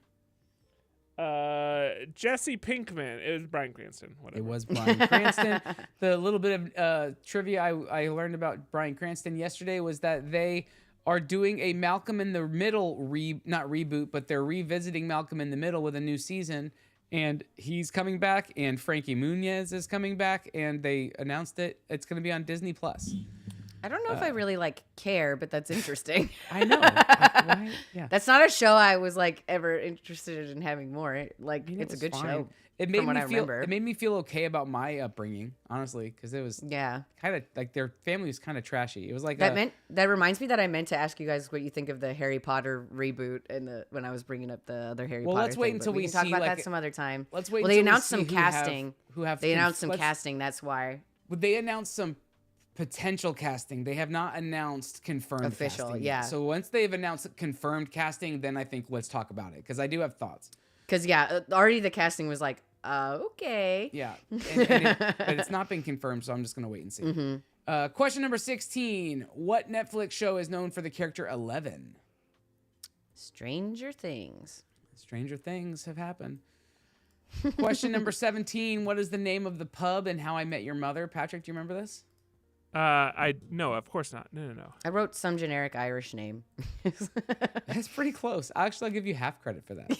A: Jesse Pinkman. It was Bryan Cranston. Whatever.
C: It was Bryan Cranston. The little bit of trivia I learned about Bryan Cranston yesterday was that they are doing a Malcolm in the Middle not reboot, but they're revisiting Malcolm in the Middle with a new season, and he's coming back, and Frankie Muniz is coming back, and they announced it. It's going to be on Disney Plus.
B: I don't know if I really like care, but that's interesting.
C: I know. Right? Yeah.
B: That's not a show I was like ever interested in having more. Like,
C: I mean,
B: it's a
C: was
B: good
C: fine.
B: show.
C: It made
B: from what
C: me
B: I
C: feel.
B: remember.
C: It made me feel okay about my upbringing, honestly, because it was
B: Yeah.
C: kind of like their family was kind of trashy. It was like
B: That reminds me that I meant to ask you guys what you think of the Harry Potter reboot and when I was bringing up the other Harry Potter.
C: let's wait
B: thing,
C: until
B: but we
C: we
B: can talk
C: see,
B: about
C: like,
B: that some other time.
C: Let's wait.
B: Well, they
C: until we
B: announced
C: see
B: some
C: who have-
B: casting.
C: Who have
B: They announced some
C: let's-
B: casting. That's why.
C: Would they announce some potential casting? They have not announced confirmed
B: Official,
C: casting
B: yeah.
C: yet. So once they've announced confirmed casting, then I think let's talk about it because I do have thoughts.
B: Because already the casting was like, okay.
C: Yeah, but it's not been confirmed, so I'm just gonna wait and see.
B: Mm-hmm.
C: Question number 16: What Netflix show is known for the character 11?
B: Stranger Things.
C: Stranger things have happened. Question number 17: What is the name of the pub in How I Met Your Mother? Patrick, do you remember this?
A: No, of course not. No.
B: I wrote some generic Irish name.
C: That's pretty close. Actually, I'll give you half credit for that.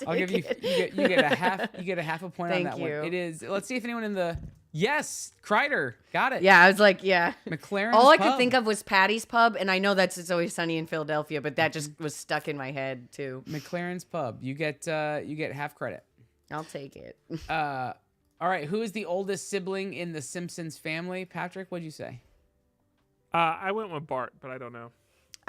C: I'll
B: Take
C: give you
B: it.
C: you get a half a point on
B: Thank
C: that
B: you.
C: one. It is. Let's see if anyone in the Kreider got it.
B: Yeah, I was like, yeah.
C: McLaren's
B: All I could
C: Pub.
B: think of was Patty's Pub, and I know that's It's Always Sunny in Philadelphia, but that just was stuck in my head too.
C: McLaren's Pub. You get half credit.
B: I'll take it.
C: All right. Who is the oldest sibling in the Simpsons family? Patrick, what'd you say?
A: I went with Bart, but I don't know.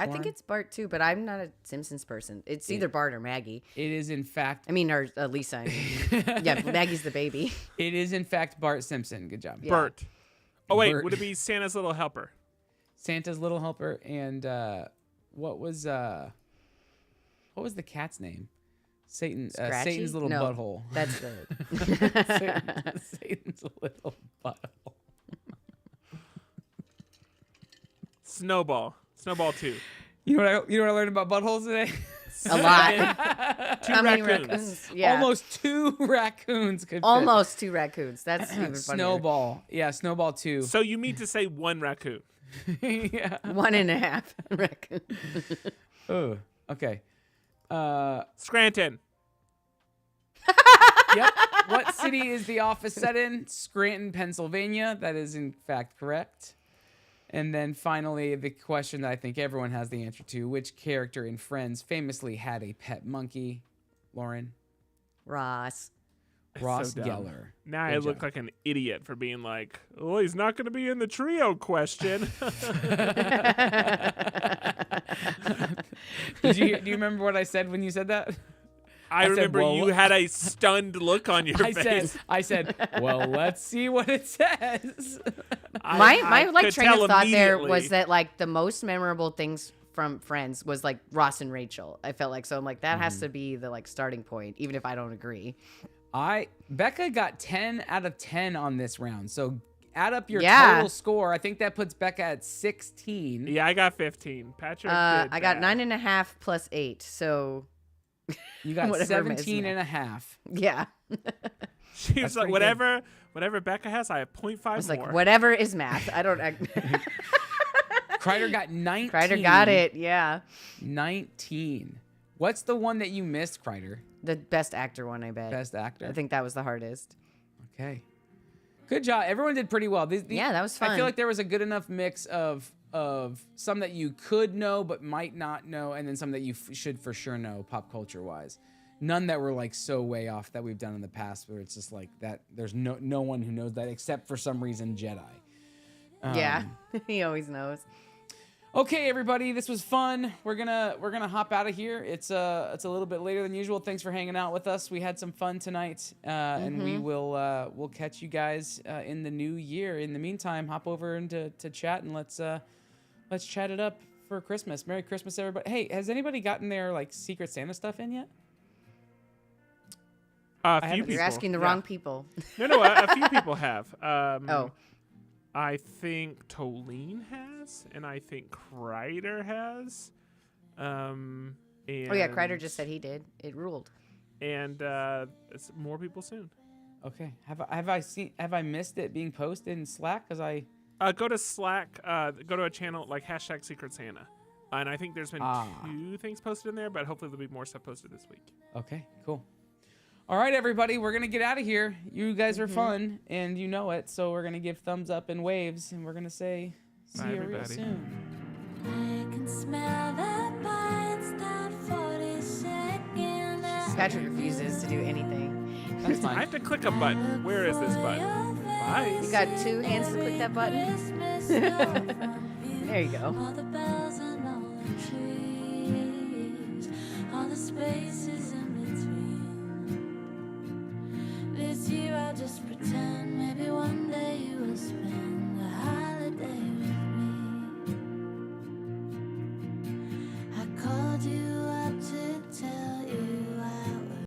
B: I think
C: Warren?
B: it's Bart too, but I'm not a Simpsons person. It's either Bart or Maggie.
C: It is in fact.
B: I mean, or Lisa. I mean. Yeah, Maggie's the baby.
C: It is in fact Bart Simpson. Good job.
B: Yeah.
A: Bert. Oh wait,
C: Bert.
A: would it be Santa's Little Helper?
C: Santa's Little Helper and what was the cat's name? Satan's
B: Scratchy?
C: little
B: No,
C: butthole.
B: That's the.
C: Satan's little butthole.
A: Snowball 2.
C: You know what I learned about buttholes today?
B: A lot.
A: Two
B: How many
A: raccoons.
B: raccoons? Yeah.
C: Almost 2 raccoons could fit.
B: Almost 2 raccoons. That's even funnier.
C: Snowball. Yeah, Snowball 2.
A: So you mean to say 1 raccoon?
C: Yeah.
B: 1.5 raccoons.
C: Oh, okay.
A: Scranton.
C: Yep. What city is The Office set in? Scranton, Pennsylvania. That is in fact correct. And then finally, the question that I think everyone has the answer to: which character in Friends famously had a pet monkey? Lauren.
B: Ross.
C: Ross
A: So dumb.
C: Geller.
A: Now I
C: Good
A: look
C: job.
A: like an idiot for being like, oh, he's not going to be in the trio question.
C: Do you remember what I said when you said that?
A: I
C: said,
A: remember
C: well,
A: you had a stunned look on your face.
C: I said, well, let's see what it says.
B: My
A: I
B: like
A: could
B: train of
A: tell
B: thought there
A: immediately.
B: was that like the most memorable things from Friends was like Ross and Rachel. I felt like, so I'm like, that
C: Mm-hmm.
B: has to be the like starting point, even if I don't agree.
C: Becca got 10 out of 10 on this round. So add up your
B: Yeah.
C: total score. I think that puts Becca at 16.
A: Yeah, I got 15. Patrick did
B: I got
A: bad.
B: 9.5 plus 8. So
C: You got
B: Whatever
C: 17
B: is
C: and a half.
B: yeah,
A: She
C: That's
A: was like,
C: pretty good.
A: whatever Becca has, I have 0.5
B: I was
A: more.
B: like, whatever is math. I don't.
C: Kreider got 19.
B: Kreider got it. Yeah,
C: 19. What's the one that you missed, Kreider?
B: the best actor one. I bet.
C: Best actor.
B: I think that was the hardest.
C: Okay. Good job. Everyone did pretty well.
B: Yeah, that was
C: I
B: fun.
C: feel like there was a good enough mix of some that you could know but might not know, and then some that you should for sure know pop culture wise. None that were like so way off that we've done in the past where it's just like that. There's no one who knows that except for some reason Jedi.
B: Yeah, he always knows.
C: Okay, everybody, this was fun. We're gonna hop out of here. It's a little bit later than usual. Thanks for hanging out with us. We had some fun tonight, and we will we'll catch you guys in the new year. In the meantime, hop over into chat and let's chat it up for Christmas. Merry Christmas, everybody. Hey, has anybody gotten their like Secret Santa stuff in yet?
A: A few
C: haven't-
A: people.
B: You're asking the
A: yeah.
B: wrong people.
A: No, a few people have.
B: Oh.
A: I think Tolene has, and I think Kreider has. And,
B: Oh yeah, Kreider just said he did. It ruled.
A: And it's more people soon.
C: Okay. Have I missed it being posted in Slack? Cause I
A: Go to Slack. Go to a channel like #Secret Santa, and I think there's been 2 things posted in there, but hopefully there'll be more stuff posted this week.
C: Okay, cool. All right, everybody, we're going to get out of here. You guys are fun, and you know it, so we're going to give thumbs up and waves, and we're going to say see
A: Bye,
C: you real
A: everybody.
C: soon.
F: I can smell the pines that 42nd.
B: Patrick refuses to do anything.
C: That's
A: I
C: fine.
A: have to click a button. Where is this button? Bye.
B: You got 2 hands to click that button. There you go.
F: All the bells and all the trees.